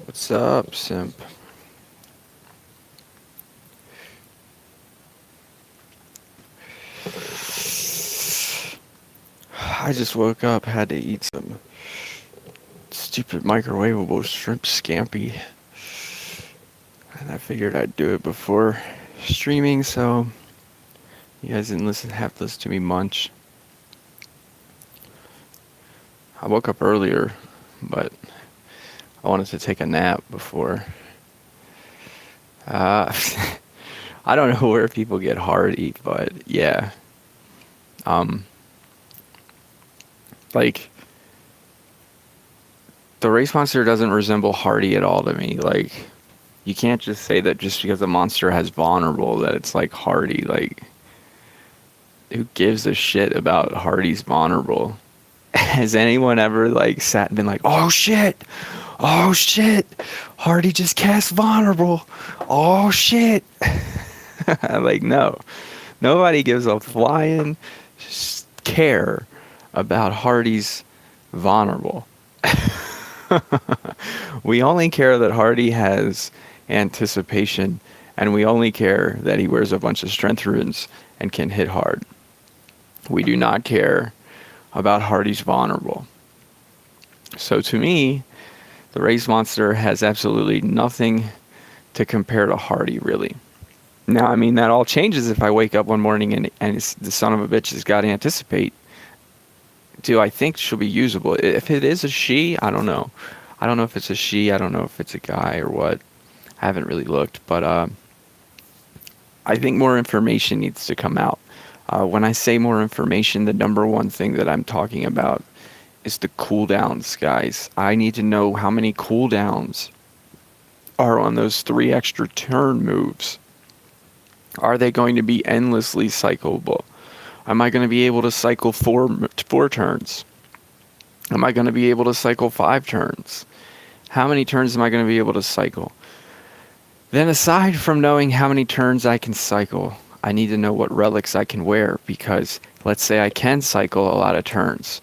What's up, simp? I just woke up, had to eat some stupid microwavable shrimp scampi, and I figured I'd do it before streaming, so you guys didn't have to listen to me munch. I woke up earlier, but I wanted to take a nap before. Uh, I don't know where people get hardy, but yeah. Um, like, the race monster doesn't resemble Hardy at all to me. Like, you can't just say that just because a monster has vulnerable that it's like Hardy. Like, who gives a shit about Hardy's vulnerable? Has anyone ever like sat and been like, oh shit, Hardy just cast vulnerable, oh shit? Like, no, nobody gives a flying care about Hardy's vulnerable. We only care that Hardy has anticipation, and we only care that he wears a bunch of strength runes and can hit hard. We do not care about Hardy's vulnerable. So to me, the race monster has absolutely nothing to compare to Hardy, really. Now, I mean, that all changes if I wake up one morning and the son of a bitch has got anticipate. Do I think she'll be usable? If it is a she, I don't know. I don't know if it's a she. I don't know if it's a guy or what. I haven't really looked, but I think more information needs to come out. When I say more information, the number one thing that I'm talking about is the cooldowns, guys. I need to know how many cooldowns are on those 3 extra turn moves. Are they going to be endlessly cyclable? Am I going to be able to cycle four turns? Am I going to be able to cycle 5 turns? How many turns am I going to be able to cycle? Then aside from knowing how many turns I can cycle, I need to know what relics I can wear, because let's say I can cycle a lot of turns.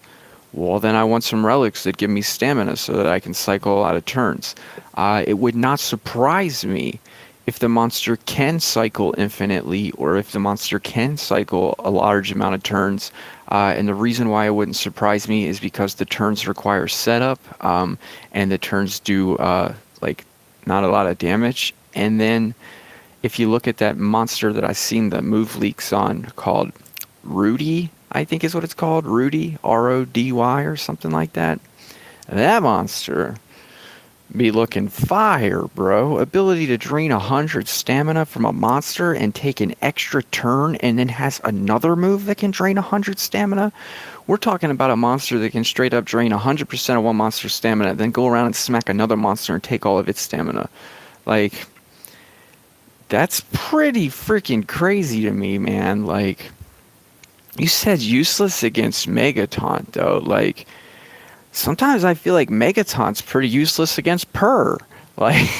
Well, then I want some relics that give me stamina so that I can cycle a lot of turns. It would not surprise me if the monster can cycle infinitely, or if the monster can cycle a large amount of turns. And the reason why it wouldn't surprise me is because the turns require setup, and the turns do like not a lot of damage. And then if you look at that monster that I've seen the move leaks on called Rudy, I think is what it's called, Rudy, R-O-D-Y or something like that. That monster be looking fire, bro. Ability to drain 100 stamina from a monster and take an extra turn, and then has another move that can drain 100 stamina. We're talking about a monster that can straight up drain 100% of one monster's stamina, then go around and smack another monster and take all of its stamina. Like, that's pretty freaking crazy to me, man. Like, you said useless against Megaton, though. Like, sometimes I feel like Megaton's pretty useless against Purr. Like,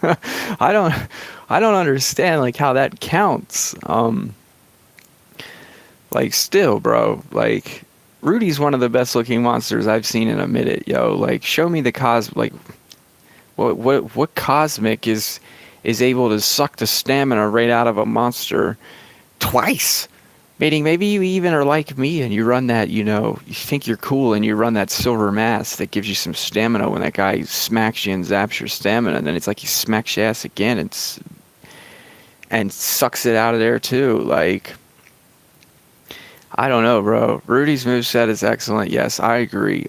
I don't, I don't understand like how that counts. Like, still, bro. Like, Rudy's one of the best looking monsters I've seen in a minute, yo. Like, show me the like, what cosmic is able to suck the stamina right out of a monster twice? Meaning maybe you even are like me and you run that, you think you're cool and you run that silver mask that gives you some stamina when that guy smacks you and zaps your stamina, and then it's like he smacks your ass again and sucks it out of there too. Like, I don't know, bro. Rudy's moveset is excellent. Yes, I agree.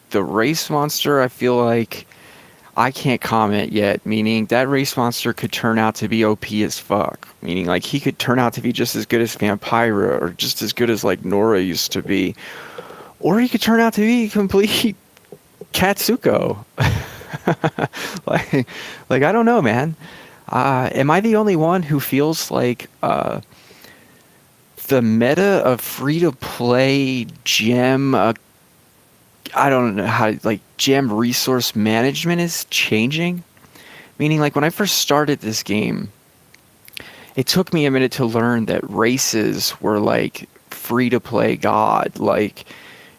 The race monster, I feel like I can't comment yet, meaning that race monster could turn out to be OP as fuck. Meaning, like, he could turn out to be just as good as Vampira, or just as good as, like, Nora used to be. Or he could turn out to be complete Katsuko. like, I don't know, man. Am I the only one who feels like the meta of free-to-play gem I don't know how, like, gem resource management is changing? Meaning, like, when I first started this game, it took me a minute to learn that races were, like, free-to-play God. Like,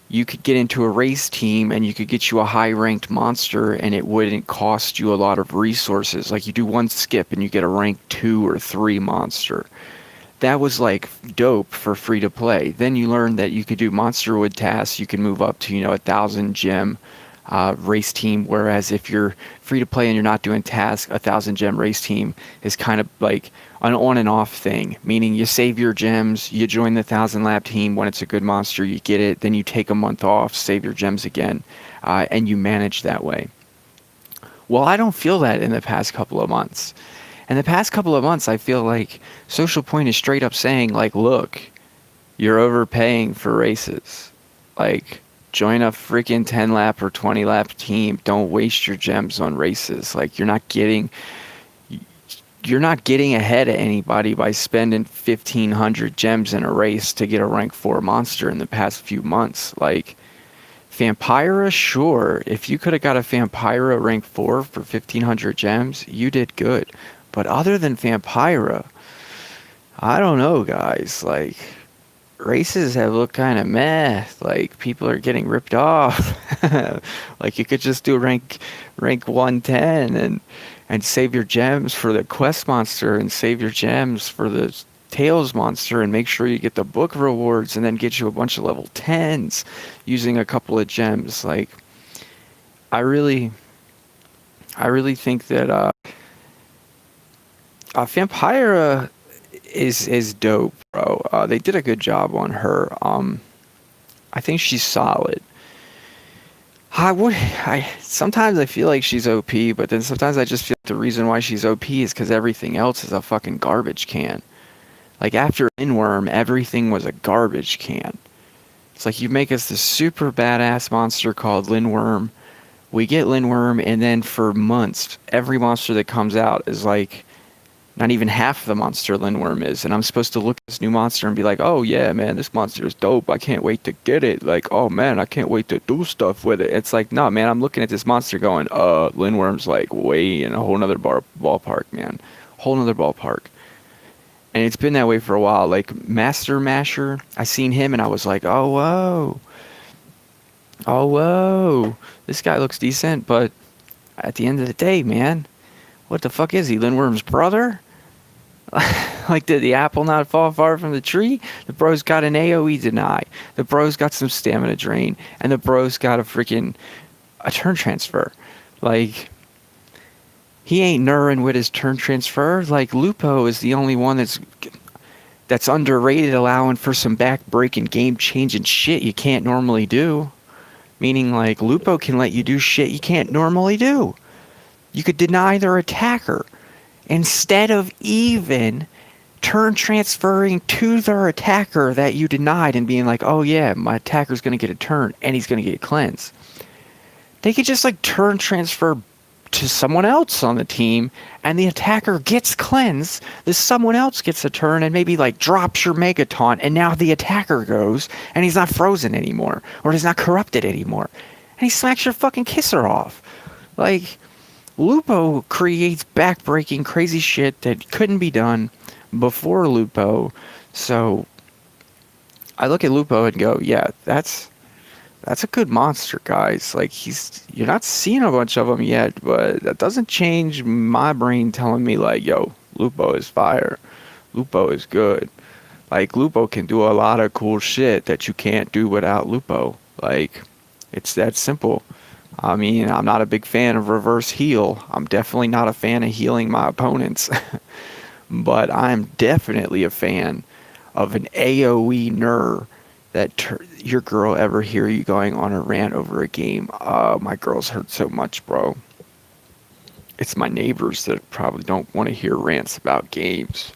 you could get into a race team and you could get you a high ranked monster and it wouldn't cost you a lot of resources. Like you do one skip and you get a rank 2 or 3 monster. That was like dope for free to play. Then you learn that you could do monsterwood tasks. You can move up to 1,000 gem race team. Whereas if you're free to play and you're not doing tasks, 1,000 gem race team is kind of like an on and off thing. Meaning you save your gems, you join the 1,000 lab team when it's a good monster, you get it. Then you take a month off, save your gems again, and you manage that way. Well, I don't feel that in the past couple of months. In the past couple of months, I feel like Social Point is straight up saying, like, look, you're overpaying for races. Like, join a freaking 10 lap or 20 lap team. Don't waste your gems on races. Like, you're not getting ahead of anybody by spending 1,500 gems in a race to get a rank 4 monster in the past few months. Like, Vampira, sure. If you could have got a Vampira rank 4 for 1,500 gems, you did good. But other than Vampira, I don't know, guys. Like, races have looked kind of meh. Like, people are getting ripped off. Like, you could just do rank 110 and save your gems for the quest monster and save your gems for the Tails monster and make sure you get the book rewards and then get you a bunch of level 10s using a couple of gems. Like, I really think that Vampira is dope, bro. They did a good job on her. I think she's solid. Sometimes I feel like she's OP, but then sometimes I just feel like the reason why she's OP is because everything else is a fucking garbage can. Like, after Lindworm, everything was a garbage can. It's like, you make us this super badass monster called Lindworm. We get Lindworm, and then for months, every monster that comes out is like not even half the monster Lindworm is. And I'm supposed to look at this new monster and be like, oh yeah, man, this monster is dope. I can't wait to get it. Like, oh man, I can't wait to do stuff with it. It's like, no, man, I'm looking at this monster going, Lindworm's like way in a whole nother ballpark, man. Whole nother ballpark. And it's been that way for a while. Like, Master Masher, I seen him and I was like, oh, whoa. Oh, whoa. This guy looks decent, but at the end of the day, man, what the fuck is he? Lindworm's brother? Like, did the apple not fall far from the tree? The bro's got an AoE deny. The bro's got some stamina drain. And the bro's got a turn transfer. Like, he ain't Nurin with his turn transfer. Like, Lupo is the only one that's underrated, allowing for some back-breaking, game-changing shit you can't normally do. Meaning, like, Lupo can let you do shit you can't normally do. You could deny their attacker instead of even turn transferring to their attacker that you denied and being like, oh yeah, my attacker's going to get a turn and he's going to get cleansed. They could just, like, turn transfer to someone else on the team and the attacker gets cleansed. This someone else gets a turn and maybe, like, drops your mega taunt, and now the attacker goes and he's not frozen anymore, or he's not corrupted anymore, and he smacks your fucking kisser off. Like, Lupo creates back-breaking crazy shit that couldn't be done before Lupo. So I look at Lupo and go, yeah, that's a good monster, guys. Like, you're not seeing a bunch of them yet, but that doesn't change my brain telling me, like, yo, Lupo is fire. Lupo is good. Like, Lupo can do a lot of cool shit that you can't do without Lupo. Like, it's that simple. I mean, I'm not a big fan of reverse heal. I'm definitely not a fan of healing my opponents. But I'm definitely a fan of an AoE nerf that your girl ever hear you going on a rant over a game. My girls hurt so much, bro. It's my neighbors that probably don't want to hear rants about games.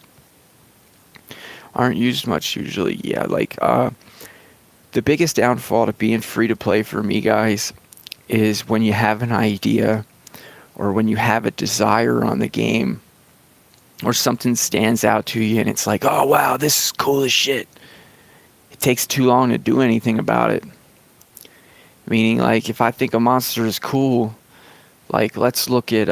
Aren't used much usually. Yeah, like, the biggest downfall to being free to play for me, guys, is when you have an idea or when you have a desire on the game or something stands out to you and it's like, oh wow, this is cool as shit. It takes too long to do anything about it. Meaning, like, if I think a monster is cool, like, let's look at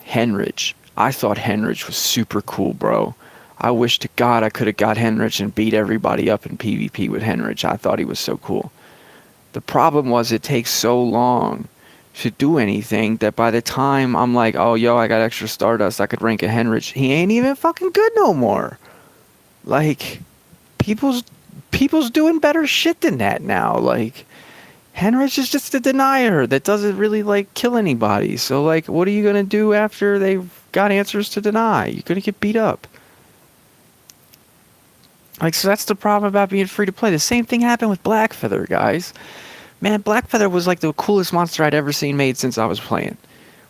Henrich. I thought Henrich was super cool, bro. I wish to God I could have got Henrich and beat everybody up in PvP with Henrich. I thought he was so cool. The problem was it takes so long to do anything that by the time I'm like, oh, yo, I got extra Stardust, I could rank a Henrich, he ain't even fucking good no more. Like, people's people's doing better shit than that now. Like, Henrich is just a denier that doesn't really like kill anybody. So like, what are you gonna do after they've got answers to deny? You're gonna get beat up. Like, so that's the problem about being free to play. The same thing happened with Blackfeather, guys. Man, Blackfeather was like the coolest monster I'd ever seen made since I was playing.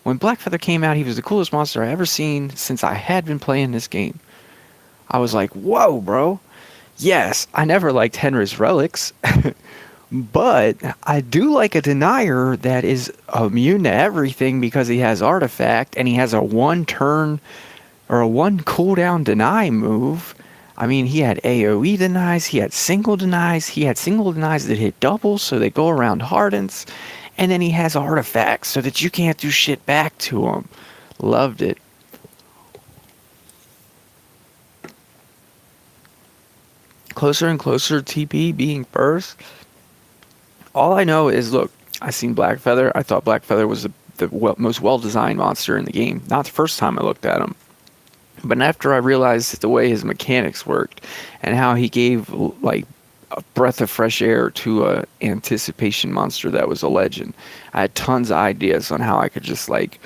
When Blackfeather came out, he was the coolest monster I ever seen since I had been playing this game. I was like, whoa, bro. Yes, I never liked Henry's relics, but I do like a denier that is immune to everything because he has artifact and he has a one turn or a one cooldown deny move. I mean, he had AoE denies, he had single denies, he had single denies that hit double, so they go around hardens, and then he has artifacts so that you can't do shit back to him. Loved it. Closer and closer TP being first. All I know is, look, I seen Blackfeather. I thought Blackfeather was the most well-designed monster in the game. Not the first time I looked at him. But after I realized the way his mechanics worked and how he gave like a breath of fresh air to a anticipation monster that was a legend, I had tons of ideas on how I could just like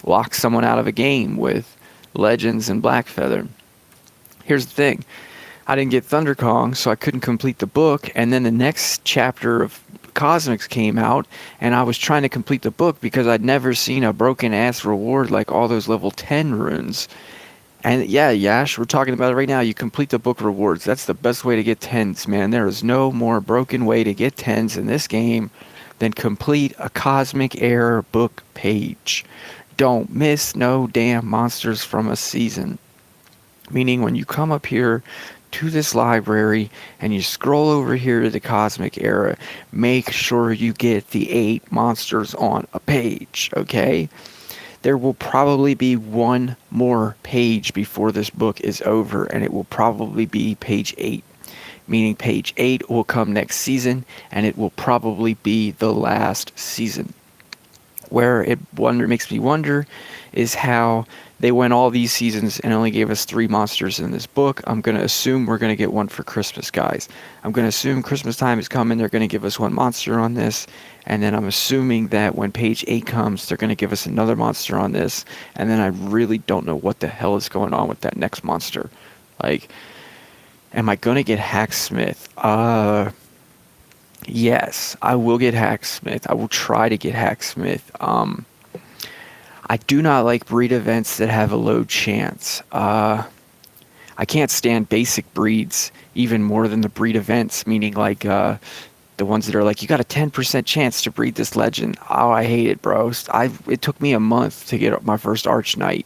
lock someone out of a game with legends and Blackfeather. Here's the thing. I didn't get Thunder Kong, so I couldn't complete the book, and then the next chapter of Cosmics came out, and I was trying to complete the book because I'd never seen a broken ass reward like all those level 10 runes. And yeah, Yash, we're talking about it right now. You complete the book rewards. That's the best way to get 10s, man. There is no more broken way to get 10s in this game than complete a Cosmic Air book page. Don't miss no damn monsters from a season. Meaning when you come up here to this library and you scroll over here to the Cosmic Era, make sure you get the 8 monsters on a page, okay? There will probably be one more page before this book is over, and it will probably be page 8. Meaning page 8 will come next season, and it will probably be the last season. Where it makes me wonder is how they went all these seasons and only gave us 3 monsters in this book. I'm going to assume we're going to get one for Christmas, guys. I'm going to assume Christmas time is coming. They're going to give us one monster on this. And then I'm assuming that when page 8 comes, they're going to give us another monster on this. And then I really don't know what the hell is going on with that next monster. Like, am I going to get Hacksmith? Yes, I will get Hacksmith. I will try to get Hacksmith. I do not like breed events that have a low chance. I can't stand basic breeds even more than the breed events, meaning like the ones that are like, you got a 10% chance to breed this legend. Oh, I hate it, bro. It took me a month to get my first Arch Knight,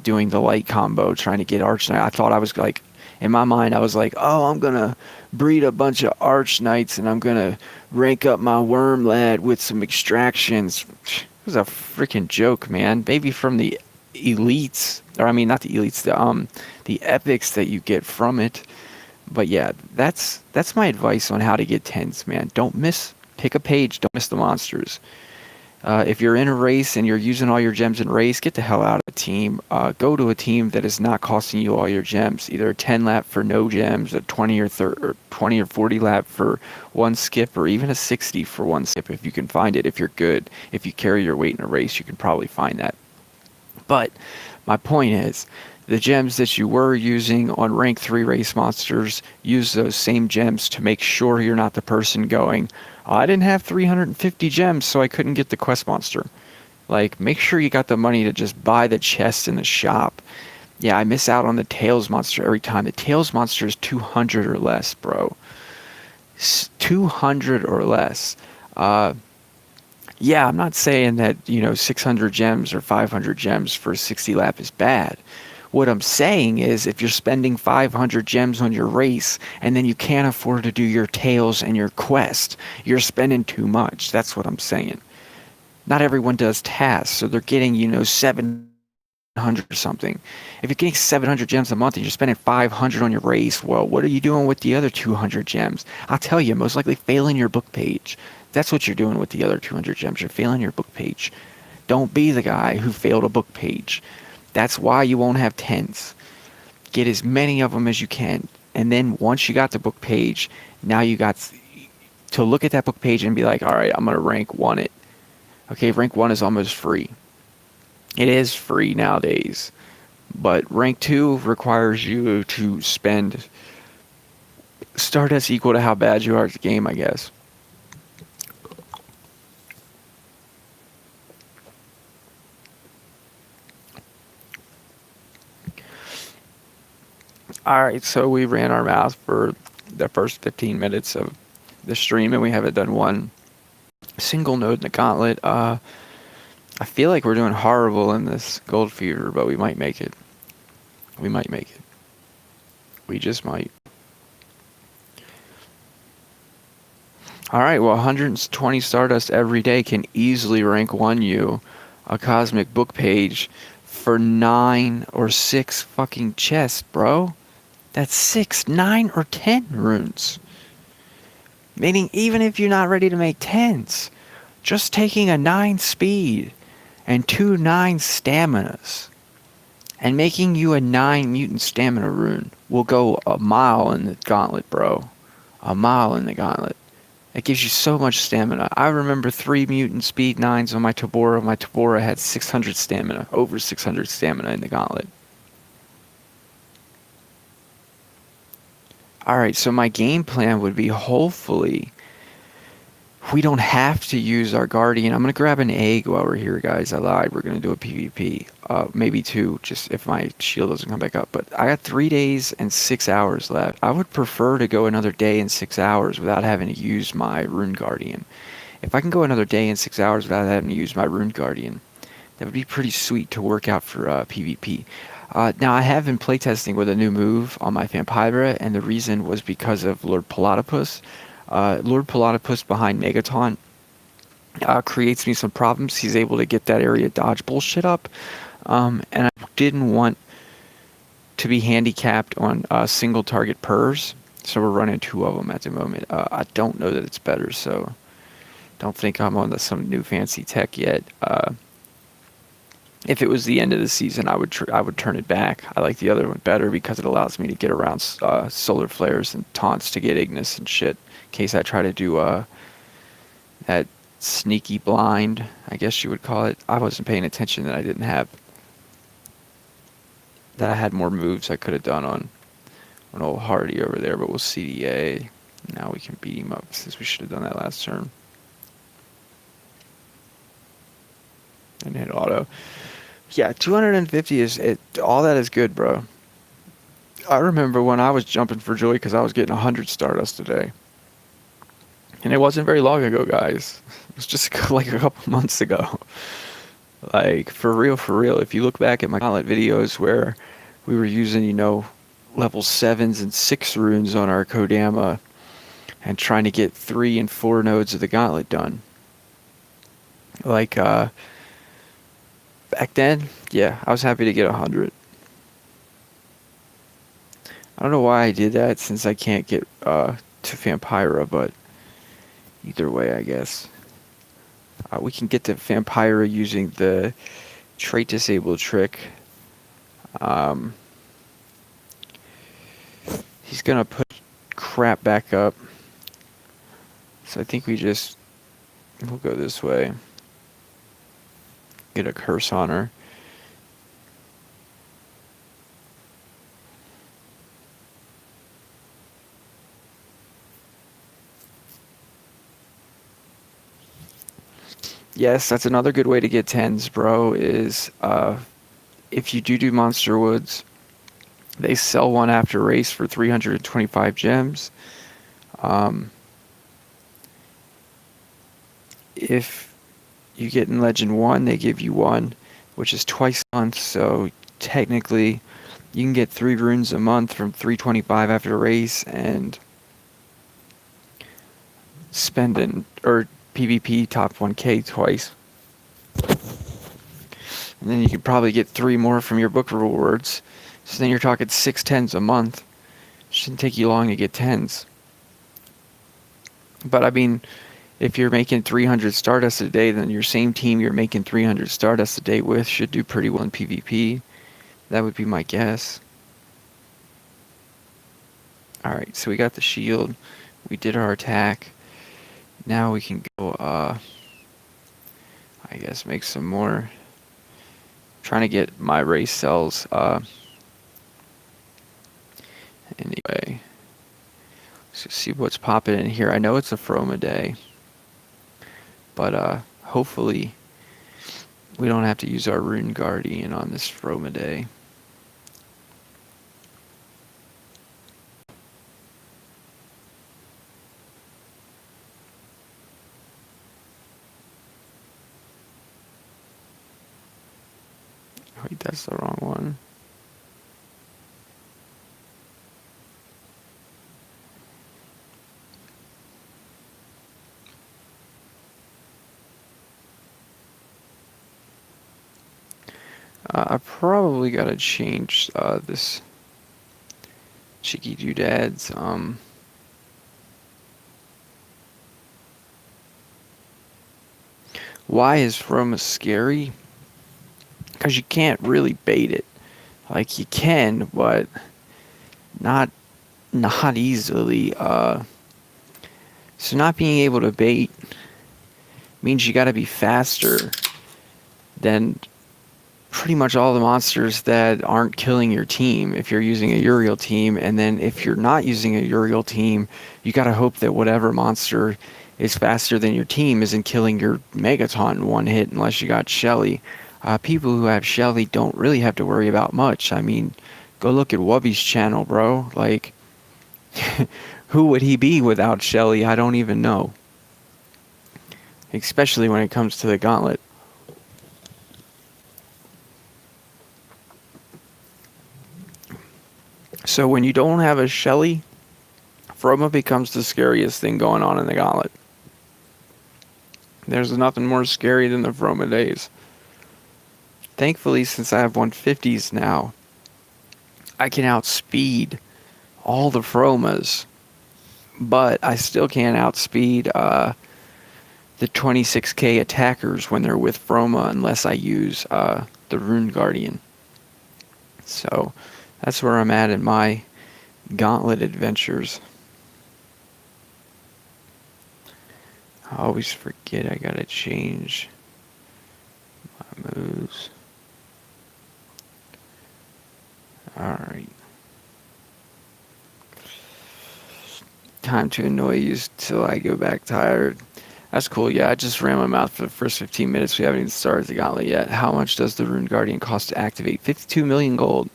doing the light combo, trying to get Arch Knight. I thought I was like, in my mind, I was like, oh, I'm going to breed a bunch of Arch Knights and I'm going to rank up my Worm Lad with some extractions. It was a freaking joke, man. Maybe from the elites, or I mean, not the elites, the epics that you get from it. But yeah, that's my advice on how to get 10s, man. Pick a page, don't miss the monsters. If you're in a race and you're using all your gems in race, get the hell out of a team. Go to a team that is not costing you all your gems. Either a 10 lap for no gems, a 20 or 40 lap for one skip, or even a 60 for one skip if you can find it, if you're good. If you carry your weight in a race, you can probably find that. But my point is, the gems that you were using on rank 3 race monsters, use those same gems to make sure you're not the person going, oh, I didn't have 350 gems, so I couldn't get the quest monster. Like, make sure you got the money to just buy the chest in the shop. Yeah, I miss out on the Tails monster every time. The Tails monster is 200 or less, bro. 200 or less. Yeah, I'm not saying that, 600 gems or 500 gems for a 60 lap is bad. What I'm saying is, if you're spending 500 gems on your race and then you can't afford to do your Tails and your quest, you're spending too much. That's what I'm saying. Not everyone does tasks, so they're getting, 700 100 something. If you're getting 700 gems a month and you're spending 500 on your race, well, what are you doing with the other 200 gems? I'll tell you, most likely failing your book page. That's what you're doing with the other 200 gems. You're failing your book page. Don't be the guy who failed a book page. That's why you won't have 10s. Get as many of them as you can. And then once you got the book page, now you got to look at that book page and be like, all right, I'm going to rank 1 it. Okay, rank 1 is almost free. It is free nowadays. But rank 2 requires you to spend Stardust equal to how bad you are at the game, I guess. Alright, so we ran our mouth for the first 15 minutes of the stream, and we haven't done one single node in the Gauntlet. I feel like we're doing horrible in this Gold Fever, but we might make it. We might make it. We just might. Alright, well, 120 Stardust every day can easily rank 1 you a Cosmic Book page for 9 or 6 fucking chests, bro. That's 6, 9, or 10 runes. Meaning, even if you're not ready to make 10s, just taking a 9 speed and 2 9 staminas and making you a 9 mutant stamina rune will go a mile in the Gauntlet, bro. A mile in the Gauntlet. It gives you so much stamina. I remember 3 mutant speed 9s on my Tabora. My Tabora had 600 stamina, over 600 stamina in the Gauntlet. Alright, so my game plan would be, hopefully, we don't have to use our Guardian. I'm going to grab an egg while we're here, guys. I lied. We're going to do a PvP. Maybe 2, just if my shield doesn't come back up. But I got 3 days and 6 hours left. I would prefer to go another day and 6 hours without having to use my Rune Guardian. If I can go another day and 6 hours without having to use my Rune Guardian, that would be pretty sweet to work out for PvP. Now, I have been playtesting with a new move on my Vampira, and the reason was because of Lord Platypus. Lord Platypus behind Megaton creates me some problems. He's able to get that area dodge bullshit up, and I didn't want to be handicapped on single target purrs, so we're running 2 of them at the moment. I don't know that it's better, so don't think I'm on some new fancy tech yet. If it was the end of the season, I would turn it back. I like the other one better because it allows me to get around solar flares and taunts to get Ignis and shit. In case I try to do that sneaky blind, I guess you would call it. I wasn't paying attention that I didn't have. That I had more moves I could have done on old Hardy over there, but we'll CDA. Now we can beat him up since we should have done that last turn. And hit auto. Yeah, 250 is it. All that is good, bro. I remember when I was jumping for joy because I was getting 100 Stardust a day. And it wasn't very long ago, guys. It was just like a couple months ago. Like, for real, if you look back at my Gauntlet videos where we were using, level 7s and 6 runes on our Kodama and trying to get 3 and 4 nodes of the Gauntlet done. Like, back then, yeah, I was happy to get 100. I don't know why I did that since I can't get to Vampira, but either way, I guess. We can get to Vampira using the trait disable trick. He's gonna put crap back up. So I think we'll go this way. Get a curse on her. Yes, that's another good way to get 10s, bro, is if you do Monster Woods, they sell one after race for 325 gems. If you get in Legend 1, they give you one, which is twice a month, so technically you can get 3 runes a month from 325 after a race and spend or PvP top 1k twice. And then you could probably get 3 more from your book rewards. So then you're talking 6 tens a month. Shouldn't take you long to get 10s. But I mean, if you're making 300 Stardust a day, then your same team you're making 300 Stardust a day with should do pretty well in PvP. That would be my guess. Alright, so we got the shield. We did our attack. Now we can go, I guess, make some more. Trying to get my race cells, anyway. Let's see what's popping in here. I know it's a Froma day. But, hopefully we don't have to use our Rune Guardian on this Froma day. Wait, that's the wrong one. I probably gotta change this Cheeky Doodads. Why is Froma scary? Because you can't really bait it. Like, you can, but not easily. So not being able to bait means you gotta be faster than pretty much all the monsters that aren't killing your team if you're using a Uriel team. And then if you're not using a Uriel team, you gotta hope that whatever monster is faster than your team isn't killing your Megaton in one hit unless you got Shelly. People who have Shelly don't really have to worry about much. I mean, go look at Wubby's channel, bro. Like, who would he be without Shelly? I don't even know. Especially when it comes to the Gauntlet. So when you don't have a Shelly, Froma becomes the scariest thing going on in the Gauntlet. There's nothing more scary than the Froma days. Thankfully, since I have 150s now, I can outspeed all the Fromas, but I still can't outspeed the 26k attackers when they're with Froma unless I use the Rune Guardian. So that's where I'm at in my Gauntlet adventures. I always forget I gotta change my moves. Alright. Time to annoy you till I go back tired. That's cool. Yeah, I just ran my mouth for the first 15 minutes. We haven't even started the Gauntlet yet. How much does the Rune Guardian cost to activate? 52 million gold.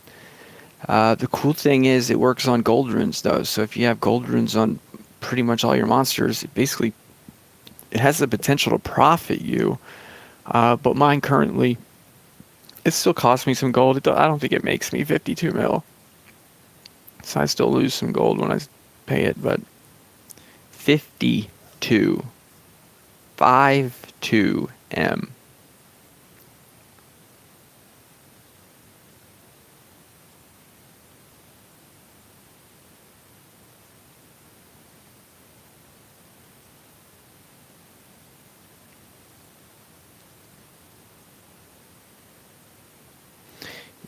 The cool thing is it works on gold runes, though. So if you have gold runes on pretty much all your monsters, it has the potential to profit you. But mine currently, it still costs me some gold. I don't think it makes me 52 mil. So I still lose some gold when I pay it, but 52. 52M.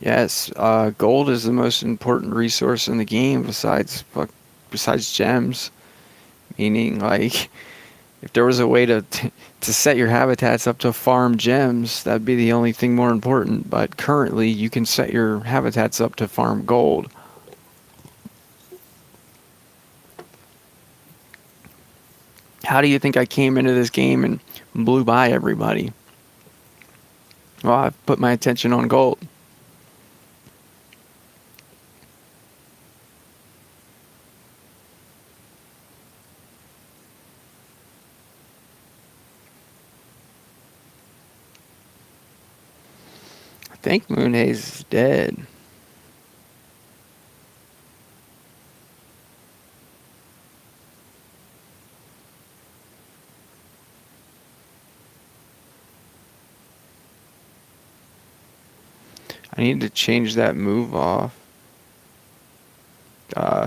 Yes, gold is the most important resource in the game besides gems. Meaning, like, if there was a way to set your habitats up to farm gems, that'd be the only thing more important. But currently, you can set your habitats up to farm gold. How do you think I came into this game and blew by everybody? Well, I've put my attention on gold. I think Moonhaze is dead. I need to change that move off.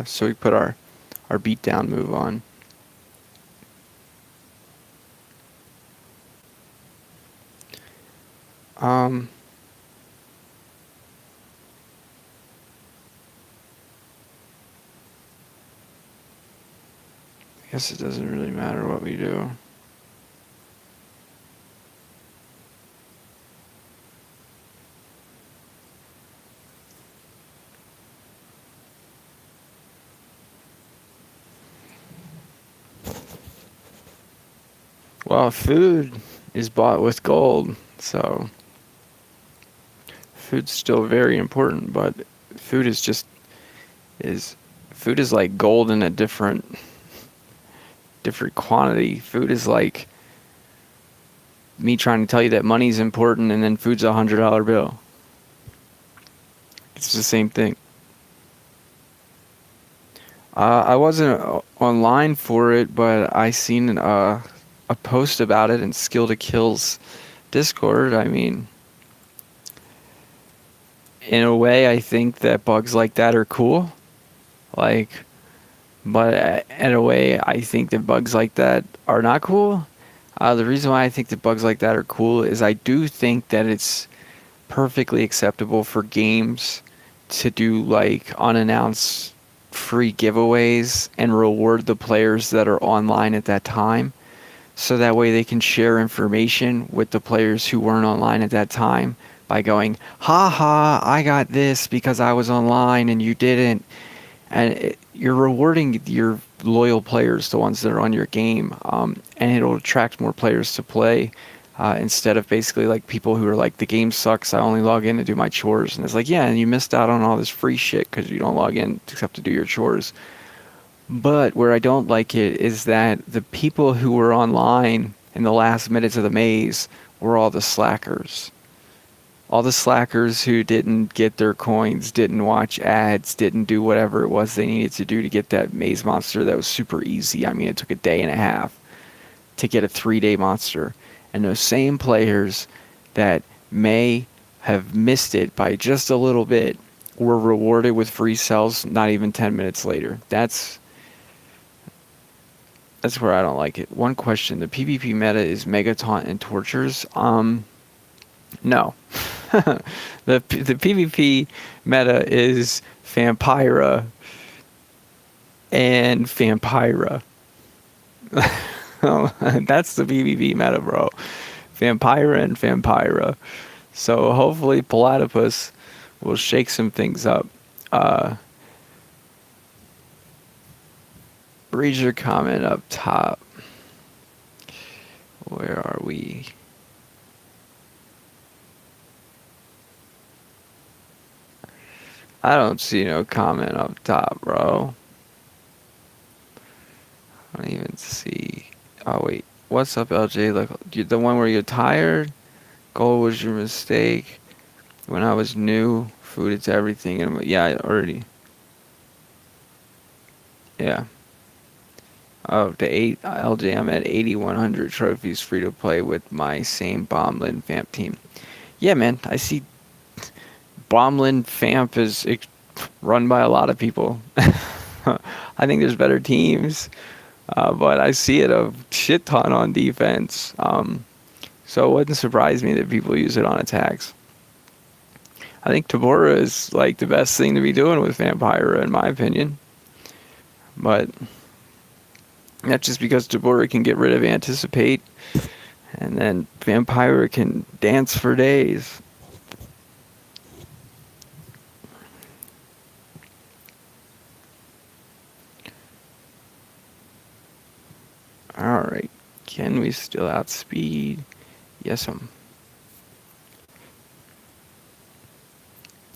So we put our beatdown move on. I guess it doesn't really matter what we do. Well, food is bought with gold, so food's still very important, but food is just food is like gold in a different quantity. Food is like me trying to tell you that money's important and then food's $100 bill. It's the same thing. I wasn't online for it, but I seen a post about it in Skill to Kill's Discord. I mean, in a way, I think that bugs like that are cool. Like, but in a way, I think that bugs like that are not cool. The reason why I think that bugs like that are cool is I do think that it's perfectly acceptable for games to do like unannounced free giveaways and reward the players that are online at that time, so that way they can share information with the players who weren't online at that time by going, ha ha, I got this because I was online and you didn't. And you're rewarding your loyal players, the ones that are on your game, and it'll attract more players to play, instead of basically like people who are like, the game sucks, I only log in to do my chores. And it's like, yeah, and you missed out on all this free shit because you don't log in except to do your chores. But where I don't like it is that the people who were online in the last minutes of the maze were all the slackers. All the slackers who didn't get their coins, didn't watch ads, didn't do whatever it was they needed to do to get that maze monster that was super easy. I mean, it took a day and a half to get a 3-day monster. And those same players that may have missed it by just a little bit were rewarded with free cells not even 10 minutes later. That's where I don't like it. One question: the PvP meta is Mega Taunt and Tortures? No. the PvP meta is Vampira and Vampira. That's the PvP meta, bro. Vampira and Vampira. So hopefully Platypus will shake some things up. Read your comment up top. Where are we? I don't see no comment up top, bro. I don't even see. Oh, wait. What's up, LJ? Like, the one where you're tired? Goal was your mistake. When I was new, food, it's everything. And yeah, I already. Yeah. Oh, LJ, I'm at 8,100 trophies free to play with my same Bomblin Vamp team. Yeah, man. I see Bomblin Vamp is run by a lot of people. I think there's better teams, but I see it a shit ton on defense. So it wouldn't surprise me that people use it on attacks. I think Tabora is like the best thing to be doing with Vampira, in my opinion. But that's just because Tabora can get rid of Anticipate, and then Vampira can dance for days. Alright, can we still outspeed? Yes,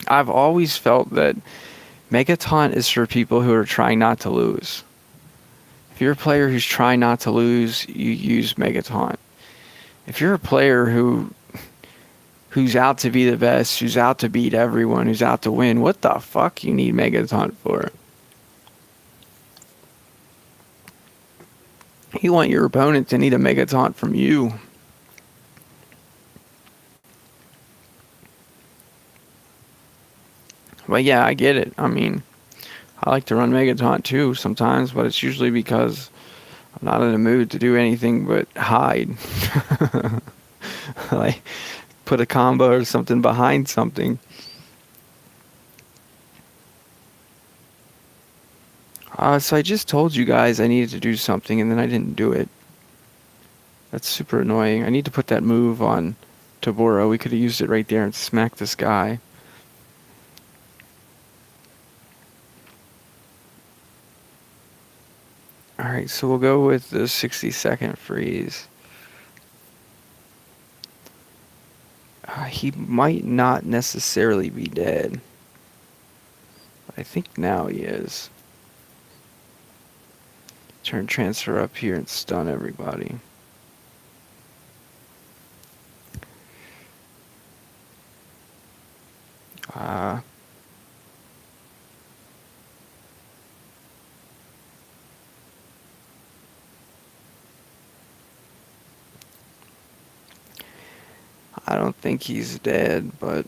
I've always felt that Megataunt is for people who are trying not to lose. If you're a player who's trying not to lose, you use Megataunt. If you're a player who's out to be the best, who's out to beat everyone, who's out to win, what the fuck you need Megataunt for? You want your opponent to need a Megataunt from you. But yeah, I get it. I mean, I like to run Mega Taunt too sometimes, but it's usually because I'm not in the mood to do anything but hide. Like, put a combo or something behind something. So I just told you guys I needed to do something, and then I didn't do it. That's super annoying. I need to put that move on Tabora. We could have used it right there and smacked this guy. Alright, so we'll go with the 60-second freeze. He might not necessarily be dead. But I think now he is. Turn transfer up here and stun everybody. I don't think he's dead, but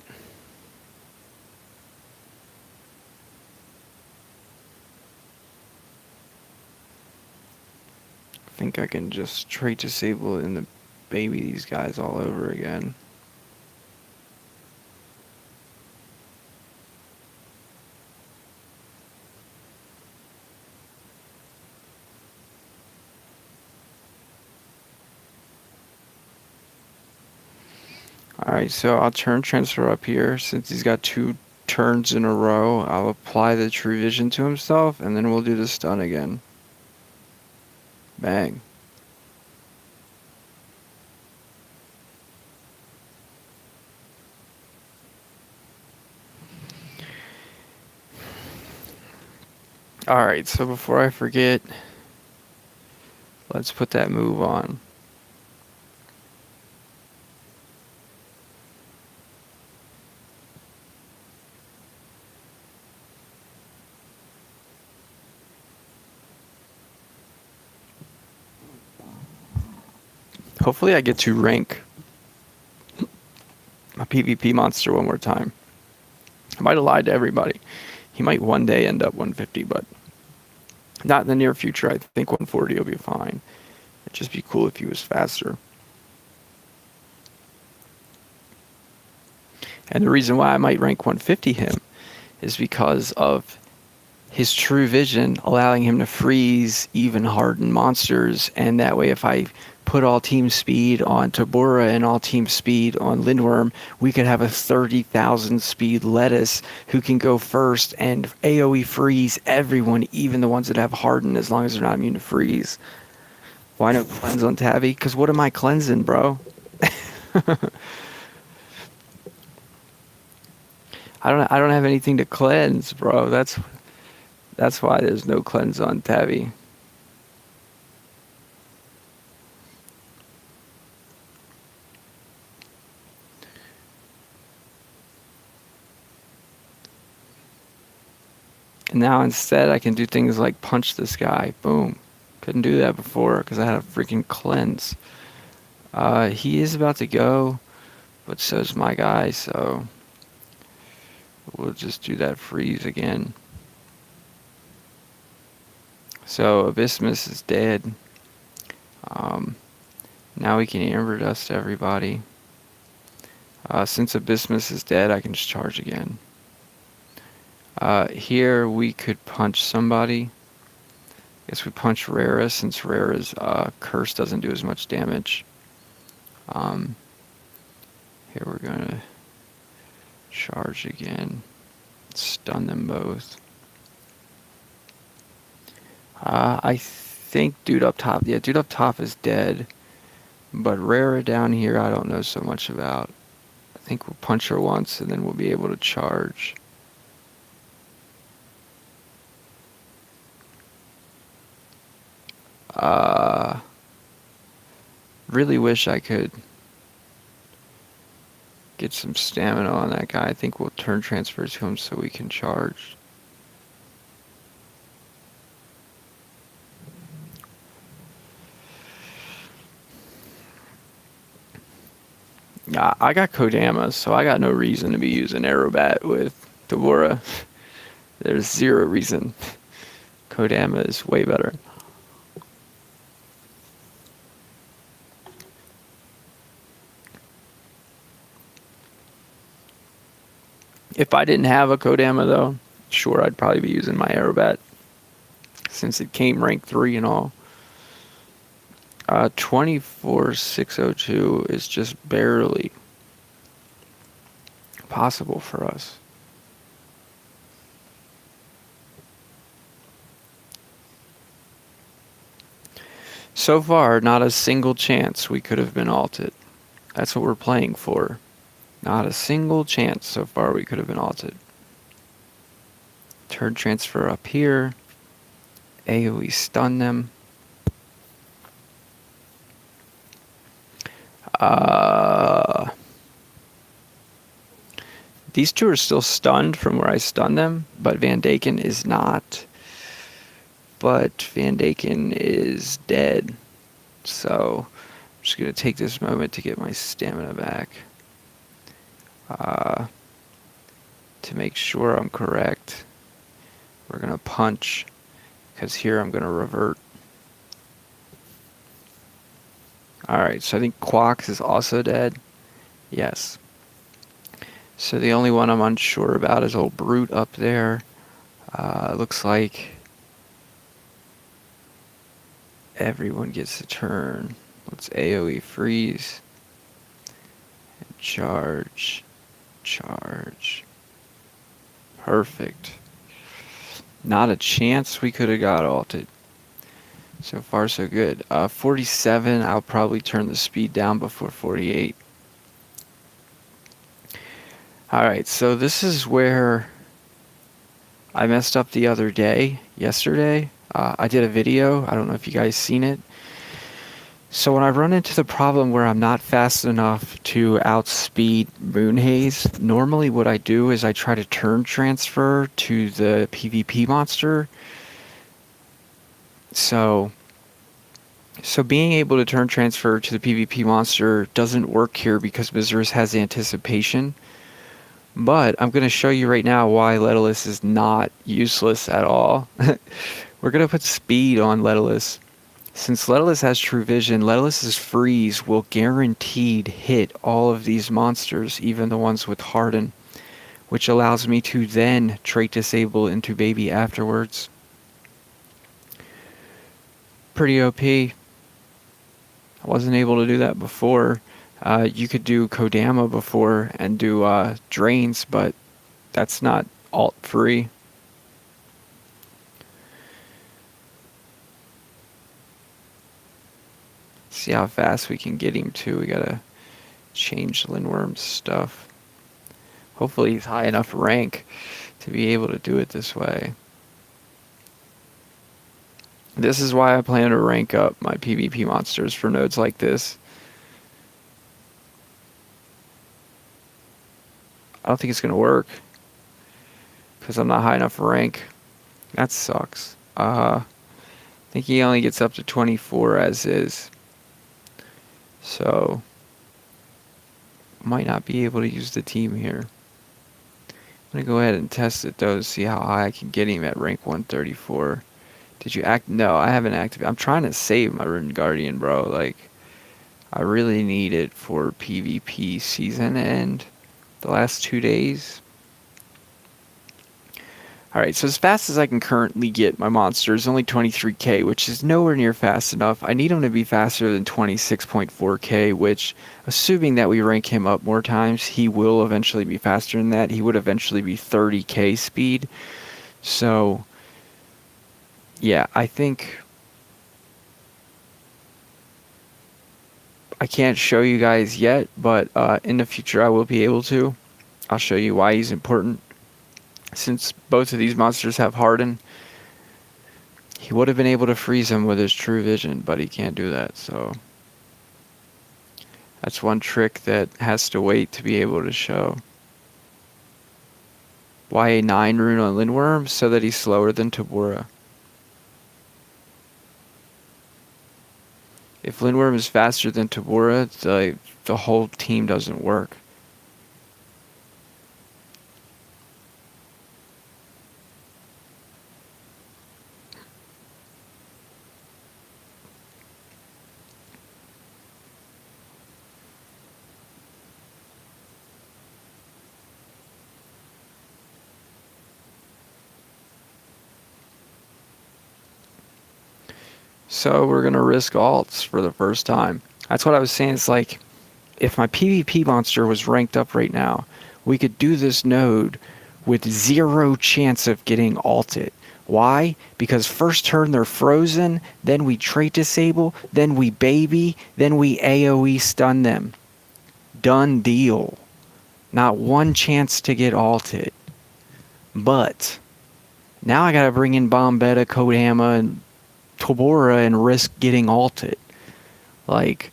I think I can just trait disable and the baby these guys all over again. Alright, so I'll turn transfer up here. Since he's got 2 turns in a row, I'll apply the True Vision to himself, and then we'll do the stun again. Bang. Alright, so before I forget, let's put that move on. Hopefully I get to rank a PvP monster one more time. I might have lied to everybody. He might one day end up 150, but not in the near future. I think 140 will be fine. It'd just be cool if he was faster. And the reason why I might rank 150 him is because of his True Vision allowing him to freeze even hardened monsters, and that way if I put all team speed on Tabora and all team speed on Lindworm, we could have a 30,000 speed lettuce who can go first and AoE freeze everyone, even the ones that have hardened, as long as they're not immune to freeze. Why no cleanse on Tavi? Because what am I cleansing, bro? I don't have anything to cleanse, bro. That's why there's no cleanse on Tavi. And now instead I can do things like punch this guy. Boom. Couldn't do that before because I had a freaking cleanse. He is about to go, but so's my guy, so we'll just do that freeze again. So Abysmus is dead. Now we can Amber Dust everybody. Since Abysmus is dead, I can just charge again. Here we could punch somebody. I guess we punch Rara, since Rara's curse doesn't do as much damage. Here we're gonna charge again. Stun them both. I think dude up top. Yeah, dude up top is dead. But Rara down here, I don't know so much about. I think we'll punch her once and then we'll be able to charge. Really wish I could get some stamina on that guy. I think we'll turn transfer to him so we can charge. Yeah, I got Kodama, so I got no reason to be using Aerobat with Tabora. There's zero reason. Kodama is way better. If I didn't have a Kodama, though, sure, I'd probably be using my Aerobat, since it came rank 3 and all. 24,602 is just barely possible for us. So far, not a single chance we could have been alted. That's what we're playing for. Not a single chance so far we could have been alted. Turn transfer up here. AoE stun them. These two are still stunned from where I stunned them, but Van Daken is not. But Van Daken is dead. So I'm just going to take this moment to get my stamina back. To make sure I'm correct, we're going to punch, because here I'm going to revert. Alright, so I think Quax is also dead. Yes. So the only one I'm unsure about is old Brute up there. Looks like everyone gets a turn. Let's AoE freeze. And charge. Charge. Perfect. Not a chance we could have got ulted. So far, so good. 47, I'll probably turn the speed down before 48. Alright, so this is where I messed up the other day, yesterday. I did a video, I don't know if you guys seen it. So when I run into the problem where I'm not fast enough to outspeed Moonhaze, normally what I do is I try to turn transfer to the PvP monster. So being able to turn transfer to the PvP monster doesn't work here because Mizrus has anticipation. But I'm going to show you right now why Letalus is not useless at all. We're going to put speed on Letalus. Since Letalus has true vision, Letalus's freeze will guaranteed hit all of these monsters, even the ones with harden, which allows me to then trait disable into baby afterwards. Pretty OP. I wasn't able to do that before. You could do Kodama before and do drains, but that's not alt free. See how fast we can get him to. We gotta change Lindworm's stuff. Hopefully he's high enough rank to be able to do it this way. This is why I plan to rank up my PvP monsters for nodes like this. I don't think it's gonna work because I'm not high enough rank. That sucks. I think he only gets up to 24 as is. So, might not be able to use the team here. I'm going to go ahead and test it though to see how high I can get him at rank 134. Did you act? No, I haven't activated. I'm trying to save my Rune Guardian, bro. Like, I really need it for PvP season end. The last 2 days. Alright, so as fast as I can currently get my monster is only 23k, which is nowhere near fast enough. I need him to be faster than 26.4k, which, assuming that we rank him up more times, he will eventually be faster than that. He would eventually be 30k speed. So, yeah, I think I can't show you guys yet, but in the future I will be able to. I'll show you why he's important. Since both of these monsters have harden, he would have been able to freeze him with his true vision, but he can't do that, so that's one trick that has to wait to be able to show. Why a 9 rune on Lindworm? So that he's slower than Tabora. If Lindworm is faster than Tabora, the whole team doesn't work. So we're going to risk alts for the first time. That's what I was saying. It's like, if my PvP monster was ranked up right now, we could do this node with zero chance of getting alted. Why? Because first turn they're frozen, then we trait disable, then we baby, then we AoE stun them. Done deal. Not one chance to get alted. But now I gotta bring in Bombetta, Kodama, and Tobora and risk getting alted. Like,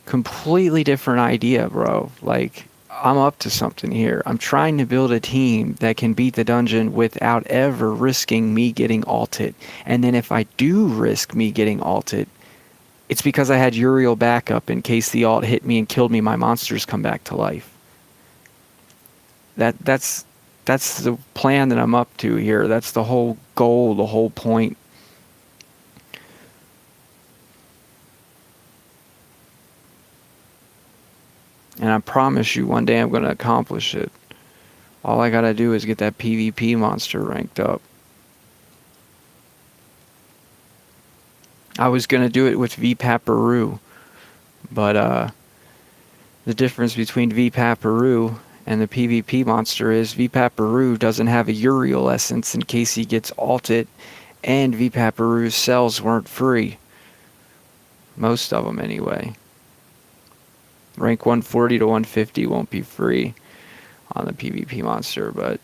completely different idea, bro. Like, I'm up to something here. I'm trying to build a team that can beat the dungeon without ever risking me getting alted. And then if I do risk me getting alted, it's because I had Uriel backup in case the alt hit me and killed me, my monsters come back to life. That's the plan that I'm up to here. That's the whole goal, the whole point. And I promise you one day I'm going to accomplish it. All I gotta do is get that PvP monster ranked up. I was gonna do it with VPAParoo, but the difference between VPAParoo and the PvP monster is VPAParoo doesn't have a Uriel essence in case he gets alted, and VPAParoo's cells weren't free. Most of them anyway. Rank 140 to 150 won't be free on the PvP monster, but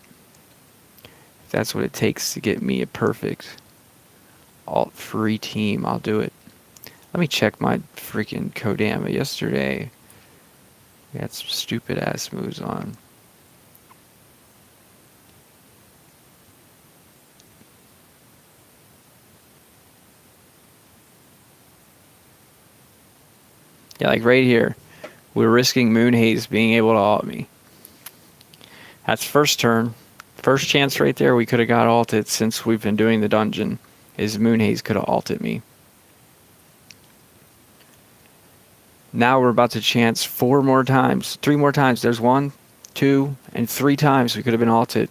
if that's what it takes to get me a perfect alt-free team, I'll do it. Let me check my freaking Kodama yesterday. We had some stupid-ass moves on. Yeah, like right here. We're risking Moonhaze being able to alt me. That's first turn. First chance right there we could have got alted since we've been doing the dungeon is Moonhaze could have alted me. Now we're about to chance 4 more times. 3 more times. There's 1, 2, and 3 times we could have been alted.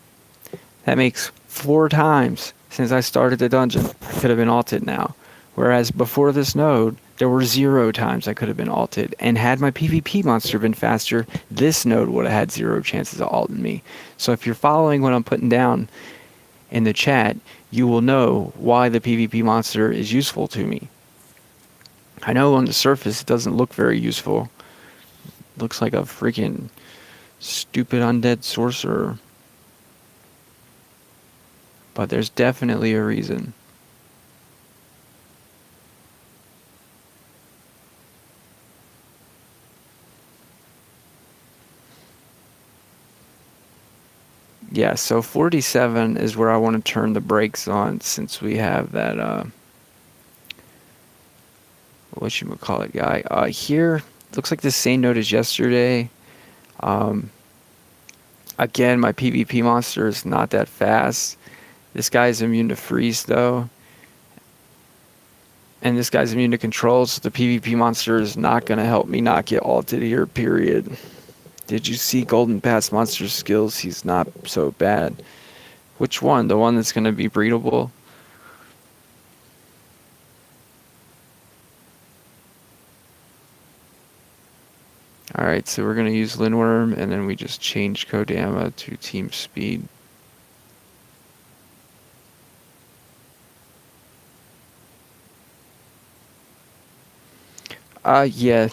That makes 4 times since I started the dungeon I could have been alted now. Whereas before this node, there were 0 times I could have been alted. And had my PvP monster been faster, this node would have had 0 chances of alting me. So if you're following what I'm putting down in the chat, you will know why the PvP monster is useful to me. I know on the surface it doesn't look very useful. It looks like a freaking stupid undead sorcerer. But there's definitely a reason. Yeah, so 47 is where I want to turn the brakes on since we have that, whatchamacallit guy. Here, looks like the same node as yesterday. Again, my PvP monster is not that fast. This guy's immune to freeze, though. And this guy's immune to control, so the PvP monster is not going to help me not get alted here, period. Did you see Golden Pass monster skills? He's not so bad. Which one? The one that's going to be breedable? Alright, so we're going to use Lindworm, and then we just change Kodama to Team Speed. Yeah.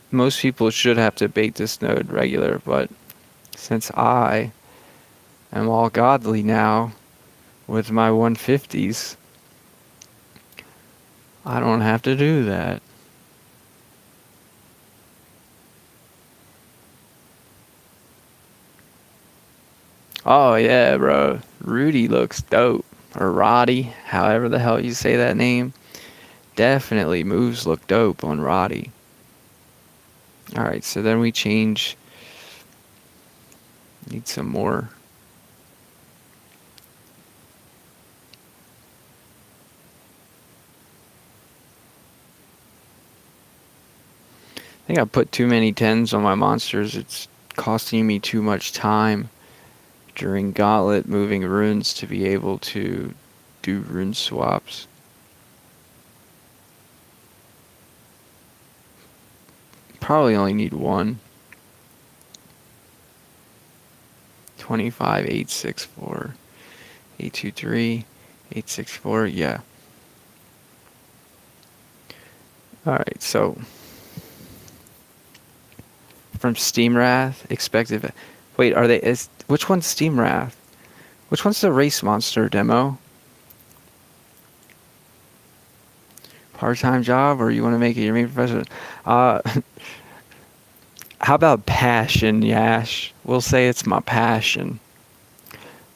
Most people should have to bait this node regular, but since I am all godly now with my 150s, I don't have to do that. Oh yeah, bro. Rudy looks dope. Or Roddy, however the hell you say that name. Definitely moves look dope on Roddy. Alright, so then we change. Need some more. I think I put too many 10s on my monsters. It's costing me too much time during Gauntlet moving runes to be able to do rune swaps. probably only need one. 25, 864, 823, 864, yeah. Alright, so from Steam Wrath, expected. Wait, are they? Which one's Steam Wrath? Which one's the Race Monster demo? Part-time job, or you want to make it your main profession? How about passion, Yash? We'll say it's my passion.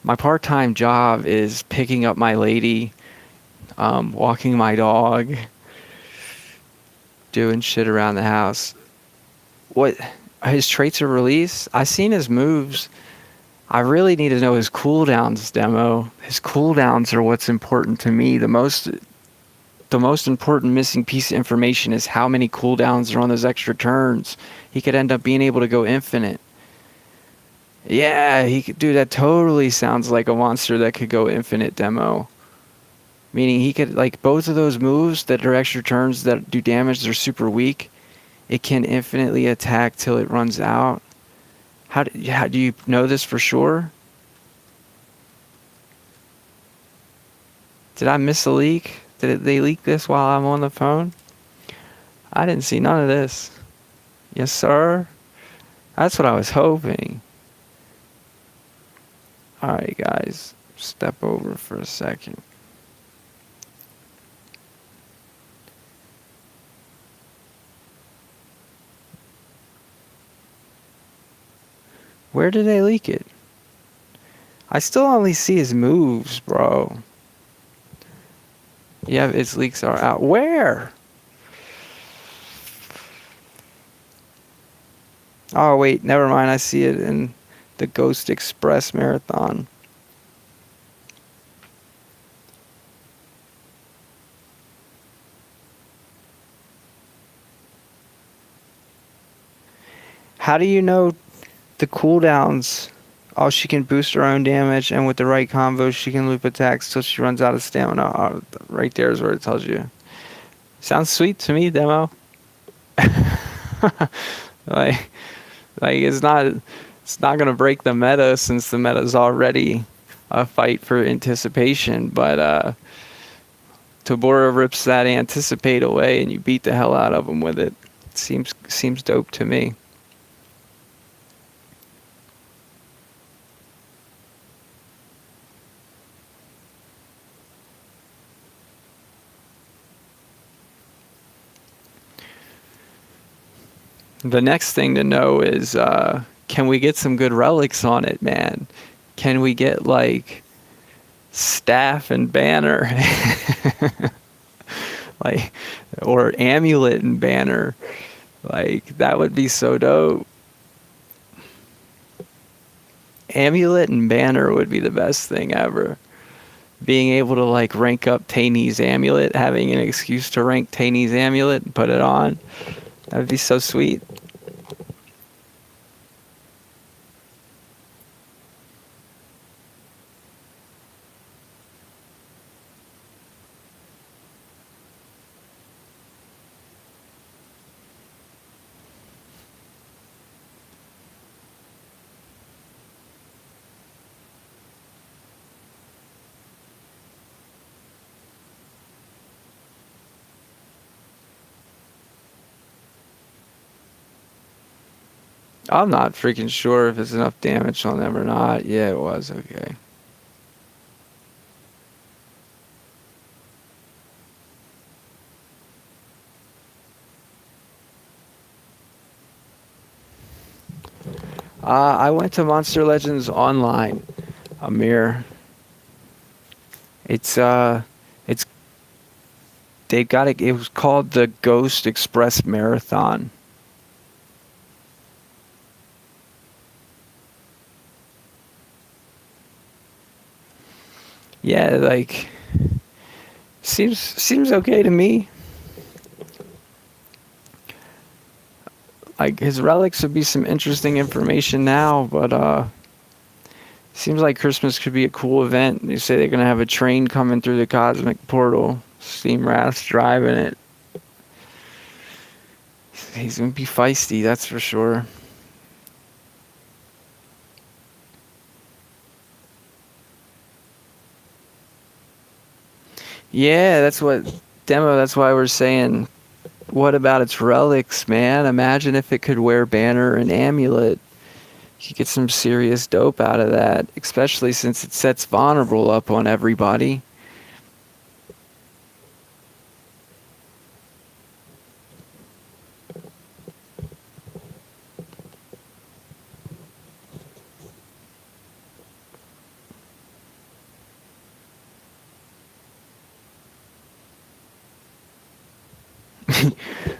My part-time job is picking up my lady, walking my dog, doing shit around the house. What? His traits are released? I've seen his moves. I really need to know his cooldowns, demo. His cooldowns are what's important to me. The most important missing piece of information is how many cooldowns are on those extra turns. He could end up being able to go infinite. Yeah, he could do that. Totally sounds like a monster that could go infinite, demo. Meaning he could, like, both of those moves that are extra turns that do damage, they're super weak. It can infinitely attack till it runs out. How do you know this for sure? Did I miss a leak? Did they leak this while I'm on the phone? I didn't see none of this. Yes, sir. That's what I was hoping. Alright, guys. Step over for a second. Where did they leak it? I still only see his moves, bro. Yeah, its leaks are out. Where? Oh, wait, never mind. I see it in the Ghost Express Marathon. How do you know the cooldowns? Oh, she can boost her own damage, and with the right combos, she can loop attacks till she runs out of stamina. Oh, right there is where it tells you. Sounds sweet to me, demo. like it's not gonna break the meta, since the meta is already a fight for anticipation. But Tabora rips that anticipate away, and you beat the hell out of them with it. Seems dope to me. The next thing to know is, can we get some good relics on it, man? Can we get, like, staff and banner? Like, or amulet and banner? Like, that would be so dope. Amulet and banner would be the best thing ever. Being able to, like, rank up Taine's amulet, having an excuse to rank Taine's amulet and put it on. That would be so sweet. I'm not freaking sure if it's enough damage on them or not. Yeah, it was. Okay. I went to Monster Legends Online, Amir. It's they got it. It was called the Ghost Express Marathon. Yeah, like, seems okay to me. Like, his relics would be some interesting information now, but seems like Christmas could be a cool event. They say they're gonna have a train coming through the cosmic portal. Steam Wrath's driving it. He's gonna be feisty, that's for sure. Yeah, that's what demo. That's why we're saying. What about its relics, man? Imagine if it could wear banner and amulet. You could get some serious dope out of that, especially since it sets vulnerable up on everybody.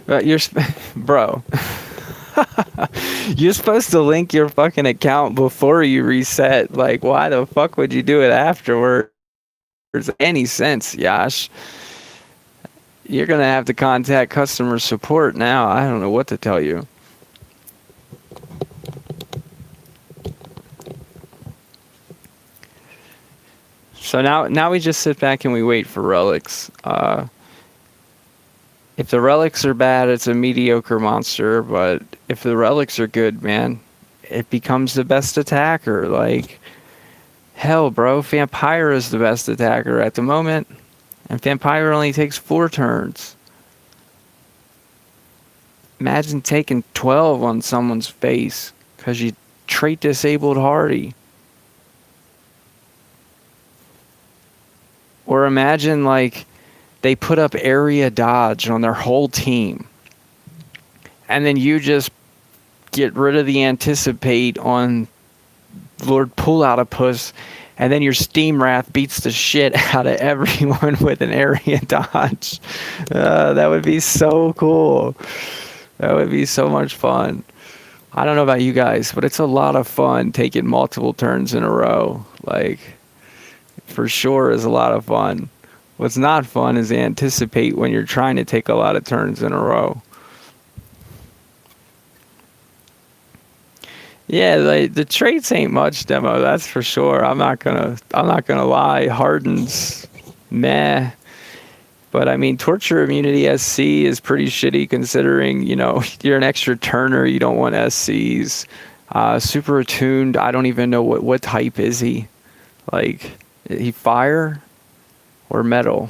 But bro, you're supposed to link your fucking account before you reset. Like, why the fuck would you do it afterwards? Any sense, Yash? You're gonna have to contact customer support now. I don't know what to tell you. So now we just sit back and we wait for relics. If the relics are bad, it's a mediocre monster. But if the relics are good, man, it becomes the best attacker. Like, hell, bro, Vampire is the best attacker at the moment. And Vampire only takes 4 turns. Imagine taking 12 on someone's face because you trait disabled Hardy. Or imagine, like, they put up area dodge on their whole team. And then you just get rid of the anticipate on Lord Pull-Out-A-Puss, and then your Steam Wrath beats the shit out of everyone with an area dodge. That would be so cool. That would be so much fun. I don't know about you guys, but it's a lot of fun taking multiple turns in a row. Like, for sure is a lot of fun. What's not fun is anticipate when you're trying to take a lot of turns in a row. Yeah, like, the traits ain't much, demo. That's for sure. I'm not gonna lie. Harden's meh, but I mean, torture immunity SC is pretty shitty considering you're an extra turner. You don't want SCs. Super attuned. I don't even know what type is he. Like, he fire or metal?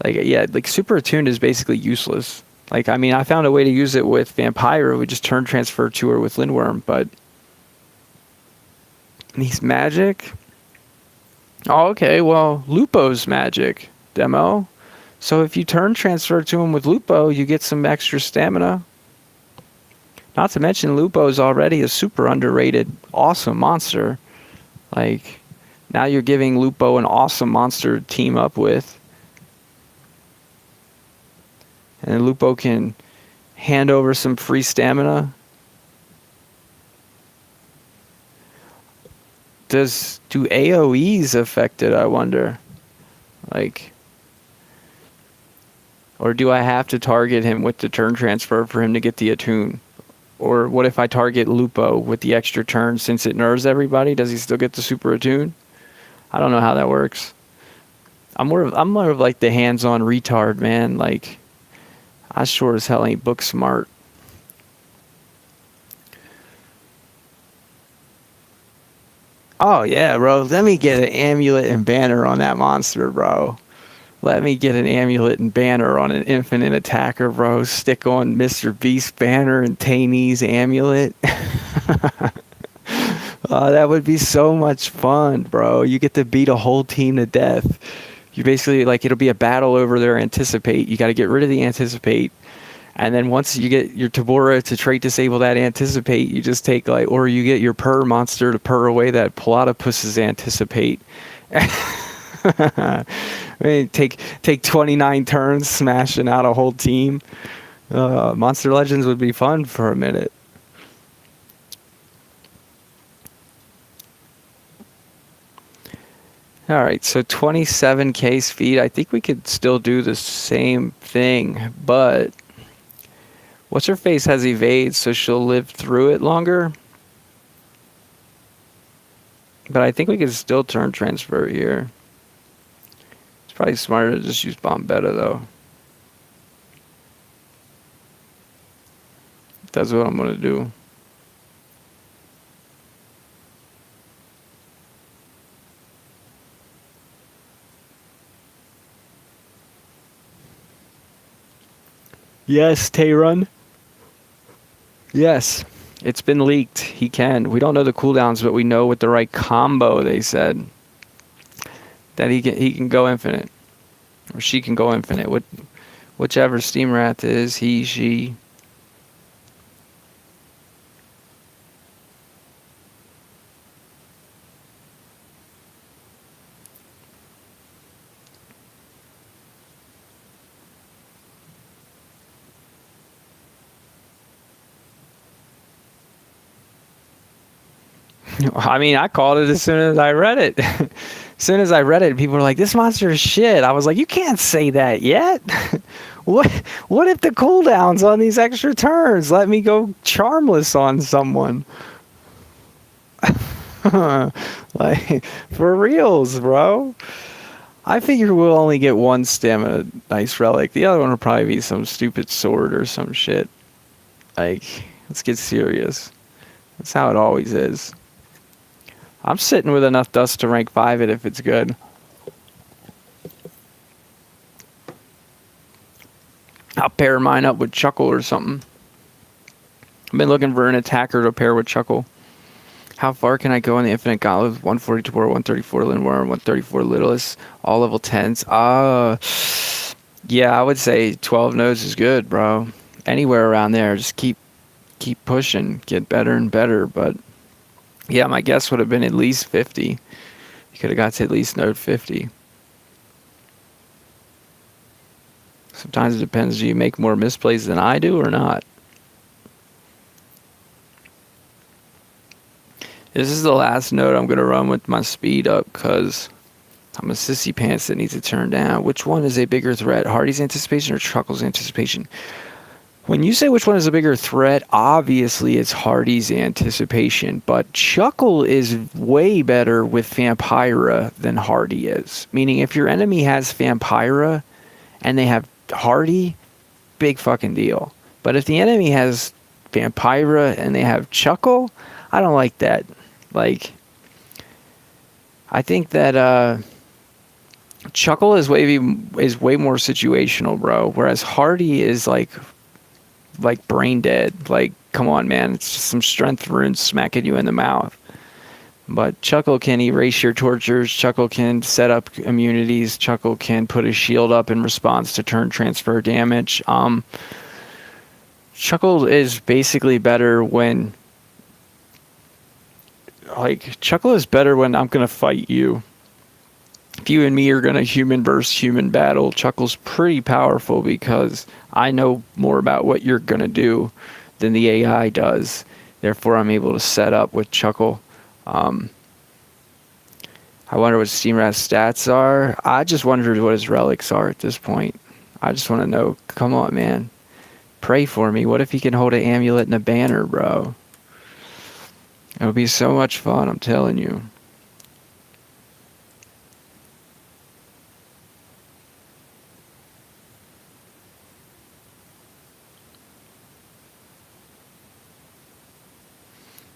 Like, yeah, like super attuned is basically useless. Like, I mean, I found a way to use it with Vampire. We just turn transfer to her with Lindworm, but he's magic. Oh, okay, well, Lupo's magic, demo. So if you turn transfer to him with Lupo, you get some extra stamina. Not to mention, Lupo is already a super underrated, awesome monster. Like, now you're giving Lupo an awesome monster to team up with. And Lupo can hand over some free stamina. Do AoEs affect it, I wonder? Like, or do I have to target him with the turn transfer for him to get the attune? Or what if I target Lupo with the extra turn since it nerves everybody? Does he still get the super attune? I don't know how that works. I'm more of like the hands-on retard, man. Like, I sure as hell ain't book smart. Oh yeah, bro. Let me get an amulet and banner on that monster, bro. Let me get an amulet and banner on an infinite attacker, bro. Stick on Mr. Beast banner and Tainee's amulet. Oh, that would be so much fun, bro. You get to beat a whole team to death. You basically, like, it'll be a battle over their anticipate. You got to get rid of the anticipate. And then once you get your Tabora to trait disable that anticipate, you just take, like, or you get your purr monster to purr away that Platypus's anticipate. I mean, take 29 turns smashing out a whole team. Monster Legends would be fun for a minute. All right, so 27k speed. I think we could still do the same thing, but what's her face has evade, so she'll live through it longer. But I think we could still turn transfer here. It's probably smarter to just use Bombetta, though. That's what I'm gonna do. Yes, Tayrun. Yes. It's been leaked. He can. We don't know the cooldowns, but we know with the right combo, they said that he can go infinite. Or she can go infinite. Whichever Steam Wrath is, he, she. I mean, I called it as soon as I read it. As soon as I read it, people were like, "This monster is shit." I was like, "You can't say that yet." what What if the cooldowns on these extra turns let me go charmless on someone? Like, for reals, bro. I figure we'll only get one stamina nice relic. The other one will probably be some stupid sword or some shit. Like, let's get serious. That's how it always is. I'm sitting with enough dust to rank 5 it if it's good. I'll pair mine up with Chuckle or something. I've been looking for an attacker to pair with Chuckle. How far can I go in the Infinite Gauntlet with 142 Tor, 134 Lindworm, 134 Littlest, all level 10s? Yeah, I would say 12 nodes is good, bro. Anywhere around there, just keep pushing, get better and better. But yeah, my guess would have been at least 50. You could have got to at least node 50. Sometimes it depends. Do you make more misplays than I do or not? This is the last node I'm going to run with my speed up because I'm a sissy pants that needs to turn down. Which one is a bigger threat, Hardy's Anticipation or Chuckle's Anticipation? When you say which one is a bigger threat, obviously it's Hardy's Anticipation, but Chuckle is way better with Vampira than Hardy is. Meaning if your enemy has Vampira and they have Hardy, big fucking deal. But if the enemy has Vampira and they have Chuckle, I don't like that. Like, I think that Chuckle is way more situational, bro. Whereas Hardy is like brain dead. Like, come on, man. It's just some strength runes smacking you in the mouth. But Chuckle can erase your tortures. Chuckle can set up immunities. Chuckle can put a shield up in response to turn transfer damage. Chuckle is basically better when... Like, Chuckle is better when I'm going to fight you. If you and me are going to human versus human battle, Chuckle's pretty powerful because I know more about what you're going to do than the AI does. Therefore, I'm able to set up with Chuckle. I wonder what Steam Rat's stats are. I just wondered what his relics are at this point. I just want to know. Come on, man. Pray for me. What if he can hold an amulet and a banner, bro? It would be so much fun, I'm telling you.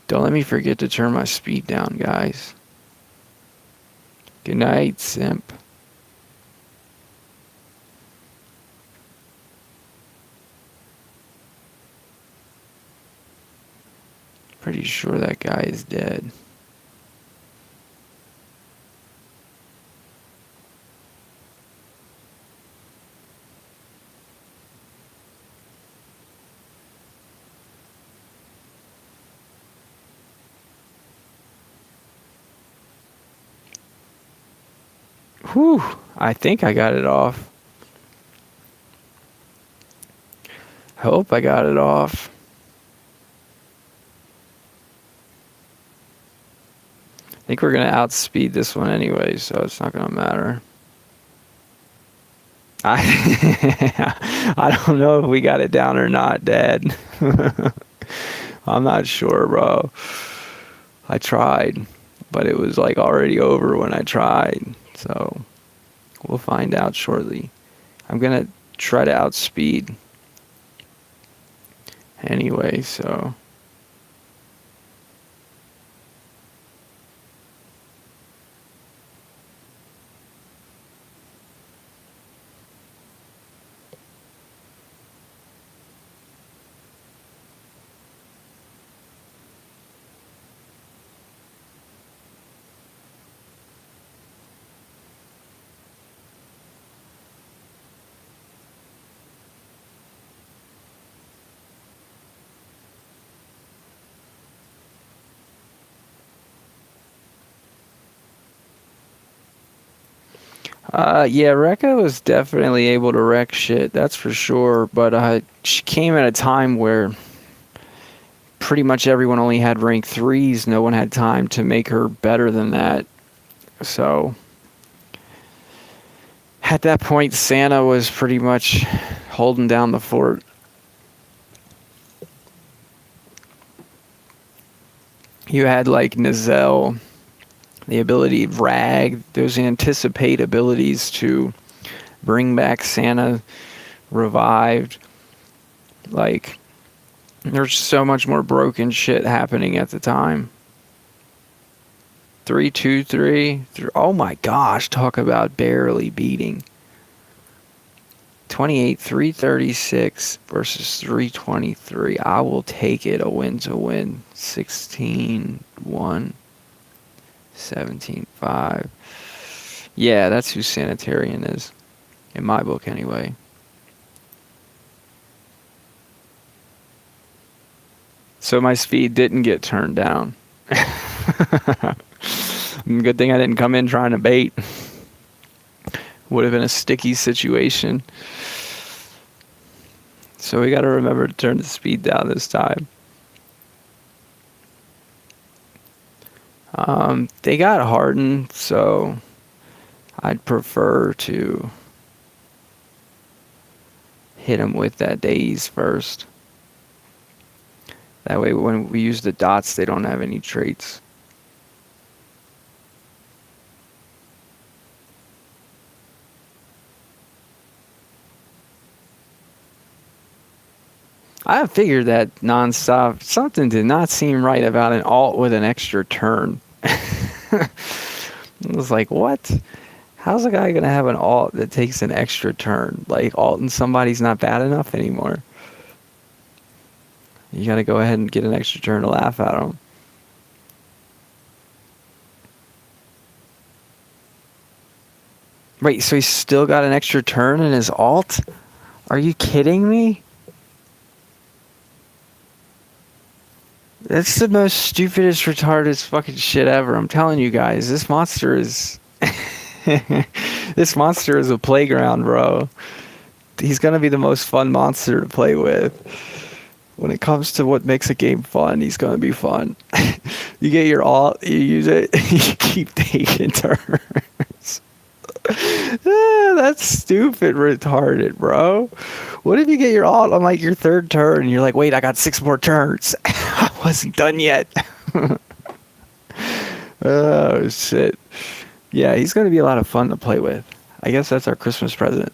Don't let me forget to turn my speed down, guys. Good night, simp. Pretty sure that guy is dead. Whew, I think I got it off. Hope I got it off. I think we're going to outspeed this one anyway, so it's not going to matter. I don't know if we got it down or not, Dad. I'm not sure, bro. I tried, but it was like already over when I tried. So we'll find out shortly. I'm going to try to outspeed. anyway, so. Yeah, Rekka was definitely able to wreck shit, that's for sure. But she came at a time where pretty much everyone only had rank 3s. No one had time to make her better than that. So at that point, Santa was pretty much holding down the fort. You had like Nizelle, the ability Rag, those anticipate abilities to bring back Santa revived. Like, there's so much more broken shit happening at the time. 3-2-3. Oh my gosh, talk about barely beating. 28, 336 versus 323. I will take it. A win's a win. 16-1. 17-5. Yeah, that's who Sanitarian is. In my book, anyway. So my speed didn't get turned down. Good thing I didn't come in trying to bait. Would have been a sticky situation. So we got to remember to turn the speed down this time. They got hardened, so I'd prefer to hit them with that daze first. That way when we use the dots, they don't have any traits. I figured that nonstop. Something did not seem right about an alt with an extra turn. I was like, what? How's a guy going to have an alt that takes an extra turn? Like, alting somebody's not bad enough anymore. You got to go ahead and get an extra turn to laugh at him. Wait, so he's still got an extra turn in his alt? Are you kidding me? That's the most stupidest, retarded fucking shit ever. I'm telling you guys, this monster is... this monster is a playground, bro. He's gonna be the most fun monster to play with. When it comes to what makes a game fun, he's gonna be fun. You get your alt, you use it, you keep taking turns. That's stupid, retarded, bro. What if you get your alt on like your third turn and you're like, wait, I got 6 more turns. I wasn't done yet. Oh, shit. Yeah, he's going to be a lot of fun to play with. I guess that's our Christmas present.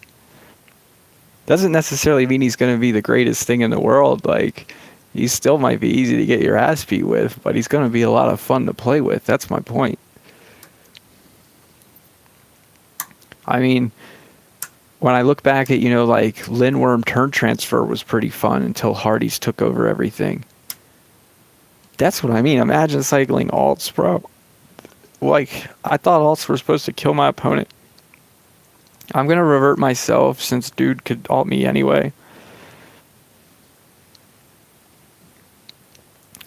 Doesn't necessarily mean he's going to be the greatest thing in the world. Like, he still might be easy to get your ass beat with, but he's going to be a lot of fun to play with. That's my point. I mean, when I look back at, like, Lindworm turn transfer was pretty fun until Hardy's took over everything. That's what I mean. Imagine cycling alts, bro. Like, I thought alts were supposed to kill my opponent. I'm going to revert myself since dude could alt me anyway.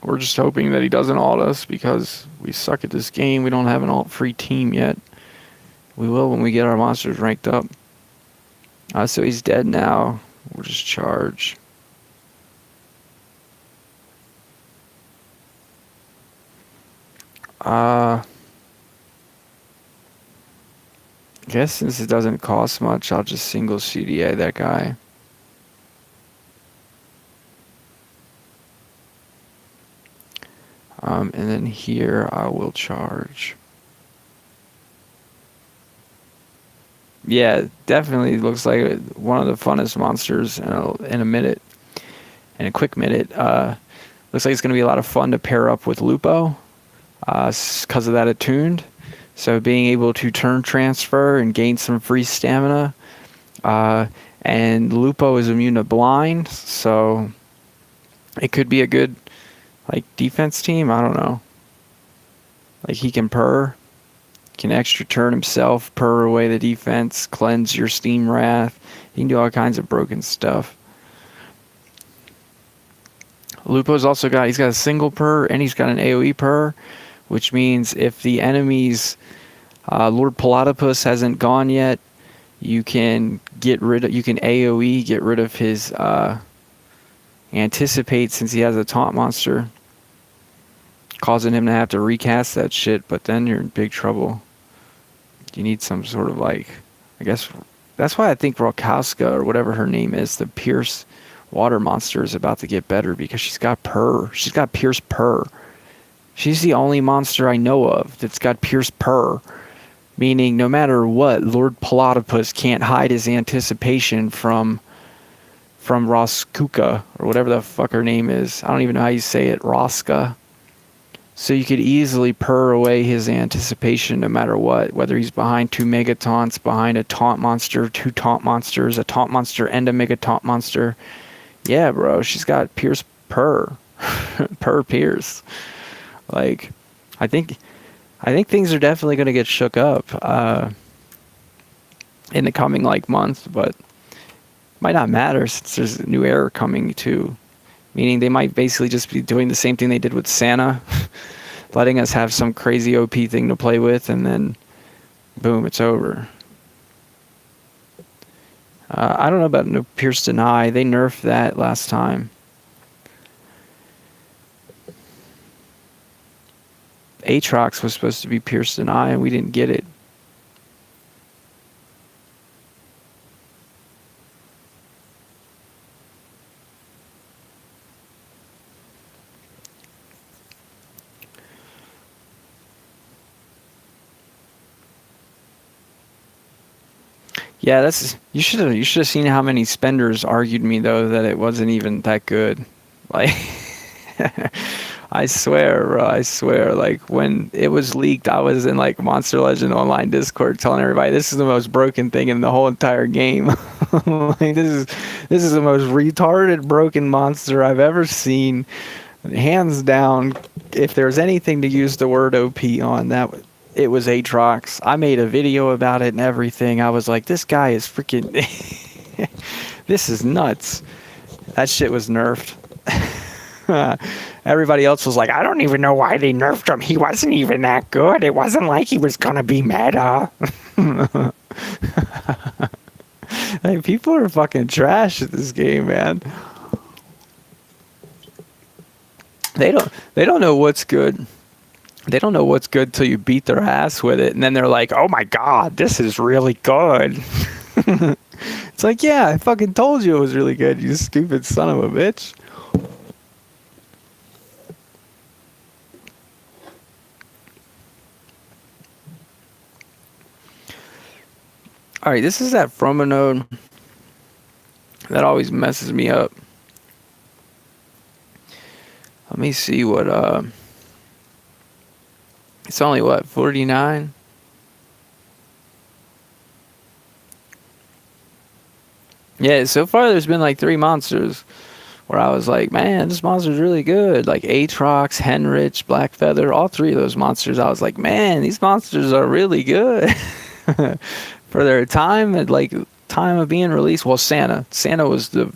We're just hoping that he doesn't alt us because we suck at this game. We don't have an alt-free team yet. We will when we get our monsters ranked up. So he's dead now. We'll just charge. I guess since it doesn't cost much, I'll just single CDA that guy. And then here I will charge. Yeah, definitely looks like one of the funnest monsters in a minute. in a quick minute. Looks like it's going to be a lot of fun to pair up with Lupo because of that attuned. So being able to turn transfer and gain some free stamina. And Lupo is immune to blind, so it could be a good like defense team. I don't know. Like he can purr, can extra turn himself, purr away the defense, cleanse your Steam Wrath. He can do all kinds of broken stuff. Lupo's also he's got a single purr and he's got an AoE purr, which means if the enemy's Lord Platypus hasn't gone yet, you can AoE, get rid of his Anticipate since he has a taunt monster, causing him to have to recast that shit, but then you're in big trouble. You need some sort of I guess, that's why I think Rokowska, or whatever her name is, the Pierce water monster, is about to get better, because she's got purr. She's got Pierce purr. She's the only monster I know of that's got Pierce purr. Meaning, no matter what, Lord Platypus can't hide his anticipation from Roskuka, or whatever the fuck her name is. I don't even know how you say it, Roska. So you could easily purr away his anticipation no matter what, whether he's behind 2 mega taunts, behind a taunt monster, 2 taunt monsters, a taunt monster and a mega taunt monster. Yeah, bro, she's got Pierce purr. Purr Pierce. I think things are definitely going to get shook up in the coming month, but might not matter since there's a new era coming too. Meaning they might basically just be doing the same thing they did with Santa, letting us have some crazy OP thing to play with, and then boom, it's over. I don't know about no Pierce Deny. They nerfed that last time. Aatrox was supposed to be Pierce Deny, and we didn't get it. Yeah, you should have seen how many spenders argued me though that it wasn't even that good. I swear, bro, I swear. When it was leaked, I was in Monster Legend Online Discord telling everybody this is the most broken thing in the whole entire game. This is the most retarded broken monster I've ever seen, hands down. If there's anything to use the word OP on, it was Aatrox. I made a video about it and everything. I was like, this guy is freaking... This is nuts. That shit was nerfed. Everybody else was like, I don't even know why they nerfed him. He wasn't even that good. It wasn't like he was going to be meta. People are fucking trash at this game, man. They don't know what's good. They don't know what's good till you beat their ass with it, and then they're like, oh my god, this is really good. It's like, yeah, I fucking told you it was really good, you stupid son of a bitch. Alright, this is that Froma node that always messes me up. Let me see what, it's only what, 49? Yeah, so far there's been 3 monsters where I was like, man, this monster's really good. Aatrox, Henrich, Blackfeather, all 3 of those monsters. I was like, man, these monsters are really good. For their time time of being released. Well, Santa was the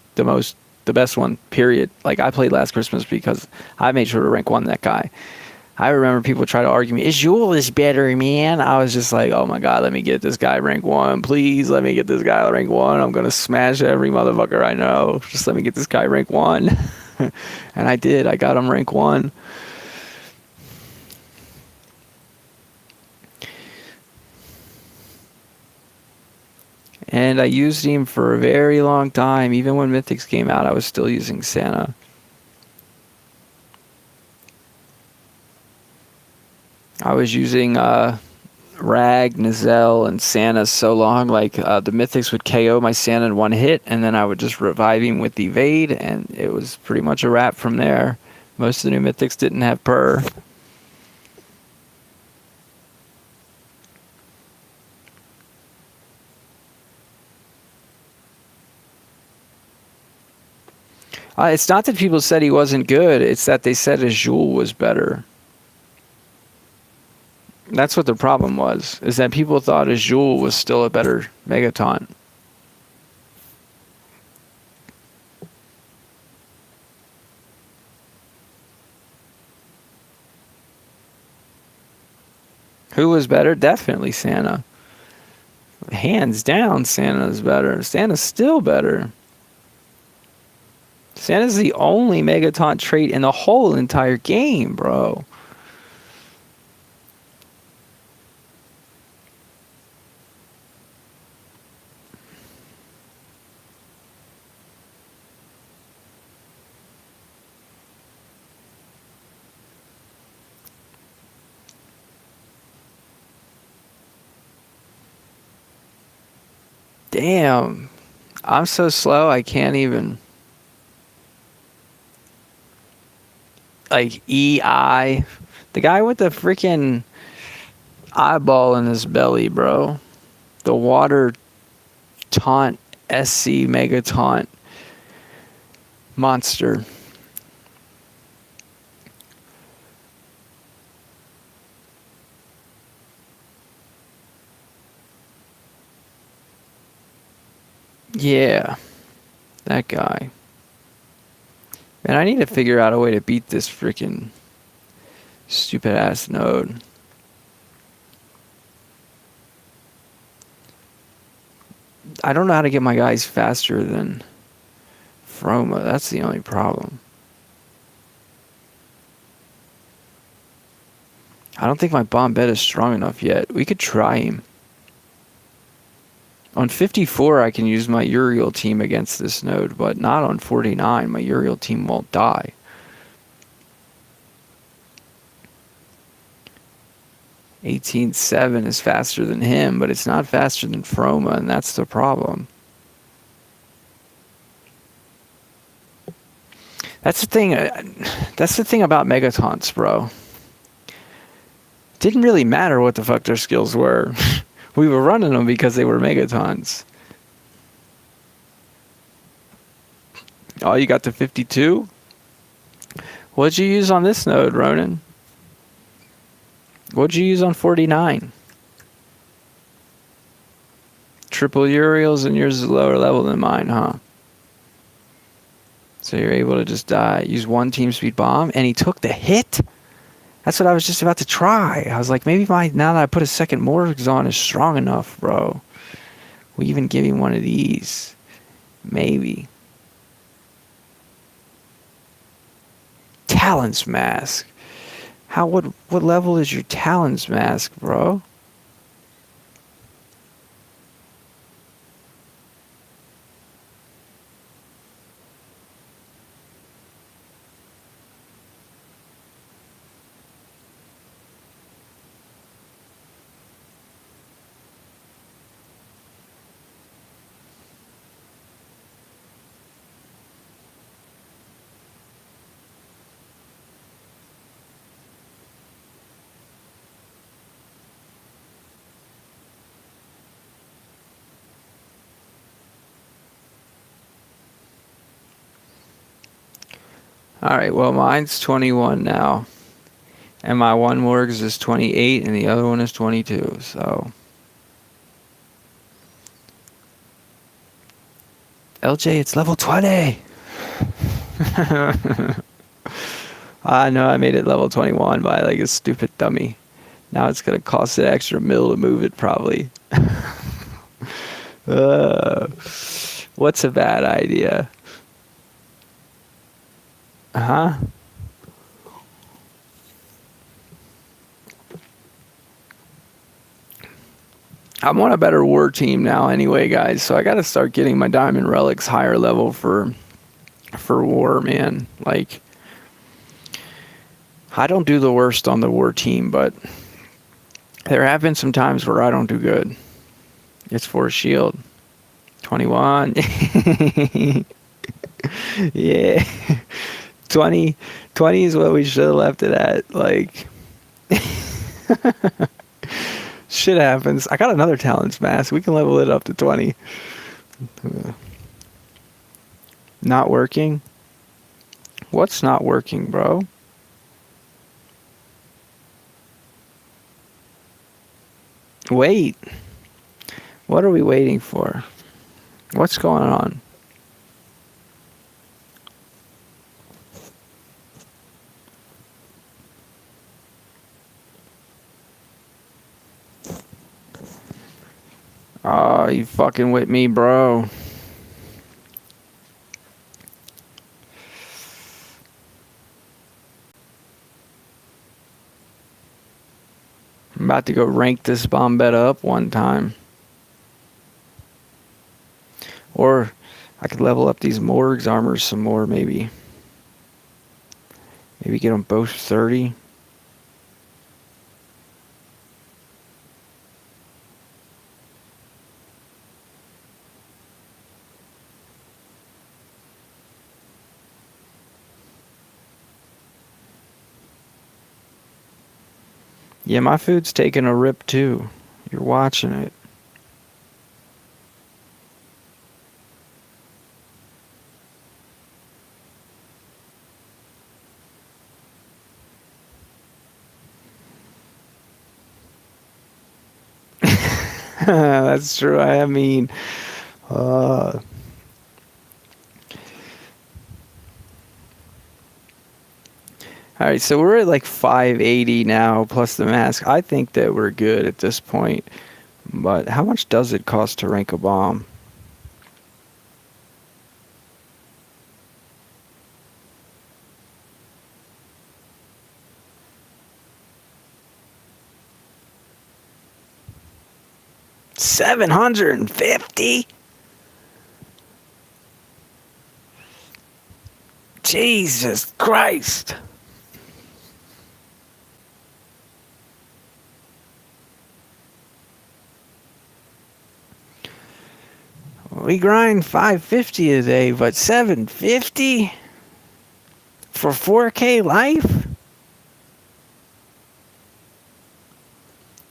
best one, period. I played last Christmas because I made sure to rank 1 that guy. I remember people try to argue me, Izul is better, man. I was just like, oh my god, let me get this guy rank 1. Please let me get this guy rank 1. I'm gonna smash every motherfucker I know. Just let me get this guy rank 1. And I did. I got him rank 1. And I used him for a very long time. Even when Mythics came out, I was still using Santa. I was using Rag, Nizelle, and Santa so long. Like, the Mythics would KO my Santa in one hit, and then I would just revive him with Evade, and it was pretty much a wrap from there. Most of the new Mythics didn't have Purr. It's not that people said he wasn't good, it's that they said his Jewel was better. That's what the problem was, is that people thought his Jewel was still a better Megaton. Who was better? Definitely Santa. Hands down, Santa's better. Santa's still better. Santa's the only Megaton trait in the whole entire game, bro. Damn. I'm so slow, I can't even. Like, EI. The guy with the freaking eyeball in his belly, bro. The water taunt SC Mega Taunt monster. Yeah, that guy. Man, I need to figure out a way to beat this freaking stupid ass node. I don't know how to get my guys faster than Froma. That's the only problem. I don't think my Bombette is strong enough yet. We could try him. On 54, I can use my Uriel team against this node, but not on 49. My Uriel team won't die. $18.7 is faster than him, but it's not faster than Froma, and that's the problem. That's the thing. That's the thing about Megatons, bro. Didn't really matter what the fuck their skills were. We were running them because they were Megatons. Oh, you got the 52? What'd you use on this node, Ronan? What'd you use on 49? Triple Uriels, and yours is lower level than mine, huh? So you're able to just use one team speed bomb, and he took the hit? That's what I was just about to try. I was like, maybe now that I put a second Morgs on is strong enough, bro. We even give him one of these. Maybe. Talon's Mask. What level is your Talon's Mask, bro? Alright, well, mine's 21 now. And my one Morgs is 28, and the other one is 22, so. LJ, it's level 20! I know I made it level 21 by like a stupid dummy. Now it's going to cost an extra mil to move it, probably. What's a bad idea? Huh? I'm on a better war team now anyway, guys, so I gotta start getting my diamond relics higher level for war, man. Like, I don't do the worst on the war team, but There have been some times where I don't do good. It's for a shield. 21. Yeah. 20. 20 is what we should have left it at. Like, shit happens. I got another talents mask. We can level it up to 20. Not working? What's not working, bro? Wait. What are we waiting for? What's going on? Oh, you fucking with me, bro. I'm about to go rank this Bombetta up one time. Or I could level up these Morg's armors some more, maybe. Maybe get them both 30. Yeah, my food's taking a rip too. You're watching it. That's true. I mean, all right, so we're at like 580 now plus the mask. I think that we're good at this point. But how much does it cost to rank a bomb? $750? Jesus Christ. We grind 550 a day, but 750 for 4K life?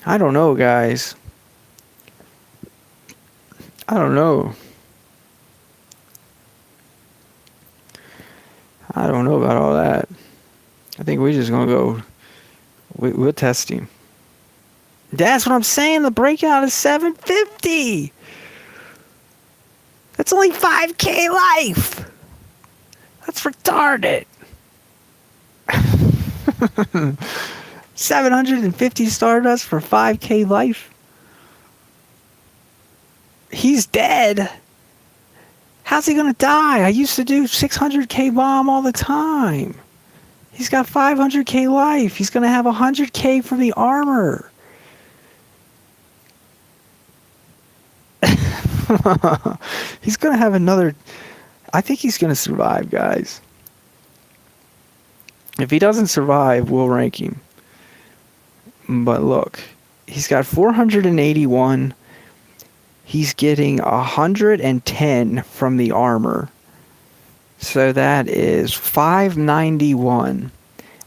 I don't know, guys. I don't know. I don't know about all that. I think we're just gonna go. We'll test him. That's what I'm saying. The breakout is 750. That's only 5K life. That's retarded. 750 Stardust for 5K life. He's dead. How's he gonna die? I used to do 600K bomb all the time. He's got 500K life. He's gonna have 100K from the armor. He's gonna have another. I think he's gonna survive, guys. If he doesn't survive, we'll rank him. But look, he's got 481. He's getting 110 from the armor. So that is 591.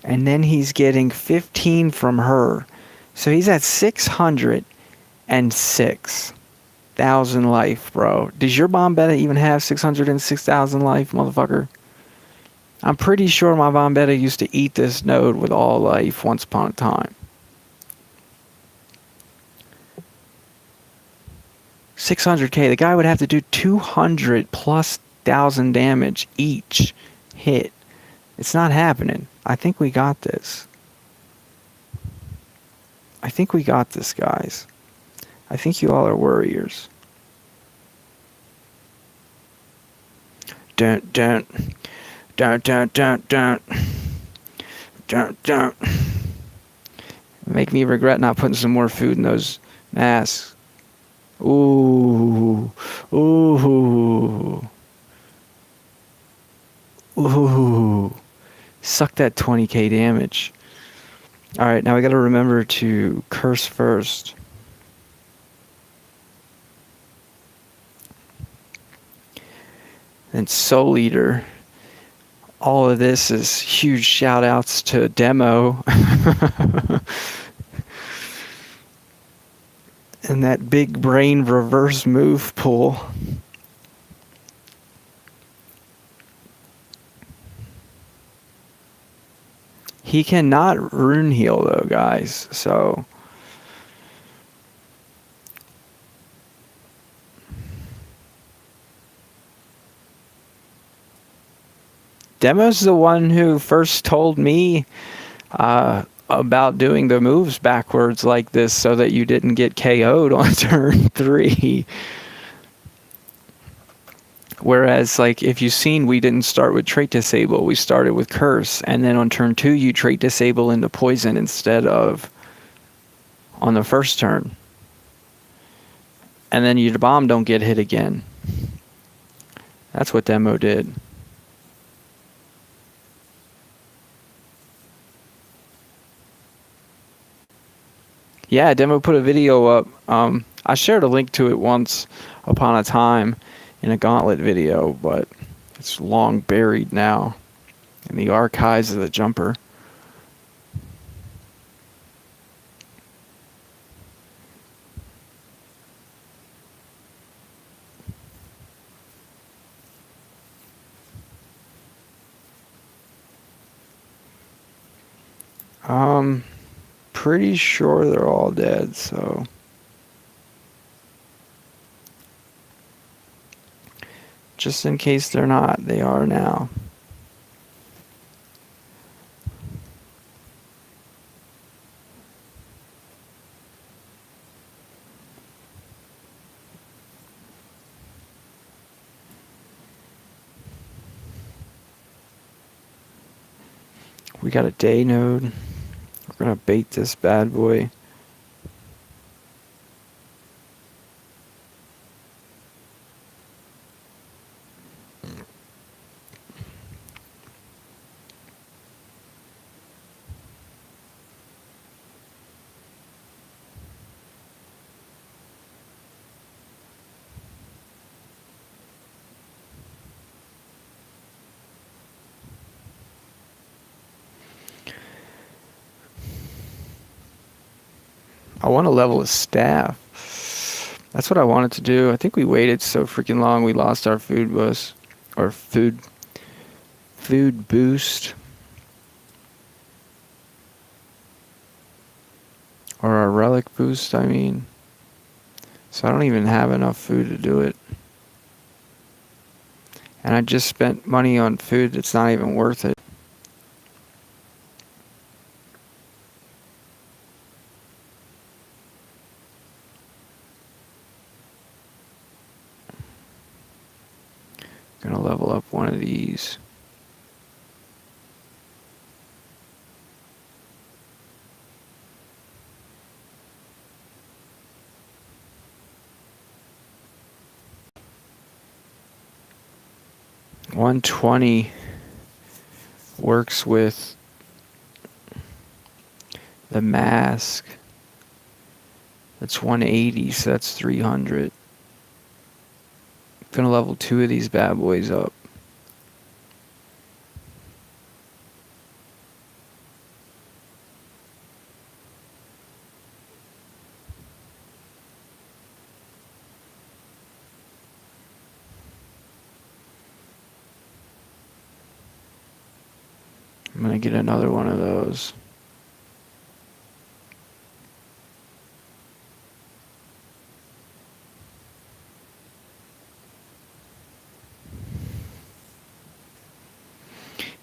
And then he's getting 15 from her. So he's at 606,000 life, bro. Does your Bombetta even have 606,000 life, motherfucker? I'm pretty sure my Bombetta used to eat this node with all life once upon a time. 600K. The guy would have to do 200 plus thousand damage each hit. It's not happening. I think we got this. I think we got this, guys. I think you all are warriors. Don't. Make me regret not putting some more food in those masks. Ooh. Suck that 20k damage. Alright, now we gotta remember to curse first. And Soul Eater. All of this is huge shout outs to Demo. And that big brain reverse move pull. He cannot rune heal though, guys, so Demo's the one who first told me about doing the moves backwards like this so that you didn't get KO'd on turn 3. Whereas, like, if you've seen, we didn't start with trait disable, we started with curse, and then on turn 2 you trait disable into poison instead of on the first turn. And then your bomb don't get hit again. That's what Demo did. Yeah, Demo put a video up. I shared a link to it once upon a time in a Gauntlet video, but it's long buried now in the archives of the jumper. Pretty sure they're all dead, so just in case they're not, they are now. We got a day node. We're gonna bait this bad boy. I want to level his staff. That's what I wanted to do. I think we waited so freaking long we lost our food boost. Or food boost. Or our relic boost, I mean. So I don't even have enough food to do it. And I just spent money on food that's not even worth it. Gonna level up one of these. $120 works with the mask. That's 180, so that's 300. Gonna level 2 of these bad boys up. I'm gonna get another one of those.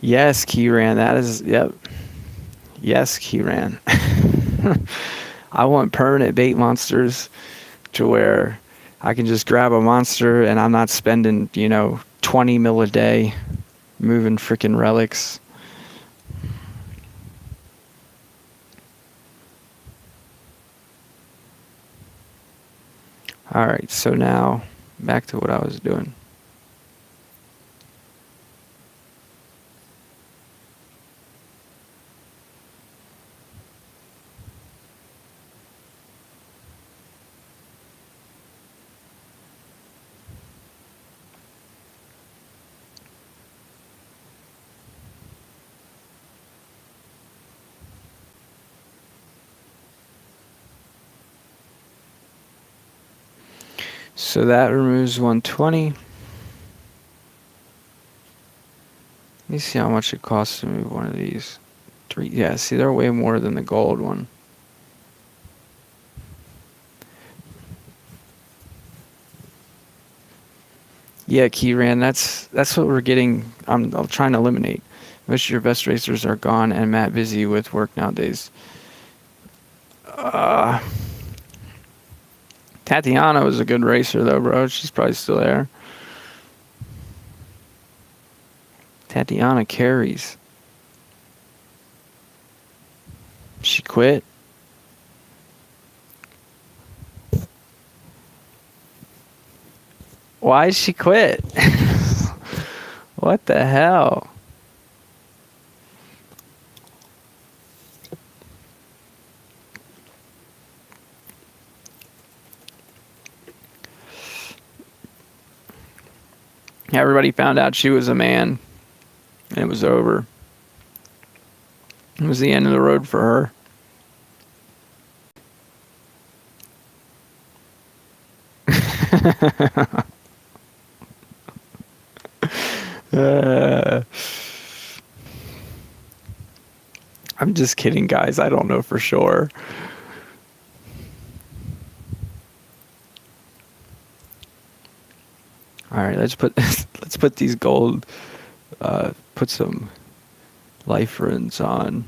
Yes, Keyran, that is, yep. Yes, Keyran. I want permanent bait monsters to where I can just grab a monster and I'm not spending, 20 mil a day moving freaking relics. Alright, so now back to what I was doing. So that removes 120. Let me see how much it costs to move one of these. 3. Yeah, see, they're way more than the gold one. Yeah, Keyran, that's what we're getting. I'm trying to eliminate. Most of your best racers are gone and Matt busy with work nowadays. Tatiana was a good racer though, bro. She's probably still there. Tatiana carries. She quit. Why did she quit? What the hell? Everybody found out she was a man. And it was over. It was the end of the road for her. I'm just kidding, guys. I don't know for sure. All right, let's put these gold. Put some life runes on.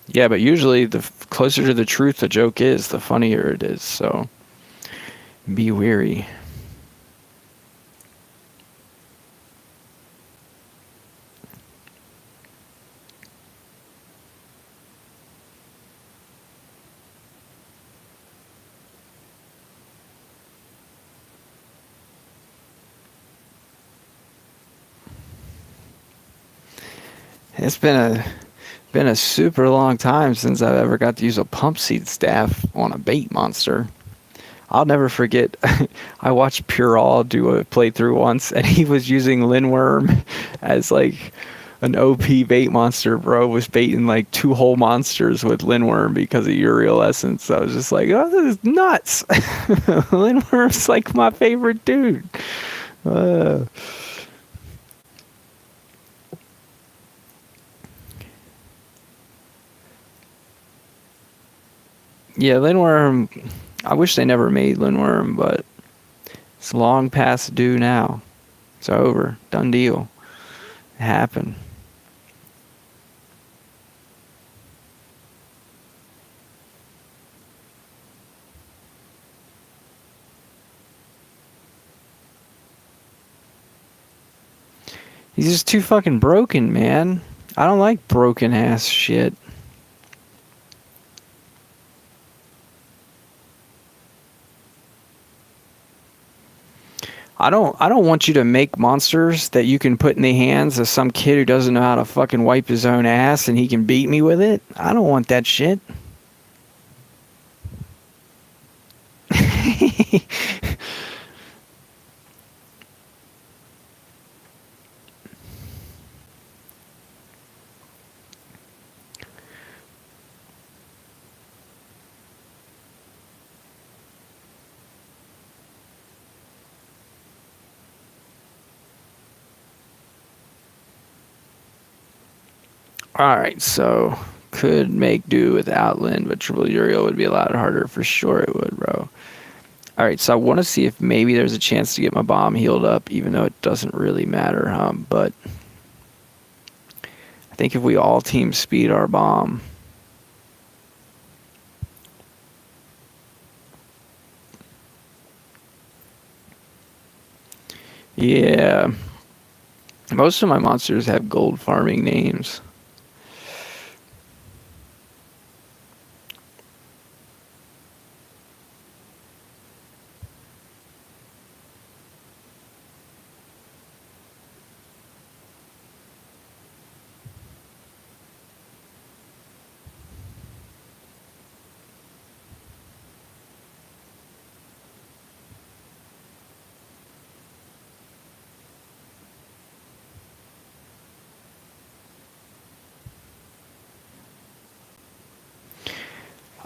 Yeah, but usually the closer to the truth the joke is, the funnier it is. So be wary. It's been a super long time since I've ever got to use a pump seed staff on a bait monster. I'll never forget. I watched Pure All do a playthrough once, and he was using Linworm as like an OP bait monster. Bro was baiting like 2 whole monsters with Linworm because of Uriel Essence. I was just like, oh, this is nuts. Linworm's like my favorite dude. Yeah, Linworm. I wish they never made Linworm, but it's long past due now. It's over. Done deal. It happened. He's just too fucking broken, man. I don't like broken ass shit. I don't want you to make monsters that you can put in the hands of some kid who doesn't know how to fucking wipe his own ass and he can beat me with it. I don't want that shit. Alright, so could make do with Outland, but Triple Uriel would be a lot harder. For sure it would, bro. Alright, so I want to see if maybe there's a chance to get my bomb healed up, even though it doesn't really matter, but I think if we all team speed our bomb. Yeah. Most of my monsters have gold farming names.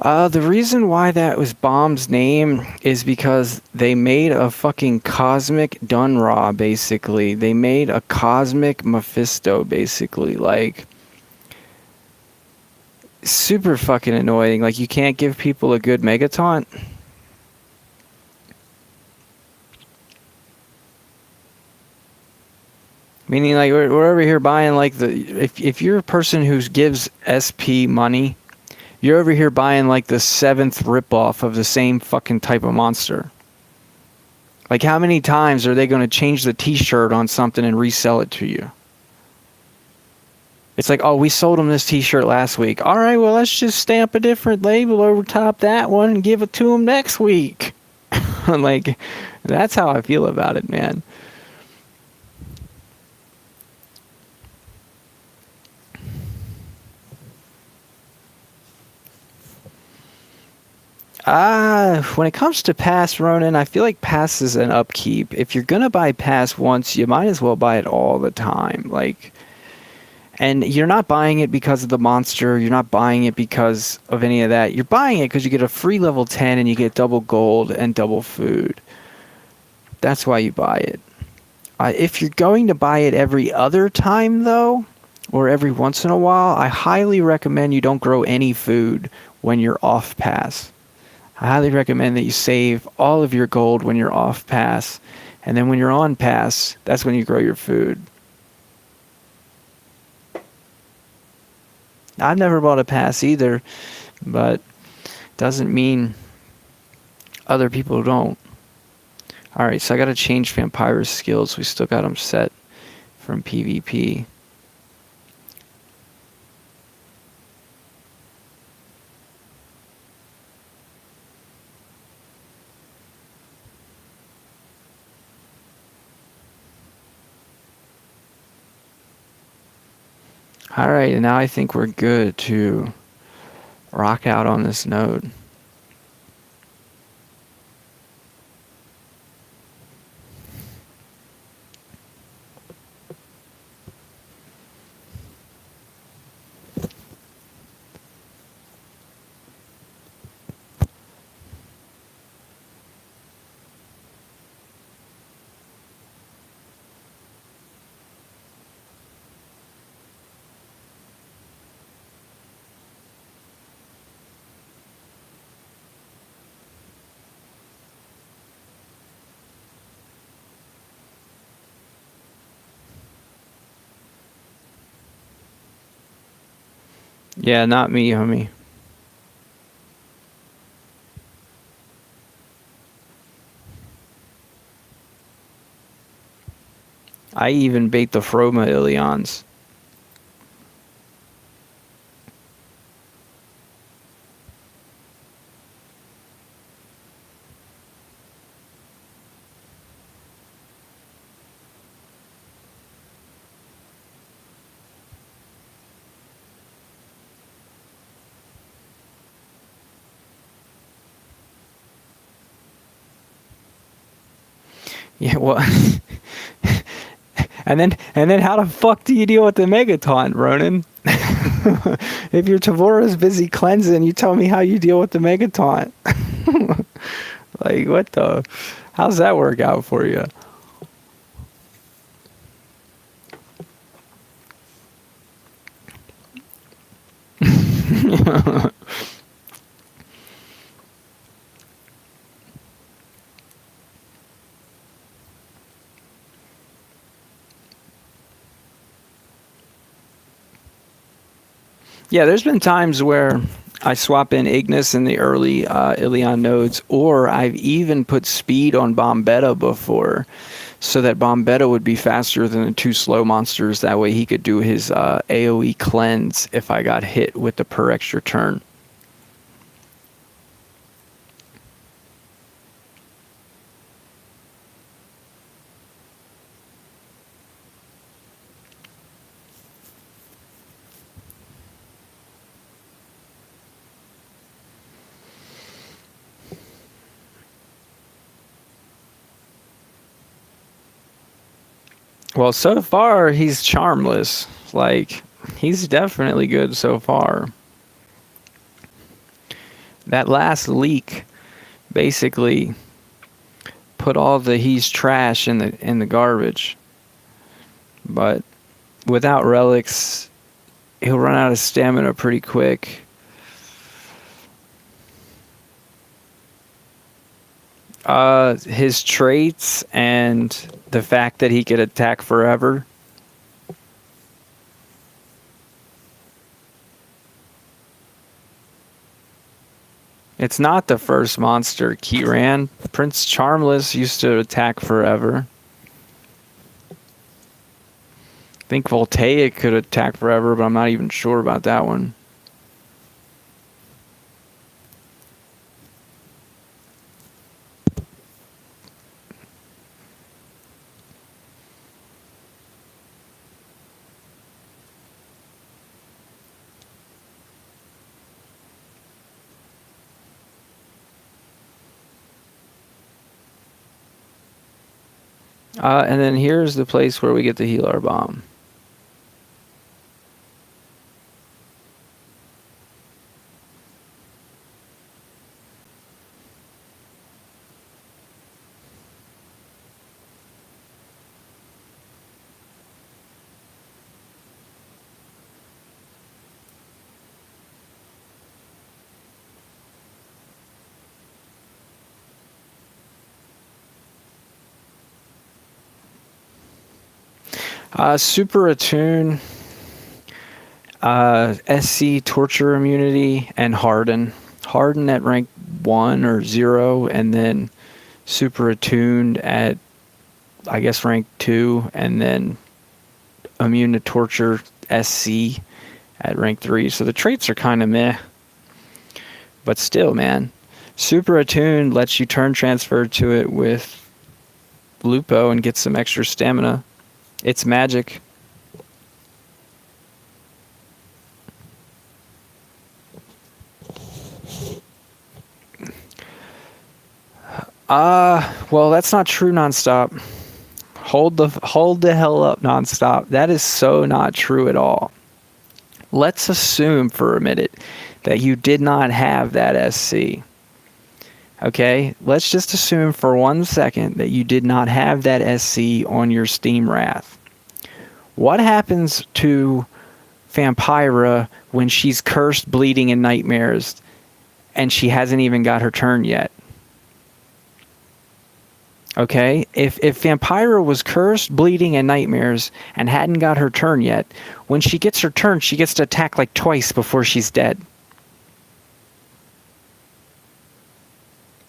The reason why that was Bomb's name is because they made a fucking cosmic Dunraw, basically. They made a cosmic Mephisto, basically. Like, super fucking annoying. Like, you can't give people a good Megataunt. Meaning, like, we're over here buying, like, if you're a person who gives SP money, you're over here buying, like, the 7th ripoff of the same fucking type of monster. Like, how many times are they going to change the t-shirt on something and resell it to you? It's like, oh, we sold them this t-shirt last week. All right, well, let's just stamp a different label over top that one and give it to them next week. Like, that's how I feel about it, man. When it comes to pass, Ronan, I feel like pass is an upkeep. If you're gonna buy pass once, you might as well buy it all the time. Like, and you're not buying it because of the monster. You're not buying it because of any of that. You're buying it because you get a free level 10 and you get double gold and double food. That's why you buy it. If you're going to buy it every other time, though, or every once in a while, I highly recommend you don't grow any food when you're off pass. I highly recommend that you save all of your gold when you're off pass, and then when you're on pass, that's when you grow your food. I've never bought a pass either, but doesn't mean other people don't. Alright, so I gotta change Vampire's skills. We still got them set from PvP. Alright, and now I think we're good to rock out on this node. Yeah, not me, homie. I even bait the Froma Ilions. Yeah, well, and then how the fuck do you deal with the Megataunt, Ronan? If your Tavora's busy cleansing, you tell me how you deal with the Megataunt. Like, what the? How's that work out for you? Yeah, there's been times where I swap in Ignis in the early Ilion nodes, or I've even put speed on Bombetta before, so that Bombetta would be faster than the two slow monsters. That way he could do his AoE cleanse if I got hit with the per extra turn. Well, so far he's charmless. Like, he's definitely good so far. That last leak basically put all the he's trash in the garbage. But without relics, he'll run out of stamina pretty quick. His traits and the fact that he could attack forever. It's not the first monster Key ran. Prince Charmless used to attack forever. I think Voltaic could attack forever, but I'm not even sure about that one. And then here's the place where we get the Healer Bomb. Super Attune, SC Torture Immunity, and Harden. Harden at rank 1 or 0, and then Super Attuned at, I guess, rank 2, and then Immune to Torture SC at rank 3. So the traits are kind of meh. But still, man. Super Attuned lets you turn transfer to it with Lupo and get some extra stamina. It's magic. Well, that's not true, Nonstop. Hold the hell up, Nonstop. That is so not true at all. Let's assume for a minute that you did not have that SC. Okay? Let's just assume for 1 second that you did not have that SC on your Steam Wrath. What happens to Vampira when she's cursed, bleeding, and nightmares, and she hasn't even got her turn yet? Okay? If Vampira was cursed, bleeding, and nightmares, and hadn't got her turn yet, when she gets her turn, she gets to attack like twice before she's dead.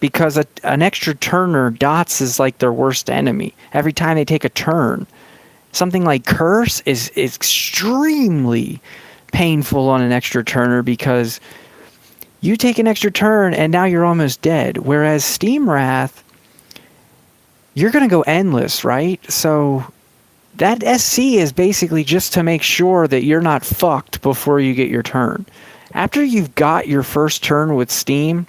Because an extra turner, Dots, is like their worst enemy. Every time they take a turn. Something like Curse is extremely painful on an extra turner because you take an extra turn and now you're almost dead. Whereas Steam Wrath, you're going to go endless, right? So that SC is basically just to make sure that you're not fucked before you get your turn. After you've got your first turn with Steam,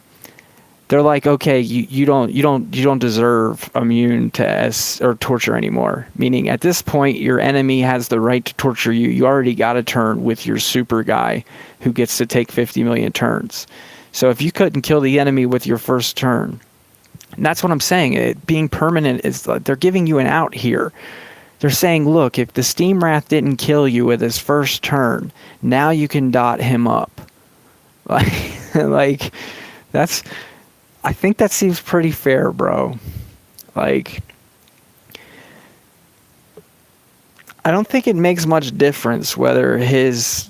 they're like, okay, you don't deserve immune to S or torture anymore. Meaning at this point, your enemy has the right to torture you. You already got a turn with your super guy who gets to take 50 million turns. So if you couldn't kill the enemy with your first turn, and that's what I'm saying. It being permanent is they're giving you an out here. They're saying, look, if the Steam Wrath didn't kill you with his first turn, now you can dot him up. Like that's. I think that seems pretty fair, bro. Like, I don't think it makes much difference whether his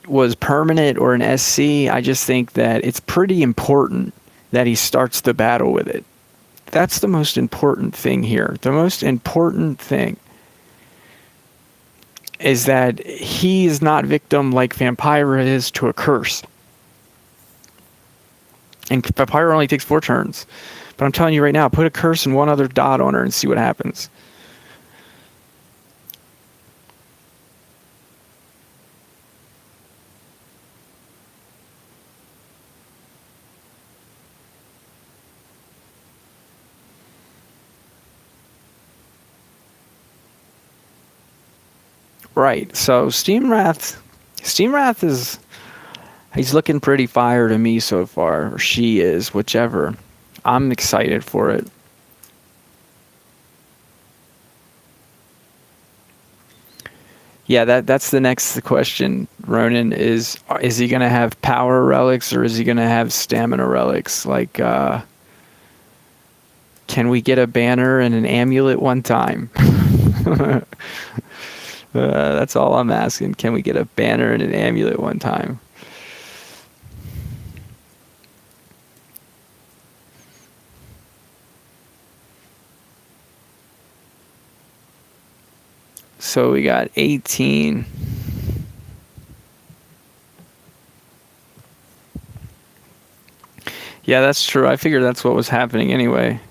was permanent or an SC. I just think that it's pretty important that he starts the battle with it. That's the most important thing here. The most important thing is that he is not victim like Vampira is to a curse. And Vampira only takes 4 turns. But I'm telling you right now, put a curse and 1 other dot on her and see what happens. Right. So Steam Wrath is He's looking pretty fire to me so far, or she is, whichever. I'm excited for it. Yeah, that's the next question, Ronan, is he going to have power relics or is he going to have stamina relics? Like, can we get a banner and an amulet one time? That's all I'm asking. Can we get a banner and an amulet one time? So we got 18. Yeah, that's true. I figured that's what was happening anyway.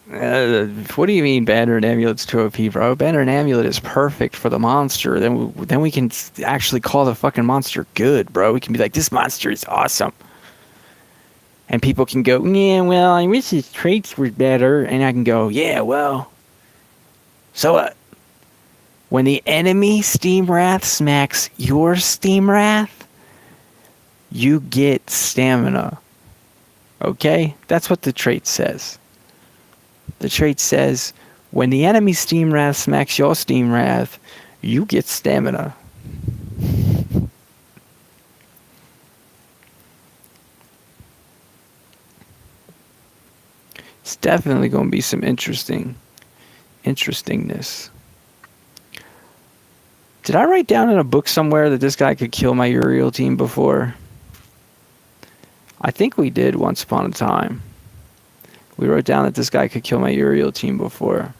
What do you mean banner and amulet's too OP, bro? Banner and amulet is perfect for the monster. Then we can actually call the fucking monster good, bro. We can be like, this monster is awesome. And people can go, yeah, well, I wish his traits were better. And I can go, yeah, well, so what? When the enemy Steam Wrath smacks your Steam Wrath, you get stamina. Okay? That's what the trait says. The trait says, when the enemy Steam Wrath smacks your Steam Wrath, you get stamina. It's definitely going to be some interestingness. Did I write down in a book somewhere that this guy could kill my Uriel team before? I think we did once upon a time. We wrote down that this guy could kill my Uriel team before.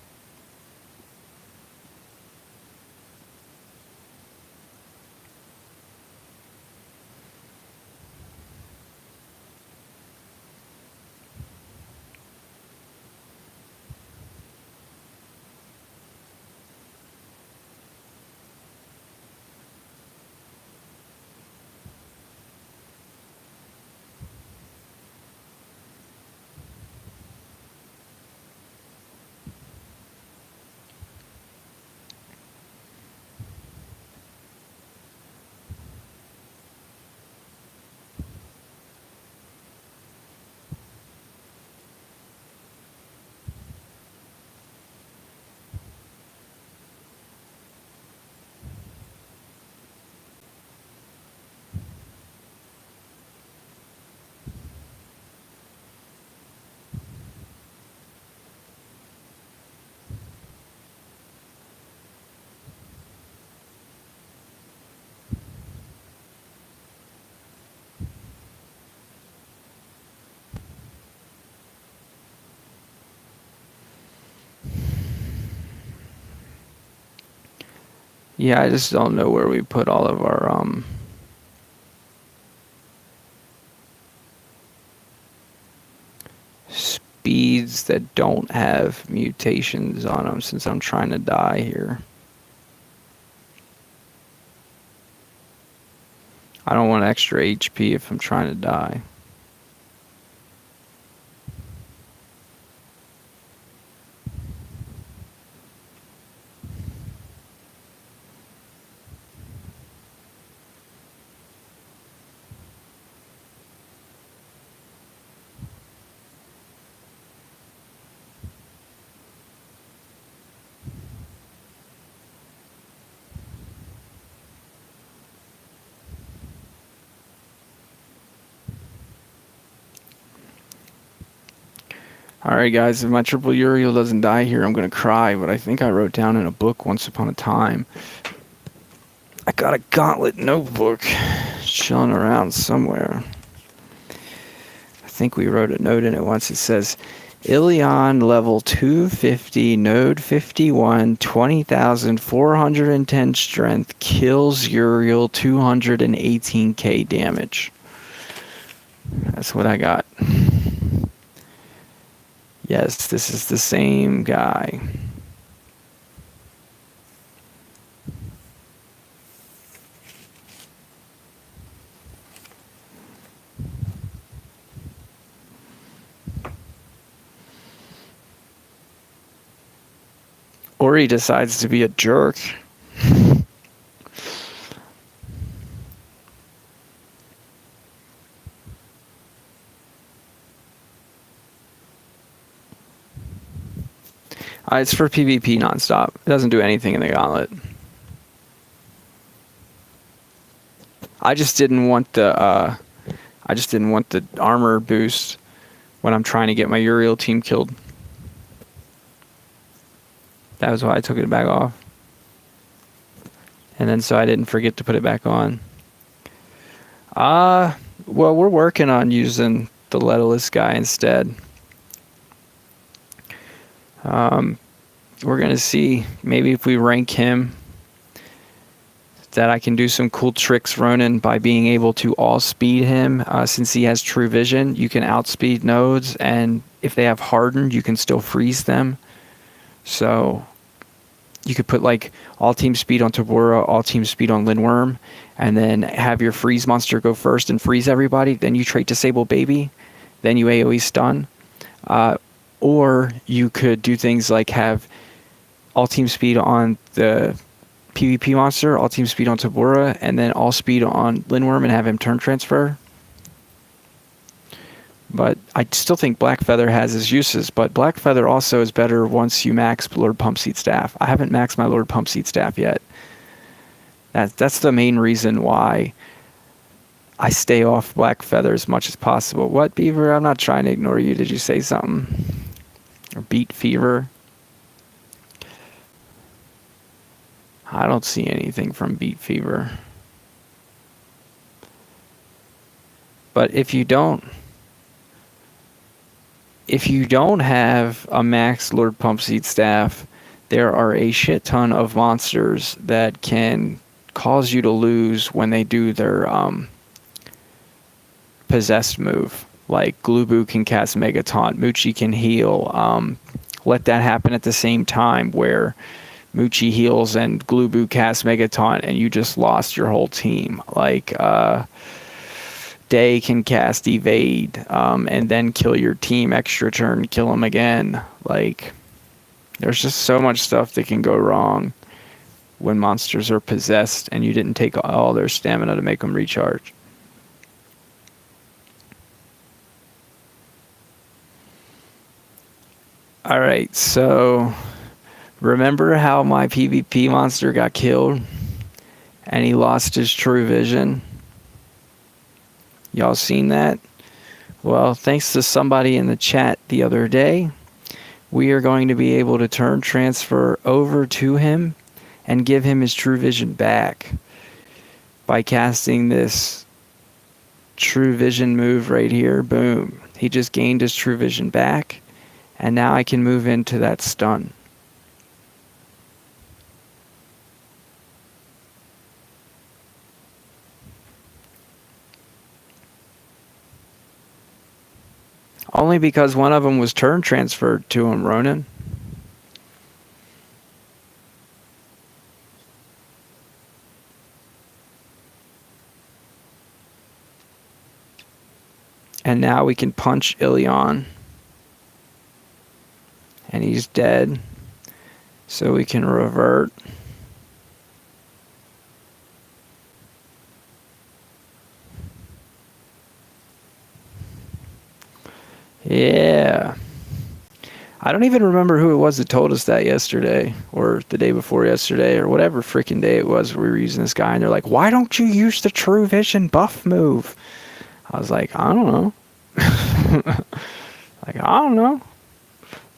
Yeah, I just don't know where we put all of our speeds that don't have mutations on them since I'm trying to die here. I don't want extra HP if I'm trying to die. Alright guys, if my triple Uriel doesn't die here, I'm going to cry, but I think I wrote down in a book once upon a time. I got a Gauntlet notebook chilling around somewhere. I think we wrote a note in it once. It says, Ilion level 250, node 51, 20,410 strength, kills Uriel 218k damage. That's what I got. Yes, this is the same guy. Or he decides to be a jerk. It's for PvP nonstop. It doesn't do anything in the Gauntlet. I just didn't want the armor boost when I'm trying to get my Uriel team killed. That was why I took it back off. And then so I didn't forget to put it back on. Well, we're working on using the Letalist guy instead. We're going to see maybe if we rank him that I can do some cool tricks, Ronin, by being able to all speed him. Since he has true vision, you can outspeed nodes, and if they have hardened, you can still freeze them. So you could put like all team speed on Tabora, all team speed on Lindworm, and then have your freeze monster go first and freeze everybody. Then you trait disable baby, then you AoE stun. Or you could do things like have all team speed on the PvP monster, all team speed on Tabora, and then all speed on Lindworm and have him turn transfer. But I still think Black Feather has its uses, but Black Feather also is better once you max Lord Pumpseed Staff. I haven't maxed my Lord Pumpseed Staff yet. That's the main reason why I stay off Black Feather as much as possible. What, Beaver? I'm not trying to ignore you. Did you say something? Or Beat Fever? I don't see anything from Beat Fever. But if you don't have a max Lord Pumpseed Staff, there are a shit ton of monsters that can cause you to lose when they do their possessed move. Like Glubu can cast Mega Taunt, Muchi can heal. Let that happen at the same time where Muchi heals and Glubu casts Mega Taunt and you just lost your whole team. Like Day can cast Evade and then kill your team extra turn, kill them again. Like, there's just so much stuff that can go wrong when monsters are possessed and you didn't take all their stamina to make them recharge. Alright, so remember how my PvP monster got killed and he lost his true vision? Y'all seen that? Well, thanks to somebody in the chat the other day, we are going to be able to turn transfer over to him and give him his true vision back by casting this true vision move right here. Boom. He just gained his true vision back, and now I can move into that stun. Only because one of them was turn transferred to him, Ronin. And now we can punch Ilion. And he's dead. So we can revert. Yeah. I don't even remember who it was that told us that yesterday or the day before yesterday or whatever freaking day it was we were using this guy, and they're like, why don't you use the true vision buff move? I was like, I don't know. Like, I don't know.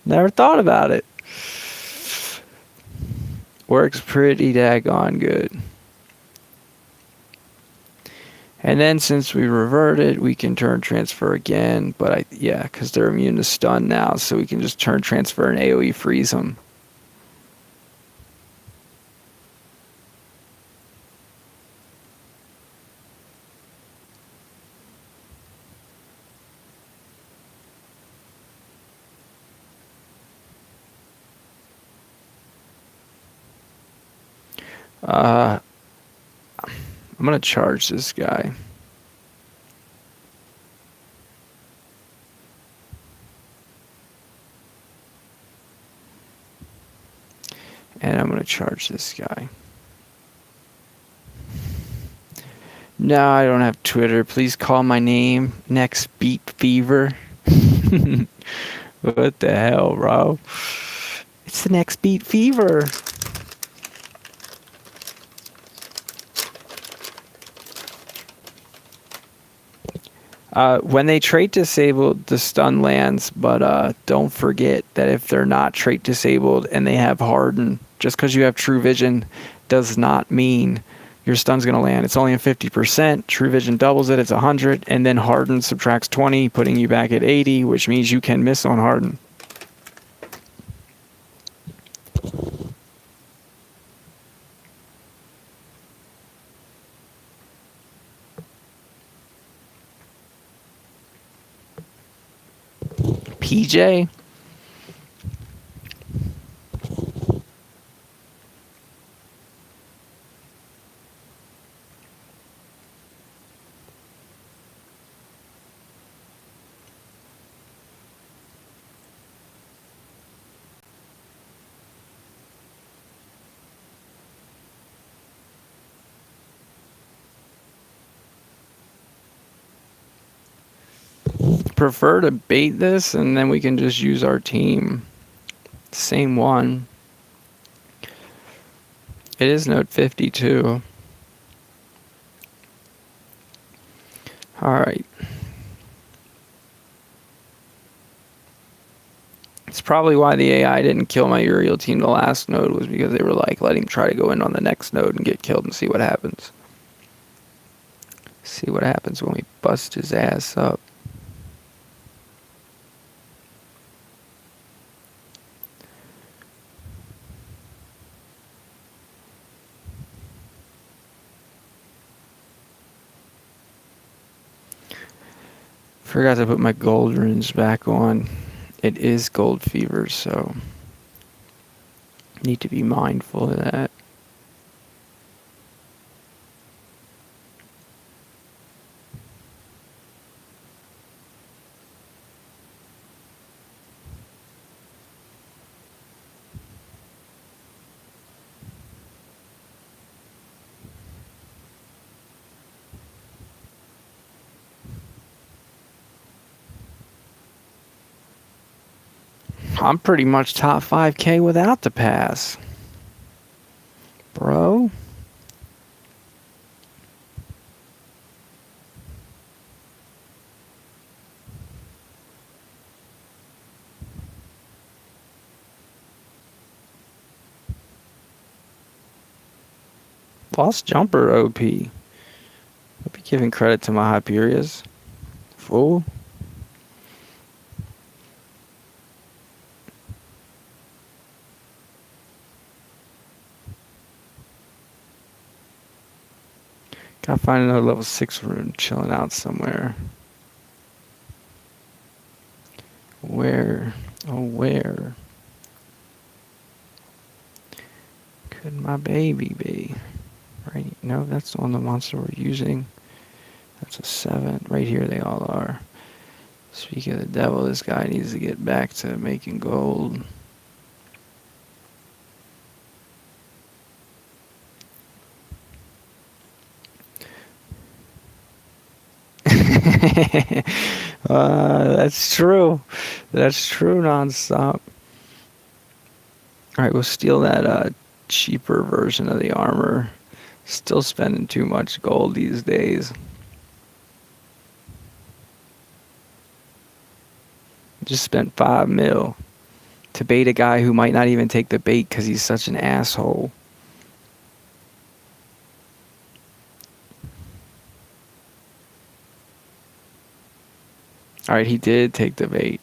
Never thought about it. Works pretty daggone good. And then since we reverted, we can turn transfer again. But yeah, because they're immune to stun now, so we can just turn transfer and AoE freeze them. I'm going to charge this guy. And I'm going to charge this guy. No, I don't have Twitter. Please call my name next Beat Fever. What the hell, bro? It's the next beat fever. When they trait disabled, the stun lands, but don't forget that if they're not trait disabled and they have harden, just because you have true vision does not mean your stun's going to land. It's only a 50%. True vision doubles it, it's 100, and then harden subtracts 20, putting you back at 80, which means you can miss on harden. PJ. Prefer to bait this and then we can just use our team. Same one. It is node 52. Alright. It's probably why the AI didn't kill my Uriel team the last node, was because they were like, let him try to go in on the next node and get killed and see what happens. See what happens when we bust his ass up. Forgot to put my gold runes back on. It is gold fever, so need to be mindful of that. I'm pretty much top 5K without the pass. Bro. Lost jumper OP. I'll be giving credit to my Hyperias. Fool. Gotta find another level 6 rune chilling out somewhere. Where? Oh, where? Could my baby be? Right? No, that's the one the monster we're using. That's a 7. Right here they all are. Speaking of the devil, this guy needs to get back to making gold. That's true. That's true, nonstop. Alright, we'll steal that cheaper version of the armor. Still spending too much gold these days. Just spent 5 mil to bait a guy who might not even take the bait because he's such an asshole. Alright, he did take the bait.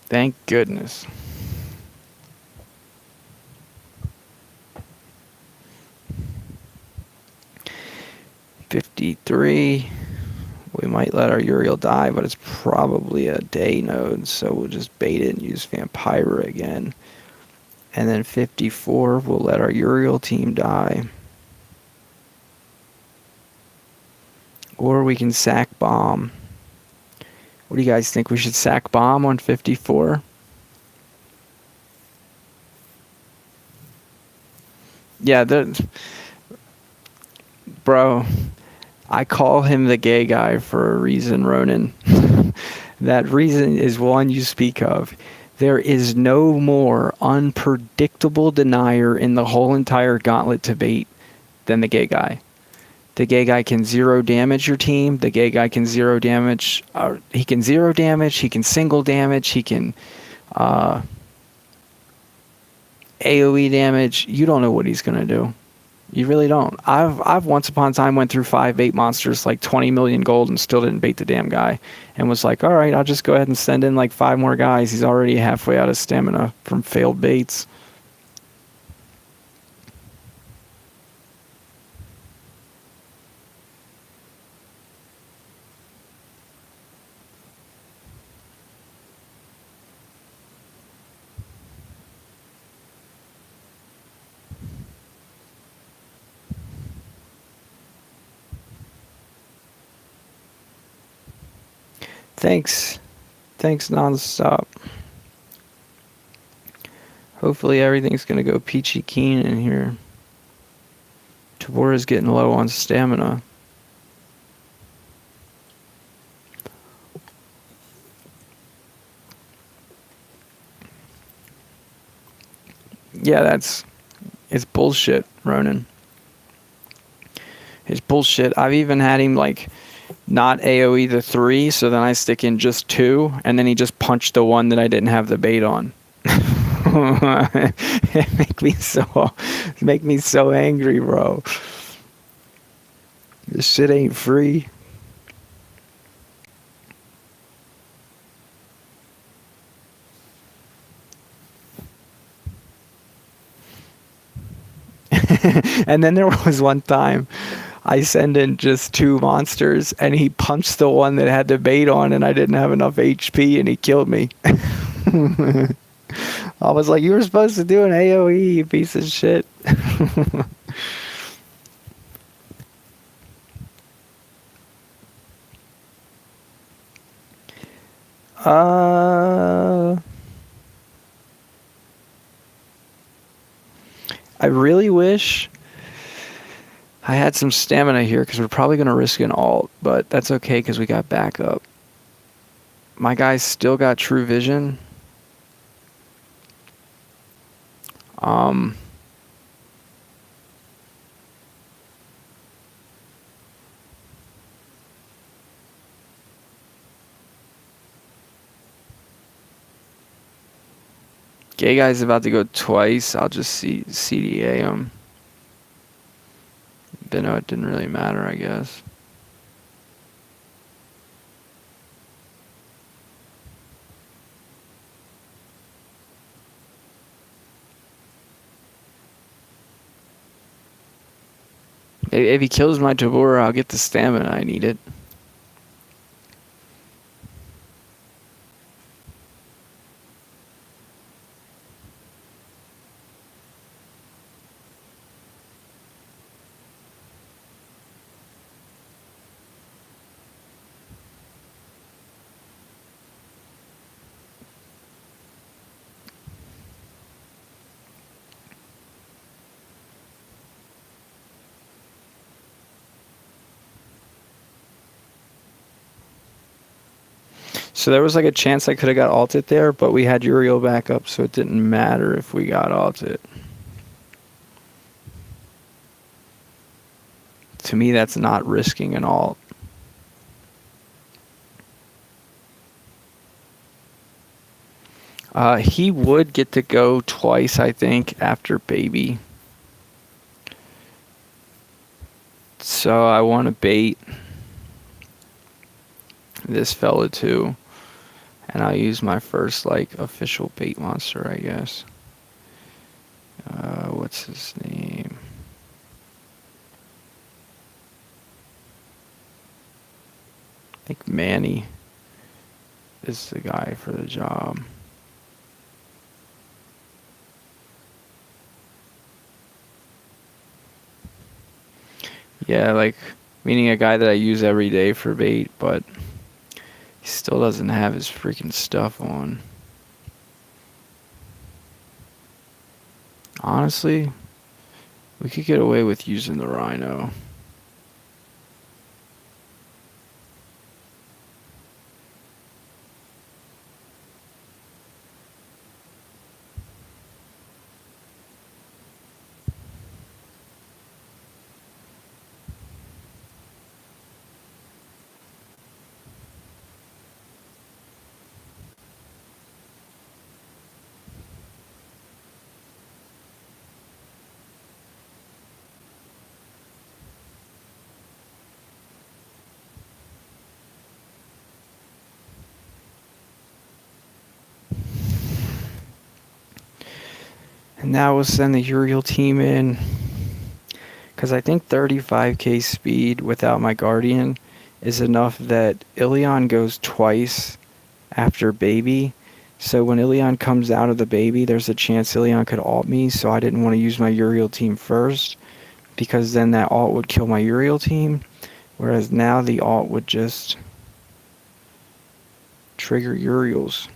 Thank goodness. $53. We might let our Uriel die, but it's probably a day node, so we'll just bait it and use Vampira again. And then 54, we'll let our Uriel team die. Or we can sack bomb. What do you guys think? We should sack bomb on 54? Yeah, bro, I call him the gay guy for a reason, Ronan. That reason is one you speak of. There is no more unpredictable denier in the whole entire Gauntlet debate than the gay guy. The gay guy can zero damage your team. The gay guy can zero damage. He can zero damage. He can single damage. He can AoE damage. You don't know what he's going to do. You really don't. I've once upon a time went through 5 bait monsters, like 20 million gold, and still didn't bait the damn guy. And was like, all right, I'll just go ahead and send in like 5 more guys. He's already halfway out of stamina from failed baits. Thanks nonstop. Hopefully everything's gonna go peachy keen in here. Tabora's getting low on stamina. Yeah, it's bullshit, Ronan. It's bullshit. I've even had him like not AoE the 3, so then I stick in just 2, and then he just punched the one that I didn't have the bait on. It make me so angry, bro. This shit ain't free. And then there was one time I send in just 2 monsters, and he punched the one that had the bait on, and I didn't have enough HP, and he killed me. I was like, you were supposed to do an AoE, you piece of shit. I really wish I had some stamina here, because we're probably going to risk an ult, but that's okay because we got backup. My guy's still got true vision. Gay guy's about to go twice. I'll just CDA him. But no, it didn't really matter, I guess. If he kills my Tabora, I'll get the stamina. I need it. So there was like a chance I could have got ulted there, but we had Uriel back up, so it didn't matter if we got ulted. To me, that's not risking an ult. He would get to go twice, I think, after baby. So I want to bait this fella too. And I'll use my first, like, official bait monster, I guess. What's his name? I think Manny is the guy for the job. Yeah, like, meaning a guy that I use every day for bait, but he still doesn't have his freaking stuff on. Honestly, we could get away with using the Rhino. And now we'll send the Uriel team in. Because I think 35k speed without my Guardian is enough that Ilion goes twice after baby. So when Ilion comes out of the baby, there's a chance Ilion could ult me, so I didn't want to use my Uriel team first, because then that ult would kill my Uriel team, whereas now the ult would just trigger Uriels.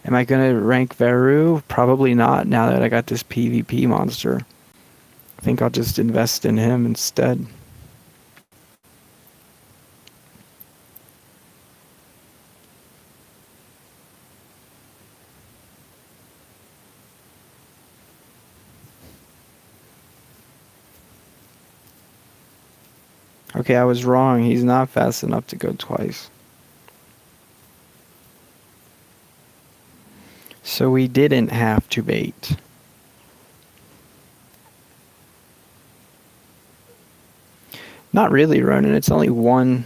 Am I going to rank Veru? Probably not, now that I got this PvP monster. I think I'll just invest in him instead. Okay, I was wrong. He's not fast enough to go twice. So we didn't have to bait. Not really, Ronan. It's only one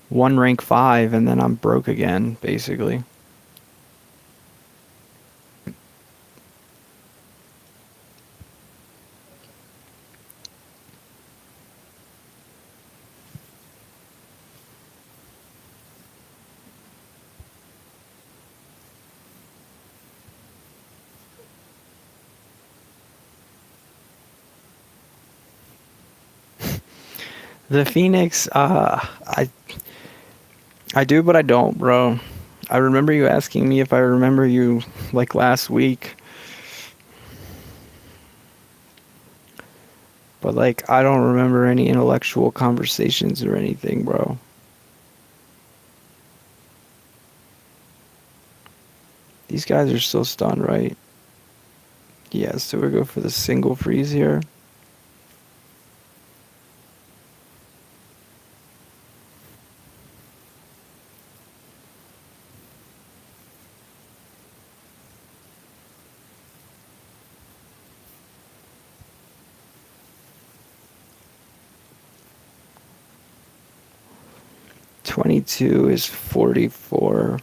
rank 5, and then I'm broke again, basically. The Phoenix, I do, but I don't, bro. I remember you asking me if I remember you, like, last week. But, like, I don't remember any intellectual conversations or anything, bro. These guys are still stunned, right? Yeah, so we go for the single freeze here. $22 is 44.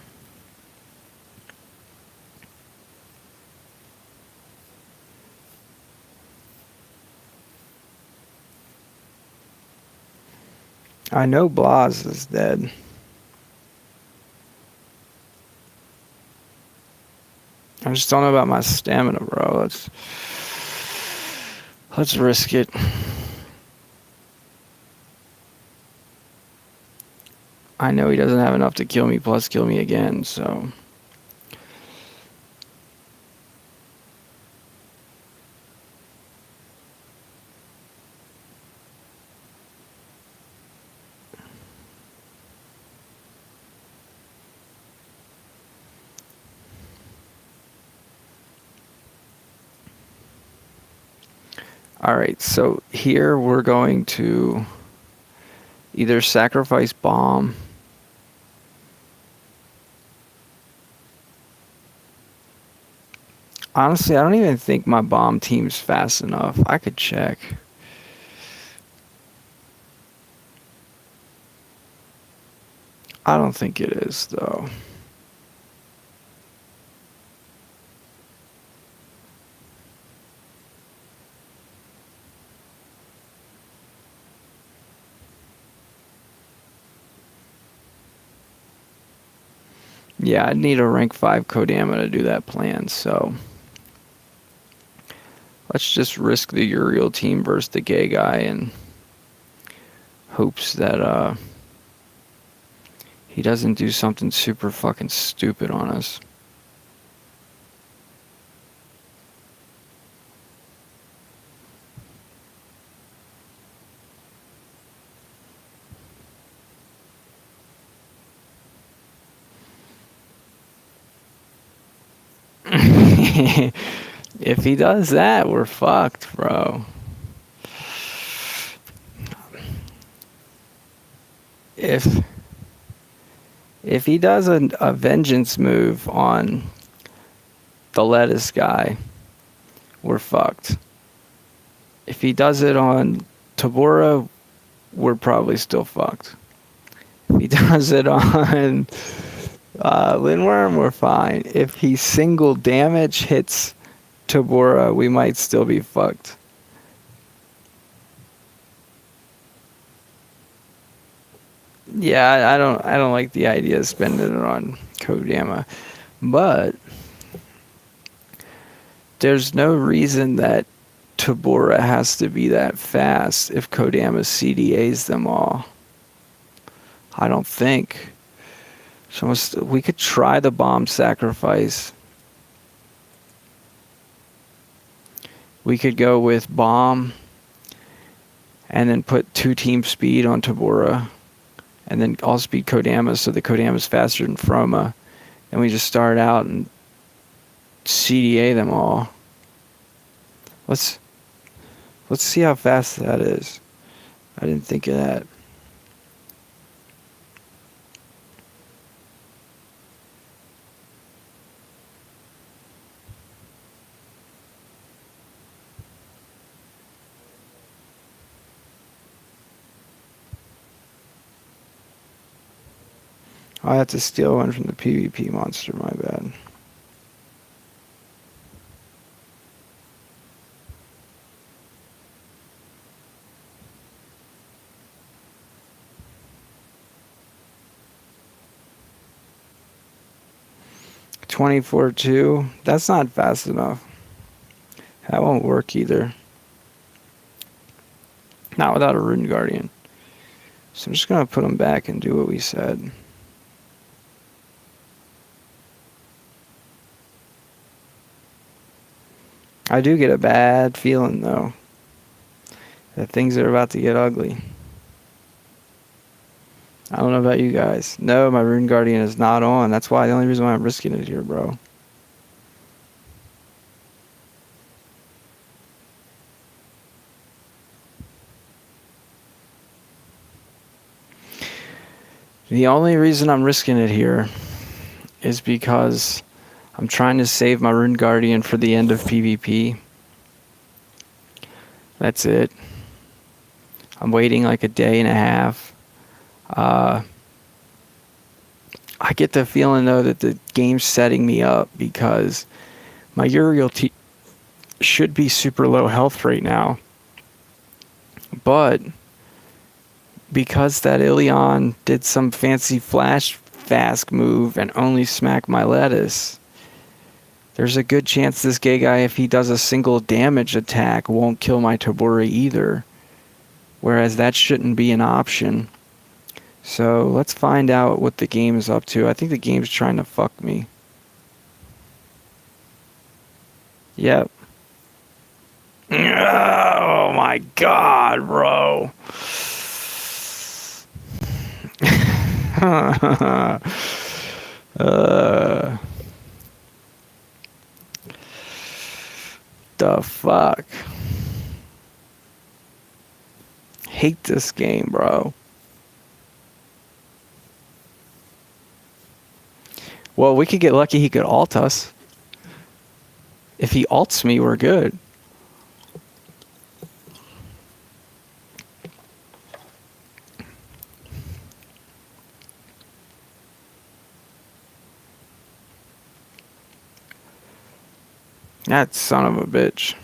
I know Blas is dead. I just don't know about my stamina, bro. Let's risk it. I know he doesn't have enough to kill me, plus kill me again, so... Alright, so here we're going to either sacrifice bomb. Honestly, I don't even think my bomb team's fast enough. I could check. I don't think it is, though. Yeah, I'd need a rank 5 Kodama to do that plan, so... Let's just risk the Uriel team versus the gay guy and hopes that he doesn't do something super fucking stupid on us. If he does that, we're fucked, bro. If If he does a vengeance move on the lettuce guy, we're fucked. If he does it on Tabora, we're probably still fucked. If he does it on Lindworm, we're fine. If he single damage hits Tabora, we might still be fucked. Yeah, I don't like the idea of spending it on Kodama, but there's no reason that Tabora has to be that fast if Kodama CDAs them all. I don't think. So we could try the bomb sacrifice. We could go with bomb and then put 2 team speed on Tabora and then all speed Kodama so the Kodama's faster than Froma. And we just start out and CDA them all. Let's see how fast that is. I didn't think of that. I have to steal one from the PvP monster, my bad. $24.2. That's not fast enough. That won't work either. Not without a Rune Guardian. So I'm just going to put them back and do what we said. I do get a bad feeling, though, that things are about to get ugly. I don't know about you guys. No, my Rune Guardian is not on. That's why the only reason why I'm risking it here, bro. The only reason I'm risking it here is because I'm trying to save my Rune Guardian for the end of PvP. That's it. I'm waiting like a day and a half. I get the feeling, though, that the game's setting me up because my Uriel should be super low health right now. But because that Ilion did some fancy flash fast move and only smacked my lettuce, there's a good chance this gay guy, if he does a single damage attack, won't kill my Tabora either. Whereas that shouldn't be an option. So let's find out what the game is up to. I think the game's trying to fuck me. Yep. Oh my god, bro. The fuck? Hate this game, bro. Well, we could get lucky he could ult us. If he ults me, we're good. That son of a bitch.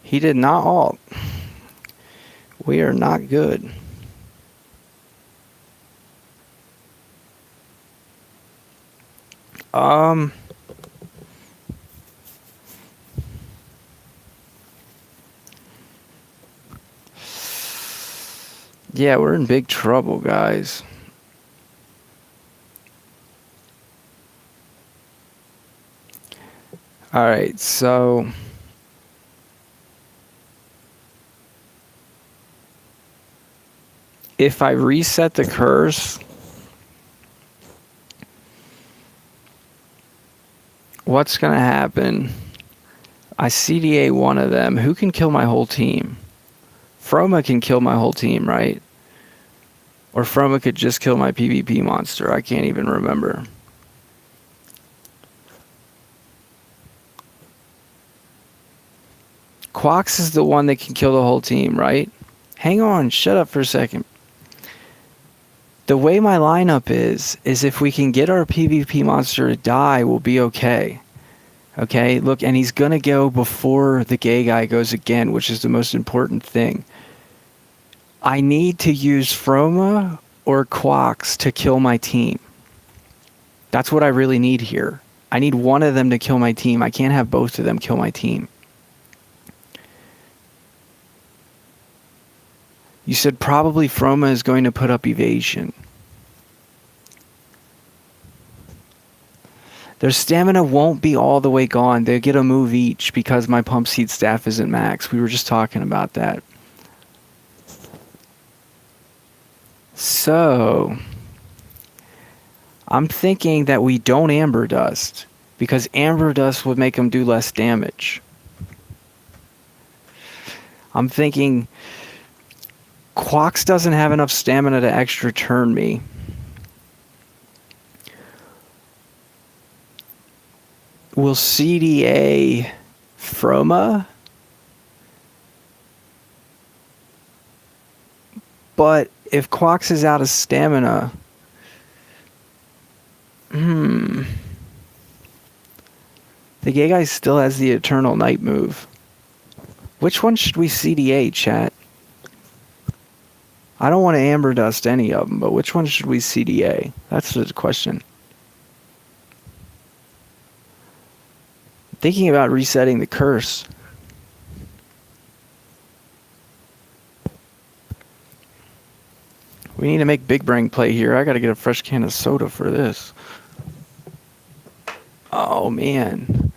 He did not ult. We are not good. Yeah, we're in big trouble, guys. Alright, so if I reset the curse, what's going to happen? I CDA one of them. Who can kill my whole team? Froma can kill my whole team, right? Or Froma could just kill my PvP monster. I can't even remember. Quox is the one that can kill the whole team, right? Hang on, shut up for a second. The way my lineup is if we can get our PvP monster to die, we'll be okay. Okay, look, and he's gonna go before the gay guy goes again, which is the most important thing. I need to use Froma or Quox to kill my team. That's what I really need here. I need one of them to kill my team. I can't have both of them kill my team. You said probably Froma is going to put up evasion. Their stamina won't be all the way gone. They get a move each because my pump seed staff isn't max. We were just talking about that. So, I'm thinking that we don't Amber Dust, because Amber Dust would make them do less damage. I'm thinking Quox doesn't have enough stamina to extra turn me. Will CDA Froma? But if Quox is out of stamina, the gay guy still has the Eternal Night move. Which one should we CDA, chat? I don't want to Amber Dust any of them, but which one should we CDA? That's the question. Thinking about resetting the curse. We need to make big brain play here. I gotta get a fresh can of soda for this. Oh, man.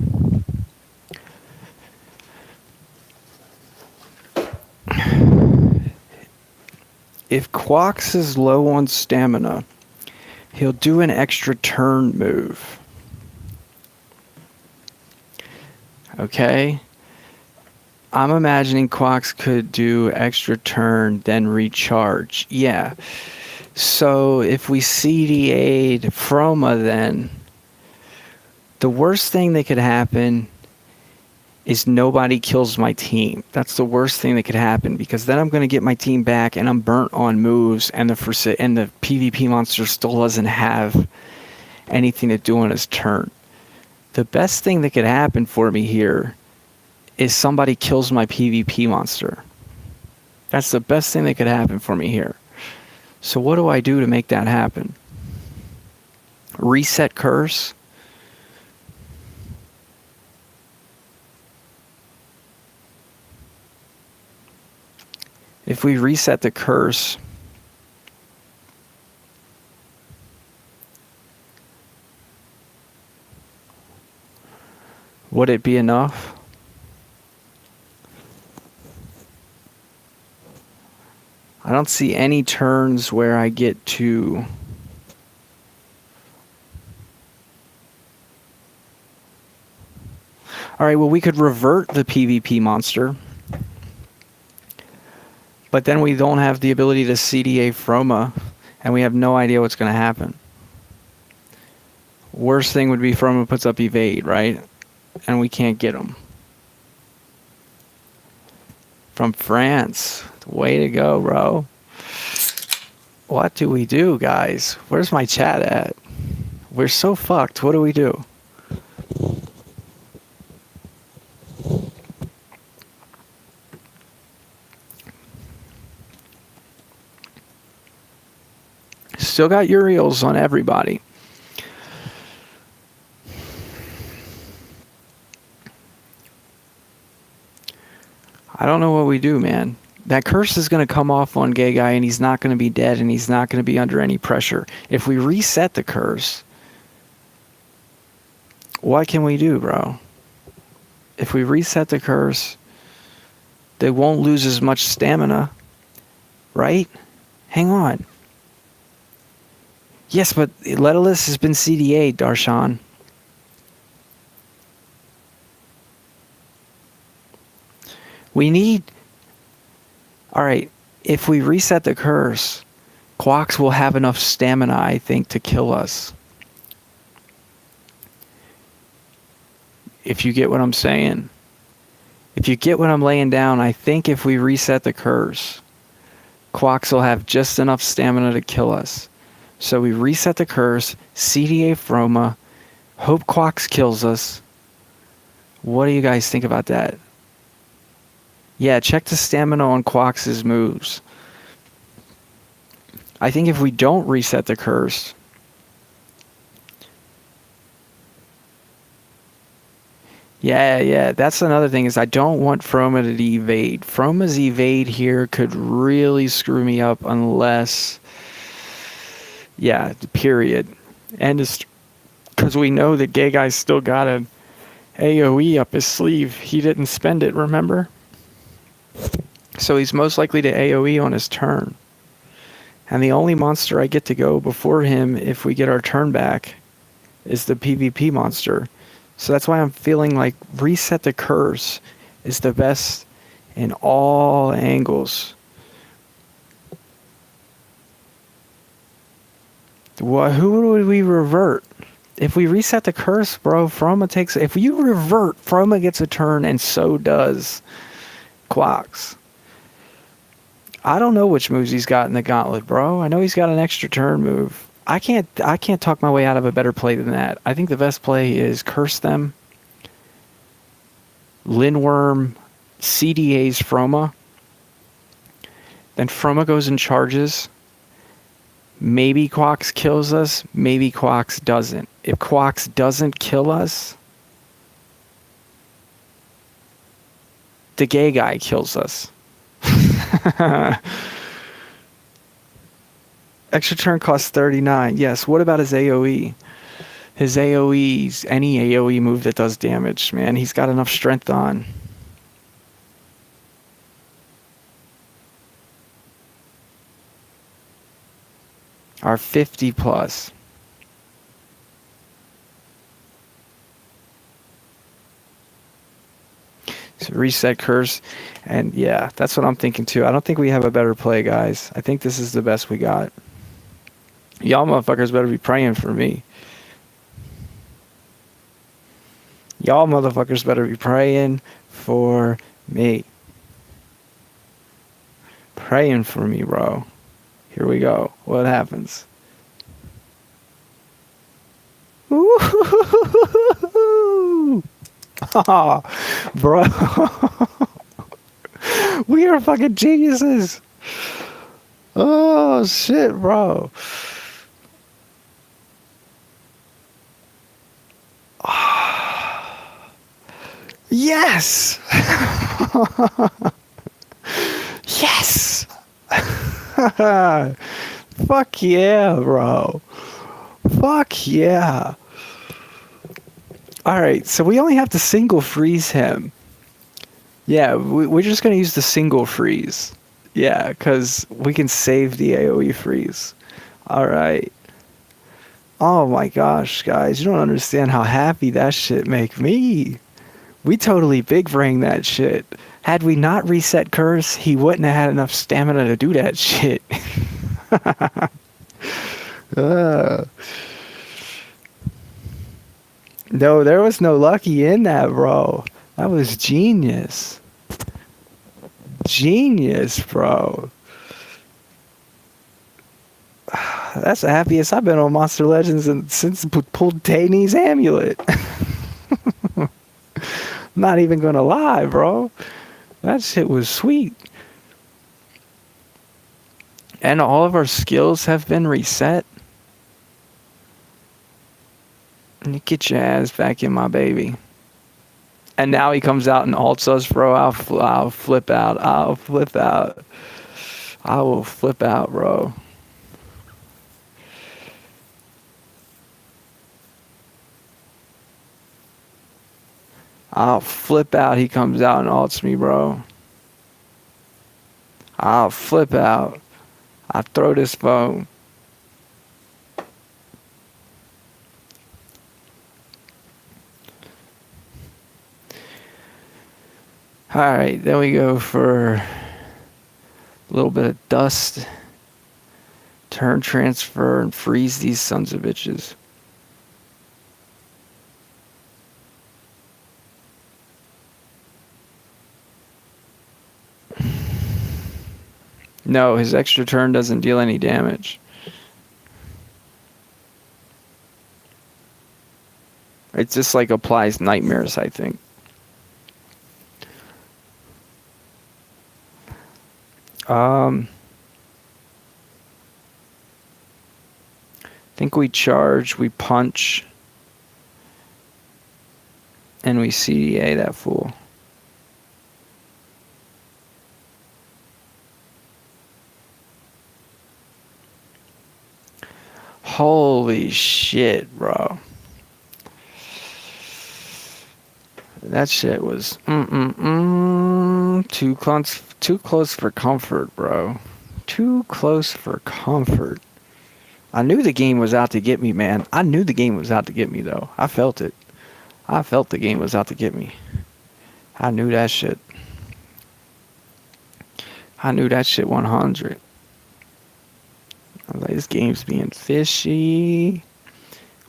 If Quox is low on stamina, he'll do an extra turn move. Okay? I'm imagining Quox could do extra turn, then recharge. Yeah. So if we CDA'd Froma, then the worst thing that could happen is nobody kills my team. That's the worst thing that could happen, because then I'm going to get my team back and I'm burnt on moves, and the PvP monster still doesn't have anything to do on his turn. The best thing that could happen for me here is somebody kills my PvP monster. That's the best thing that could happen for me here. So what do I do to make that happen? Reset curse? If we reset the curse, would it be enough? I don't see any turns where I get to... Alright, well, we could revert the PvP monster, but then we don't have the ability to CDA Froma, and we have no idea what's going to happen. Worst thing would be Froma puts up evade, right? And we can't get him. From France. Way to go, bro. What do we do, guys? Where's my chat at? We're so fucked. What do we do? Still got Uriels on everybody. I don't know what we do, man. That curse is going to come off on gay guy, and he's not going to be dead, and he's not going to be under any pressure. If we reset the curse, what can we do, bro? If we reset the curse, they won't lose as much stamina, right? Hang on. Yes, but Letalus has been CDA'd, Darshan. We need... Alright, if we reset the curse, Quax will have enough stamina, I think, to kill us. If you get what I'm saying. If you get what I'm laying down, I think if we reset the curse, Quax will have just enough stamina to kill us. So we reset the curse, CDA Froma, hope Quax kills us. What do you guys think about that? Yeah, check the stamina on Quax's moves. I think if we don't reset the curse, yeah, that's another thing is I don't want Froma to evade. Froma's evade here could really screw me up unless, yeah, period. And it's because we know that Gay Guy's still got an AoE up his sleeve. He didn't spend it, remember? So he's most likely to AoE on his turn. And the only monster I get to go before him if we get our turn back is the PvP monster. So that's why I'm feeling like reset the curse is the best in all angles. Who would we revert? If we reset the curse, bro, Froma takes... If you revert, Froma gets a turn, and so does Quax. I don't know which moves he's got in the Gauntlet, bro. I know he's got an extra turn move. I can't talk my way out of a better play than that. I think the best play is curse them, Lindworm, CDA's Froma. Then Froma goes and charges. Maybe Quax kills us. Maybe Quax doesn't. If Quax doesn't kill us, the Gay Guy kills us. Extra turn costs 39. Yes, what about his AoE? His AoE's any AoE move that does damage, man. He's got enough strength on. Our 50 plus. So reset curse. And yeah, that's what I'm thinking too. I don't think we have a better play, guys. I think this is the best we got. Y'all motherfuckers better be praying for me. Y'all motherfuckers better be praying for me. Praying for me, bro. Here we go. What happens? Ooh. Oh, bro. We are fucking geniuses. Oh, shit, bro. Yes! Yes! Fuck yeah, bro. Fuck yeah. Alright, so we only have to single freeze him. Yeah, we're just going to use the single freeze. Yeah, because we can save the AoE freeze. Alright. Oh my gosh, guys. You don't understand how happy that shit make me. We totally big brain that shit. Had we not reset curse, he wouldn't have had enough stamina to do that shit. No, there was no lucky in that, bro. That was genius. Genius, bro. That's the happiest I've been on Monster Legends since pulled Taney's Amulet. I'm not even gonna lie, bro. That shit was sweet. And all of our skills have been reset. And you get your ass back in, my baby. And now he comes out and ults us, bro. I'll flip out. I'll flip out. I will flip out, bro. I'll flip out. He comes out and ults me, bro. I'll flip out. I throw this phone. Alright, then we go for A little bit of dust. Turn, transfer, and freeze these sons of bitches. No, his extra turn doesn't deal any damage. It just like applies nightmares, I think. I think we charge, we punch, and we CDA that fool. Holy shit, bro. That shit was too close for comfort, bro. Too close for comfort. I knew the game was out to get me, man. I knew the game was out to get me, though. I felt it. I felt the game was out to get me. I knew that shit. I knew that shit 100. I was like, this game's being fishy.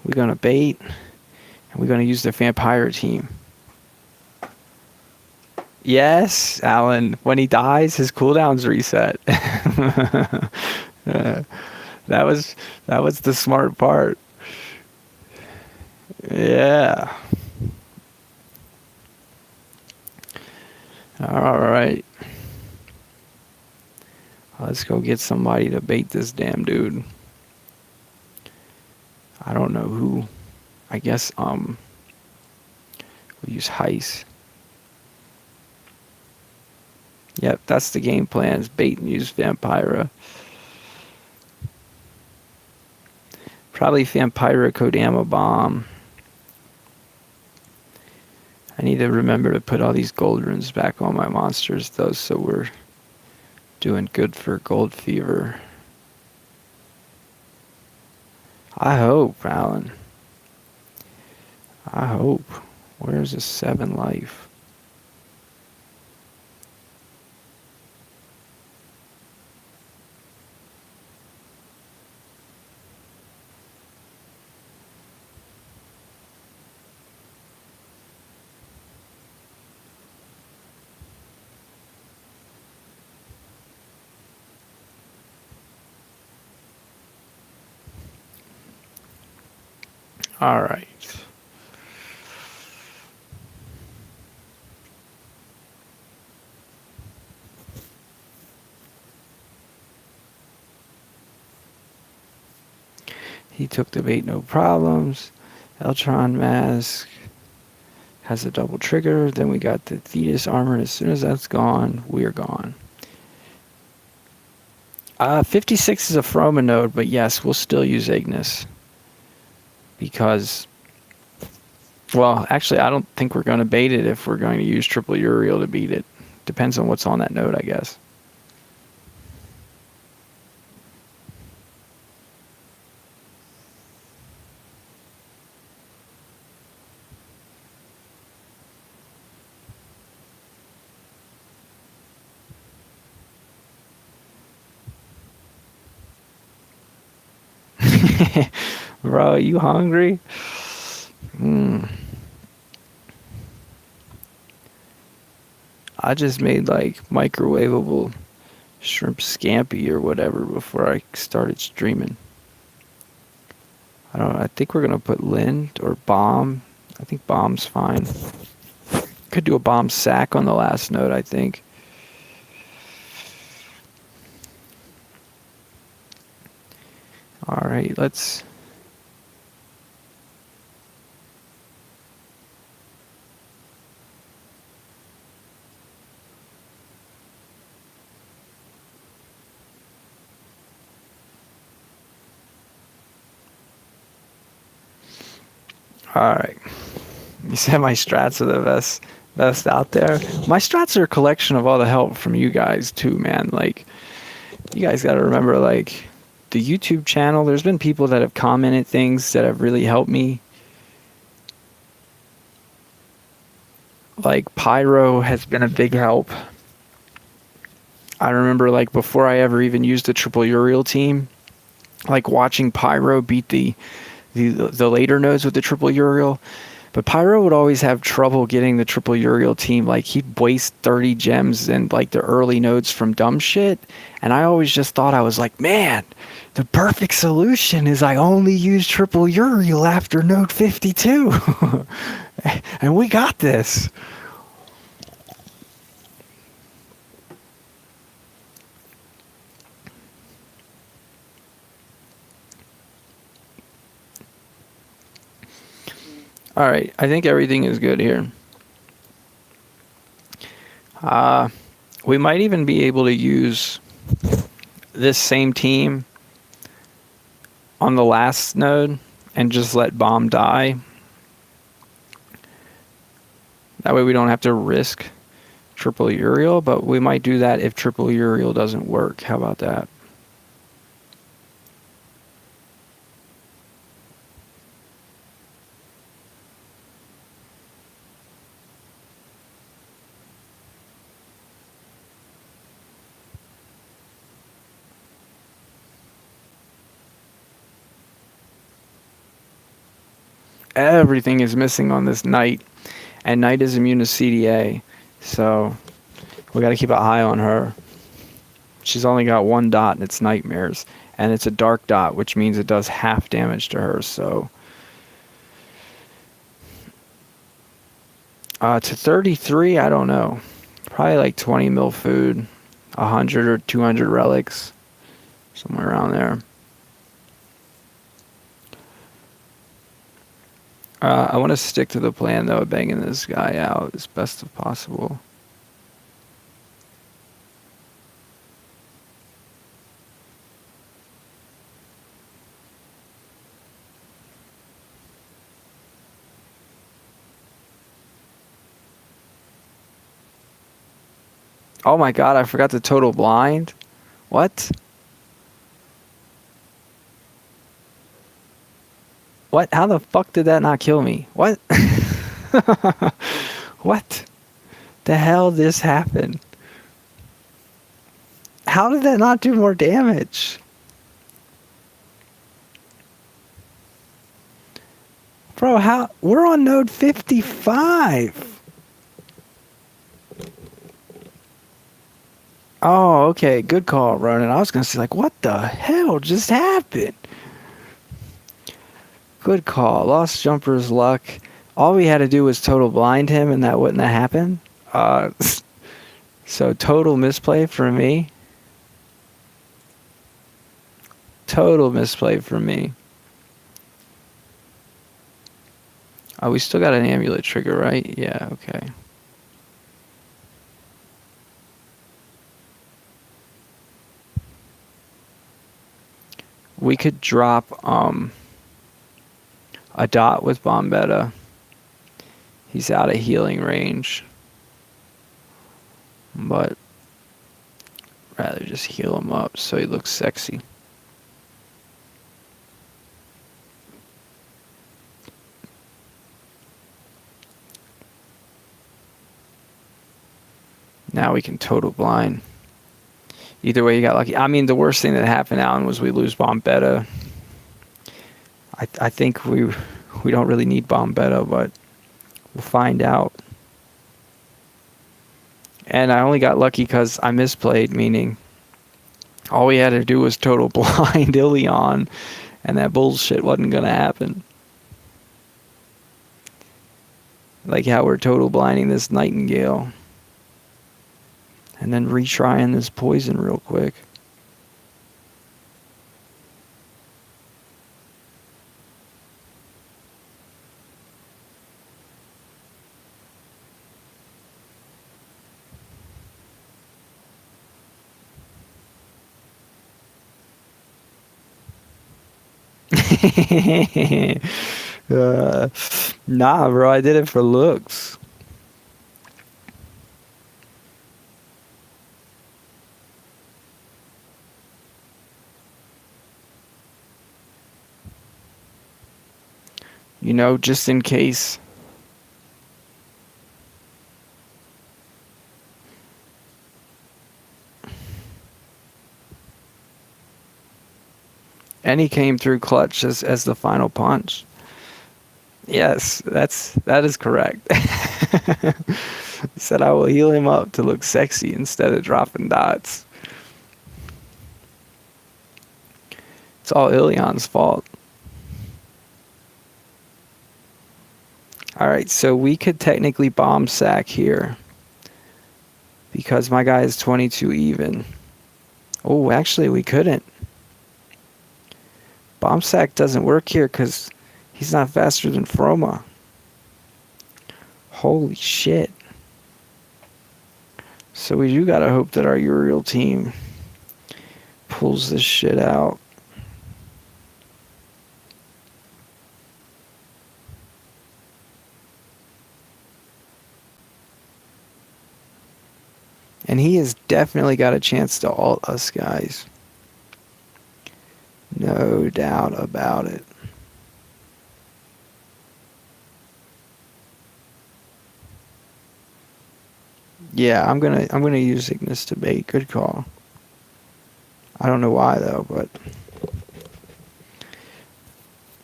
We're gonna bait, and we're gonna use the vampire team. Yes, Alan. When he dies, his cooldown's reset. That was the smart part. Yeah. All right. Let's go get somebody to bait this damn dude. I don't know who. I guess we'll use Heist. Yep, that's the game plan. Is bait and use Vampira. Probably Vampira Kodama Bomb. I need to remember to put all these gold runes back on my monsters, though, so we're doing good for gold fever. I hope, Alan. I hope. Where's the 7 life? All right. He took the bait, no problems. Eltron Mask has a double trigger. Then we got the Thetis armor. As soon as that's gone, we're gone. 56 is a Froma node, but yes, we'll still use Ignis. Because, well, actually, I don't think we're going to bait it if we're going to use triple Uriel to beat it. Depends on what's on that node, I guess. Bro, you hungry? I just made like microwavable shrimp scampi or whatever before I started streaming. I don't know. I think we're gonna put Lind or Bomb. I think Bomb's fine. Could do a Bomb sack on the last node, I think. All right, let's. All right. You said my strats are the best out there. My strats are a collection of all the help from you guys too, man. Like, you guys got to remember, like, the YouTube channel, there's been people that have commented things that have really helped me. Like, Pyro has been a big help. I remember like before I ever even used the triple Uriel team, like watching Pyro beat the later nodes with the triple Uriel. But Pyro would always have trouble getting the triple Uriel team. Like, he'd waste 30 gems in, like, the early nodes from dumb shit. And I always just thought, I was like, man, the perfect solution is I only use triple Uriel after node 52. And we got this. All right, I think everything is good here. We might even be able to use this same team on the last node and just let bomb die. That way we don't have to risk triple Uriel, but we might do that if triple Uriel doesn't work. How about that? Everything is missing on this Knight, and Knight is immune to CDA, so we got to keep an eye on her. She's only got one dot, and it's Nightmares, and it's a dark dot, which means it does half damage to her. So to 33, I don't know, probably like 20 mil food, 100 or 200 relics, somewhere around there. I want to stick to the plan, though, of banging this guy out as best as possible. Oh my god, I forgot the total blind. What? What? How the fuck did that not kill me? What? What the hell just happened? How did that not do more damage? Bro, how? We're on node 55. Oh, okay. Good call, Ronan. I was going to say, like, what the hell just happened? Good call. Lost Jumper's luck. All we had to do was total blind him, and that wouldn't have happened. So total misplay for me. Total misplay for me. We still got an amulet trigger, right? Yeah, okay. We could drop a dot with Bombetta. He's out of healing range. But rather just heal him up so he looks sexy. Now we can total blind. Either way, you got lucky. I mean, the worst thing that happened, Alan, was we lose Bombetta. I think we don't really need Bombetta, but we'll find out. And I only got lucky because I misplayed, meaning all we had to do was total blind Ilion, and that bullshit wasn't going to happen. Like how we're total blinding this Nightingale. And then retrying this poison real quick. Nah, bro, I did it for looks. You know, just in case. And he came through clutch as the final punch. Yes, that is correct. He said, I will heal him up to look sexy instead of dropping dots. It's all Ilion's fault. Alright, so we could technically bomb sack here. Because my guy is 22 even. Oh, actually we couldn't. Bomb sack doesn't work here because he's not faster than Froma. Holy shit. So we do gotta hope that our Uriel team pulls this shit out. And he has definitely got a chance to ult us, guys. No doubt about it. Yeah, I'm gonna use Ignis to bait. Good call. I don't know why though, but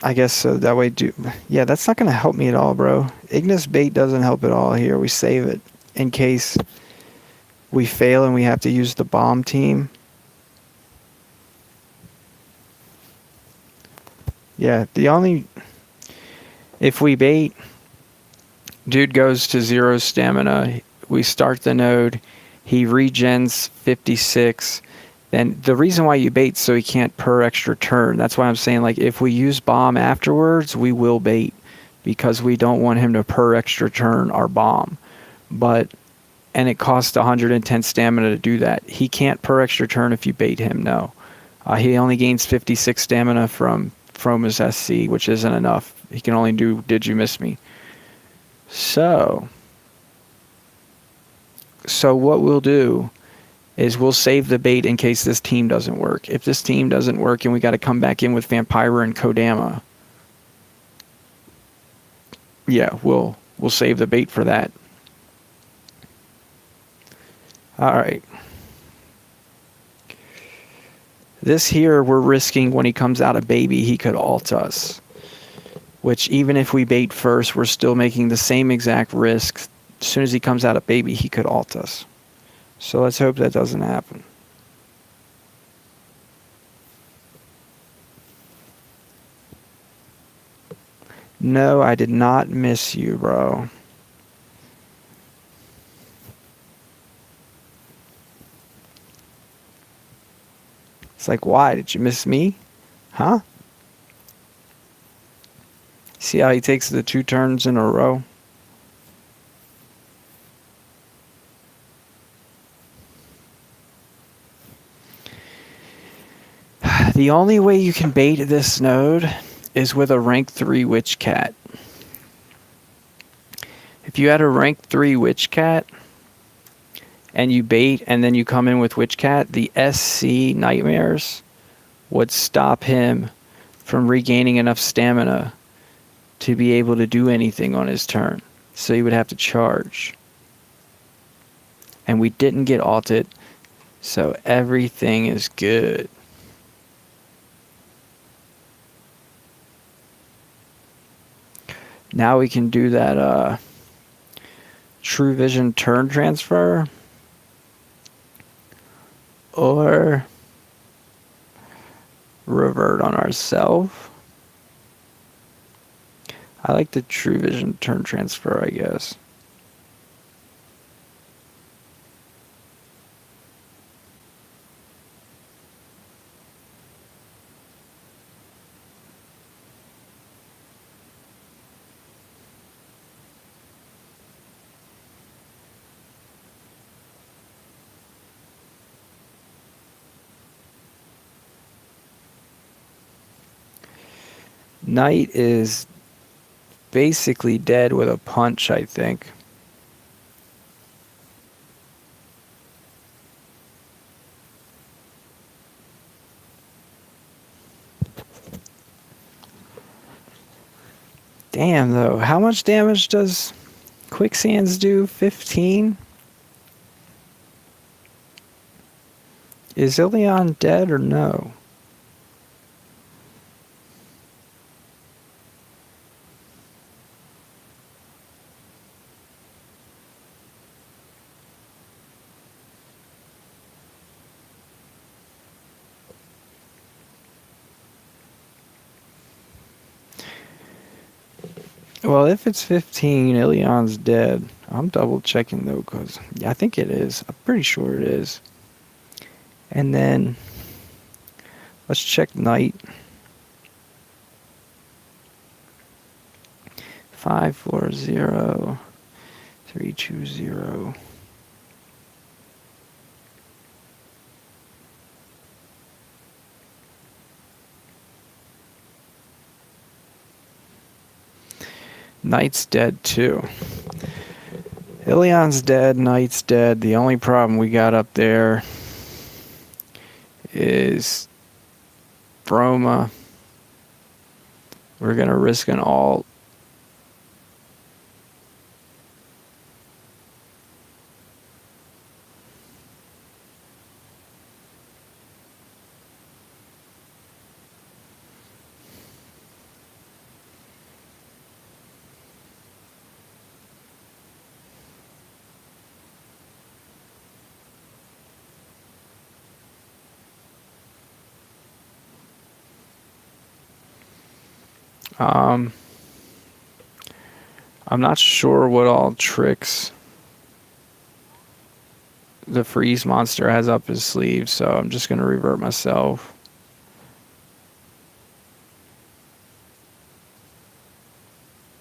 I guess so. That way, yeah, that's not gonna help me at all, bro. Ignis bait doesn't help at all here. We save it in case we fail and we have to use the bomb team. Yeah, if we bait, dude goes to 0 stamina. We start the node. He regens 56. Then the reason why you bait so he can't per extra turn. That's why I'm saying, like, if we use bomb afterwards, we will bait because we don't want him to per extra turn our bomb. And it costs 110 stamina to do that. He can't per extra turn if you bait him. No, he only gains 56 stamina from his SC, which isn't enough. He can only do Did You Miss Me? So what we'll do is we'll save the bait in case this team doesn't work. If this team doesn't work and we got to come back in with Vampira and Kodama, yeah, we'll save the bait for that. All right. This here, we're risking when he comes out of baby, he could ult us. Which, even if we bait first, we're still making the same exact risk. As soon as he comes out of baby, he could ult us. So let's hope that doesn't happen. No, I did not miss you, bro. It's like, why? Did you miss me? Huh? See how he takes the 2 turns in a row? The only way you can bait this node is with a rank 3 Witch Cat. If you had a rank 3 Witch Cat and you bait and then you come in with Witch Cat, the SC Nightmares would stop him from regaining enough stamina to be able to do anything on his turn. So he would have to charge. And we didn't get ulted, so everything is good. Now we can do that True Vision turn transfer. Or revert on ourselves. I like the True Vision turn transfer, I guess. Knight is basically dead with a punch, I think. Damn, though. How much damage does Quicksands do? 15? Is Ilion dead or no? Well, if it's 15, Ilion's dead. I'm double checking though, because I think it is. I'm pretty sure it is. And then let's check Knight. 540320. Knight's dead too. Ilion's dead, Knight's dead. The only problem we got up there is Broma. We're going to risk an alt. I'm not sure what all tricks the freeze monster has up his sleeve, so I'm just going to revert myself.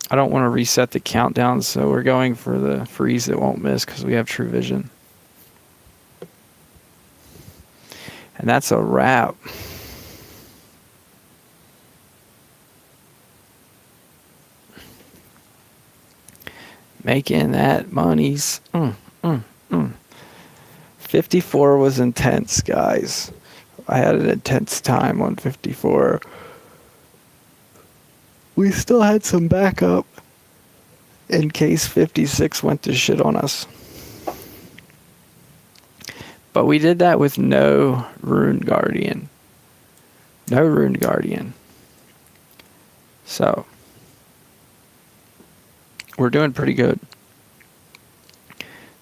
I don't want to reset the countdown, so we're going for the freeze that won't miss because we have true vision. And that's a wrap. Making that monies. 54 was intense, guys. I had an intense time on 54. We still had some backup in case 56 went to shit on us. But we did that with no Rune Guardian. No Rune Guardian. So, we're doing pretty good.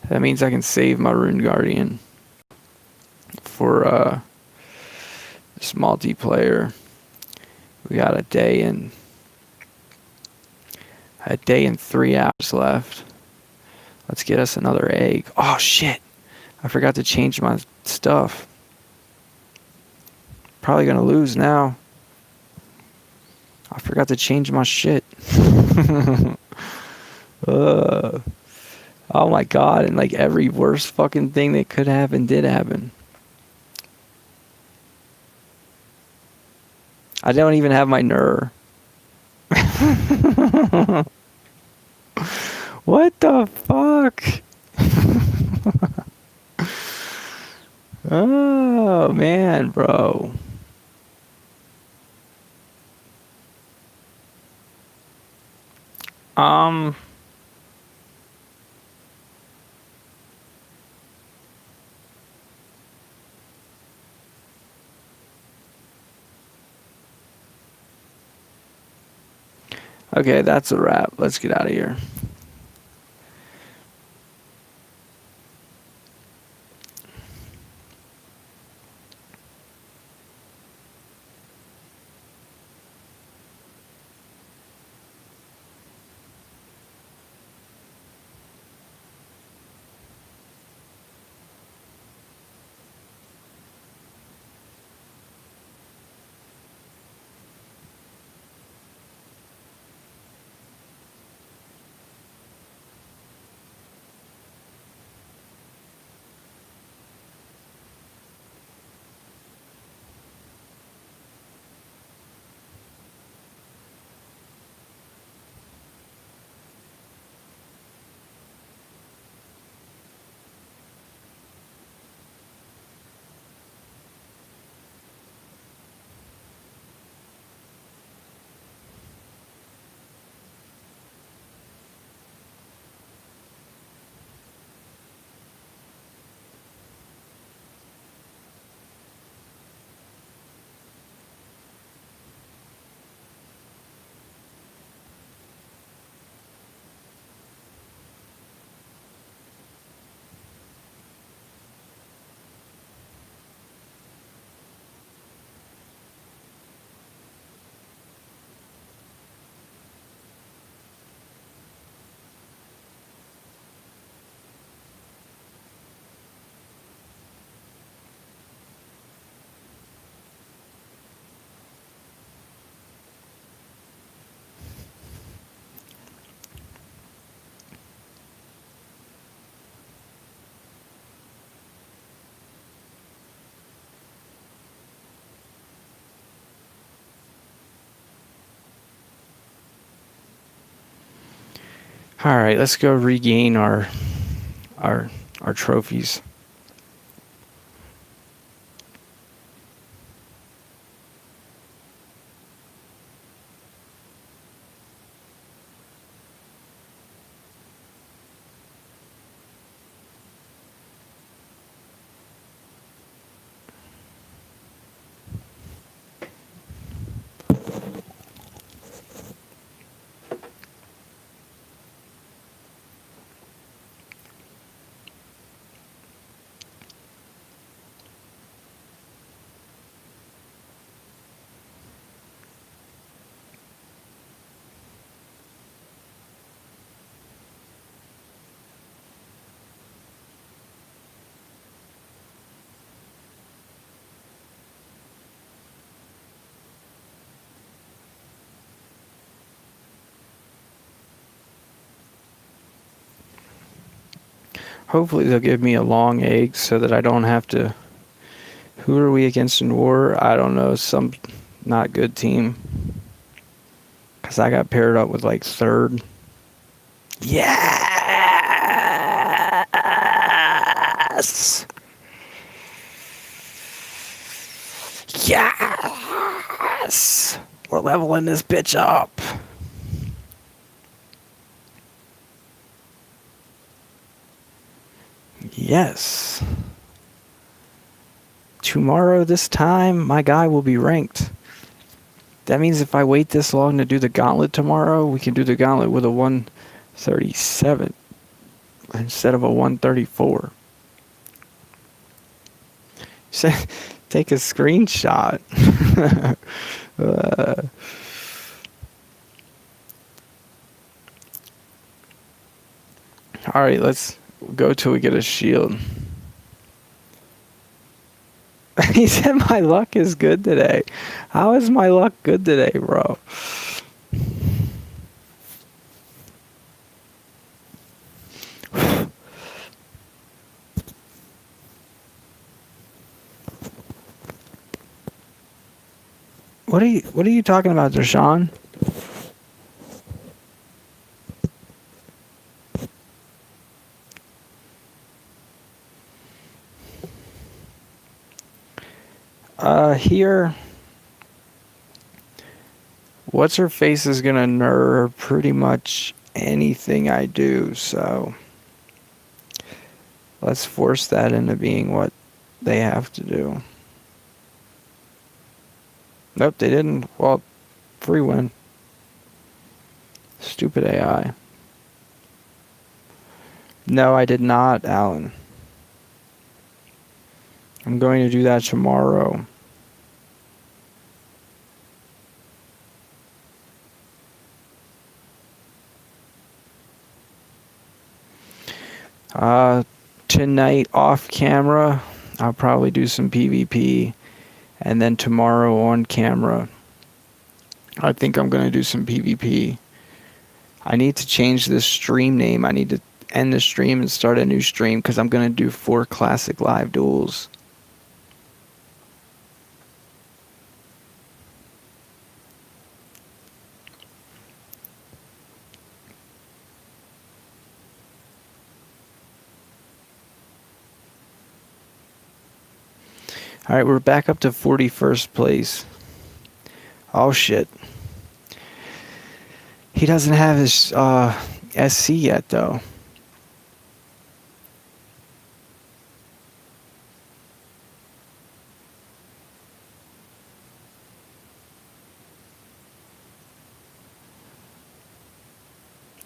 That means I can save my Rune Guardian for this multiplayer. We got a day and 3 hours left. Let's get us another egg. Oh shit! I forgot to change my stuff. Probably gonna lose now. I forgot to change my shit. Oh my god, and like every worst fucking thing that could happen did happen. I don't even have my Nur. What the fuck? Oh man, bro. Okay, that's a wrap. Let's get out of here. All right, let's go regain our our trophies. Hopefully they'll give me a long egg so that I don't have to. Who are we against in war? I don't know. Some not good team. Because I got paired up with like third. Yes! Yes! We're leveling this bitch up. Yes. Tomorrow, this time, my guy will be ranked. That means if I wait this long to do the Gauntlet tomorrow, we can do the Gauntlet with a 137 instead of a 134. Take a screenshot. Alright, let's go till we get a shield. He said my luck is good today. How is my luck good today, bro? What are you talking about, Deshaun? Here, what's her face is gonna nerve pretty much anything I do, so let's force that into being what they have to do. Nope, they didn't. Well, free win. Stupid AI. No, I did not, Alan. I'm going to do that tomorrow. Tonight off camera, I'll probably do some PvP. And then tomorrow on camera, I think I'm going to do some PvP. I need to change this stream name. I need to end the stream and start a new stream because I'm going to do 4 classic live duels. Alright, we're back up to 41st place. Oh shit. He doesn't have his SC yet though.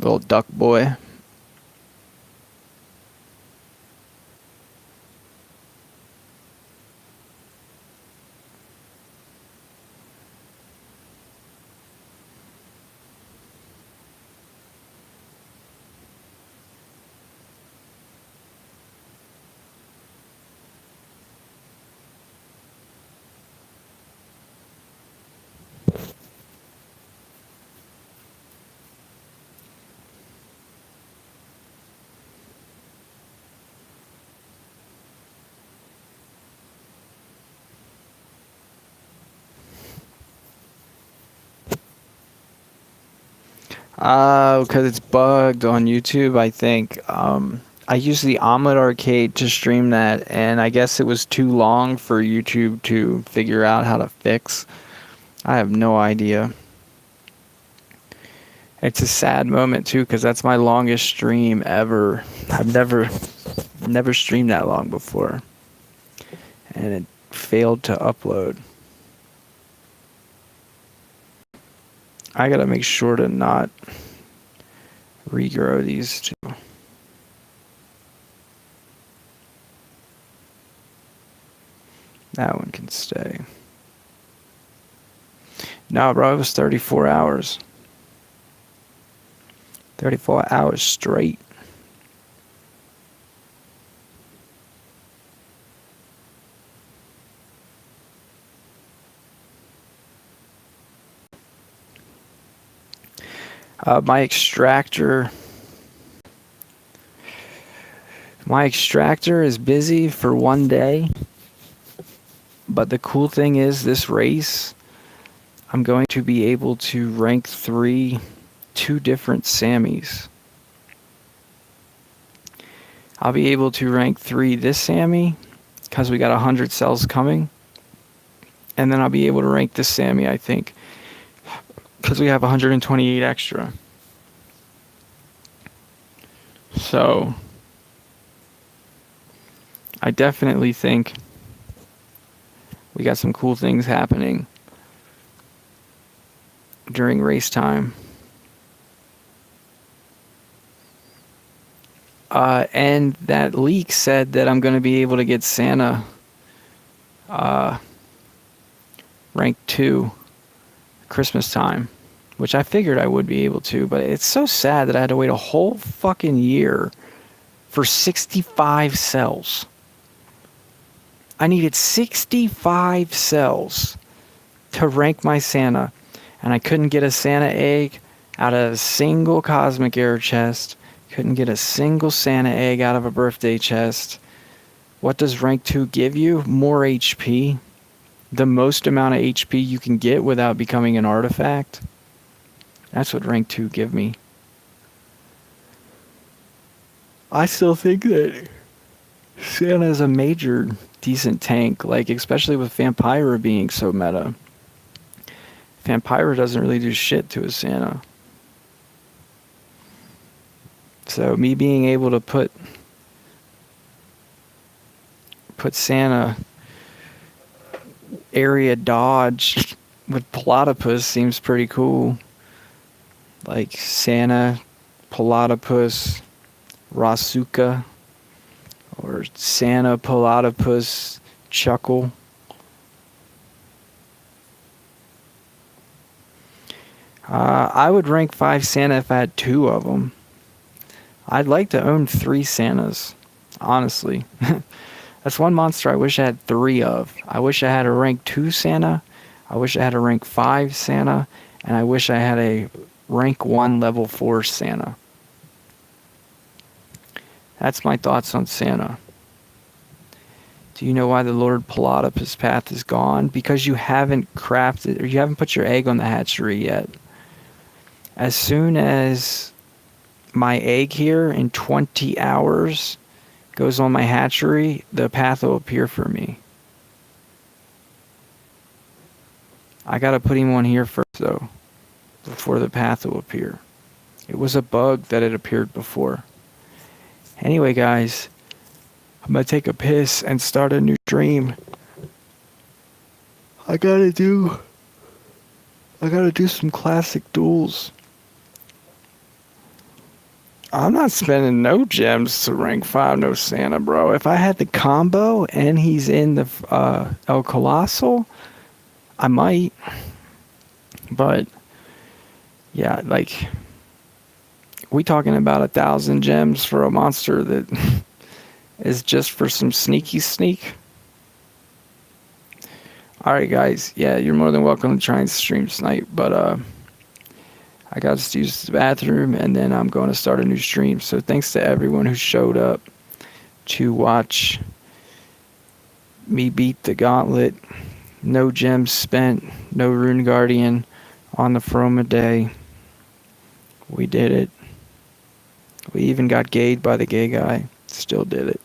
Little duck boy. Because it's bugged on YouTube, I think. I used the Omelet Arcade to stream that, and I guess it was too long for YouTube to figure out how to fix. I have no idea. It's a sad moment too, because that's my longest stream ever. I've never streamed that long before, and it failed to upload. I gotta make sure to not regrow these two. That one can stay. No, bro, it was 34 hours. 34 hours straight. My extractor is busy for one day. But the cool thing is, this race, I'm going to be able to rank 2 different Sammys. I'll be able to rank 3 this Sammy, because we got 100 cells coming. And then I'll be able to rank this Sammy, I think, because we have 128 extra. So, I definitely think we got some cool things happening during race time. And that leak said that I'm going to be able to get Santa rank 2 Christmas time, which I figured I would be able to, but it's so sad that I had to wait a whole fucking year for 65 cells. I needed 65 cells to rank my Santa, and I couldn't get a Santa egg out of a single Cosmic Air chest. Couldn't get a single Santa egg out of a birthday chest. What does rank 2 give you? More HP. The most amount of HP you can get without becoming an artifact. That's what rank 2 give me. I still think that Santa is a major decent tank, like especially with Vampira being so meta. Vampira doesn't really do shit to a Santa. So me being able to put Santa area dodge with Platypus seems pretty cool. Like Santa, Platypus, Rasuka, or Santa, Platypus, Chuckle. I would rank 5 Santa if I had 2 of them. I'd like to own 3 Santas, honestly. That's one monster I wish I had 3 of. I wish I had a rank 2 Santa, I wish I had a rank 5 Santa, and I wish I had a rank 1 level 4 Santa. That's my thoughts on Santa. Do you know why the Lord Platypus path is gone? Because you haven't crafted, or you haven't put your egg on the hatchery yet. As soon as my egg here in 20 hours goes on my hatchery, the path will appear for me. I gotta put him on here first though, before the path will appear. It was a bug that it appeared before. Anyway guys, I'm gonna take a piss and start a new stream. I gotta do some classic duels. I'm not spending no gems to rank 5 no Santa, bro. If I had the combo and he's in the El Colossal, I might. But yeah, like we talking about 1,000 gems for a monster that is just for some sneaky sneak. Alright guys, yeah, you're more than welcome to try and stream tonight, but I got to use the bathroom and then I'm going to start a new stream. So thanks to everyone who showed up to watch me beat the Gauntlet. No gems spent, no Rune Guardian on the Froma day. We did it. We even got gayed by the gay guy. Still did it.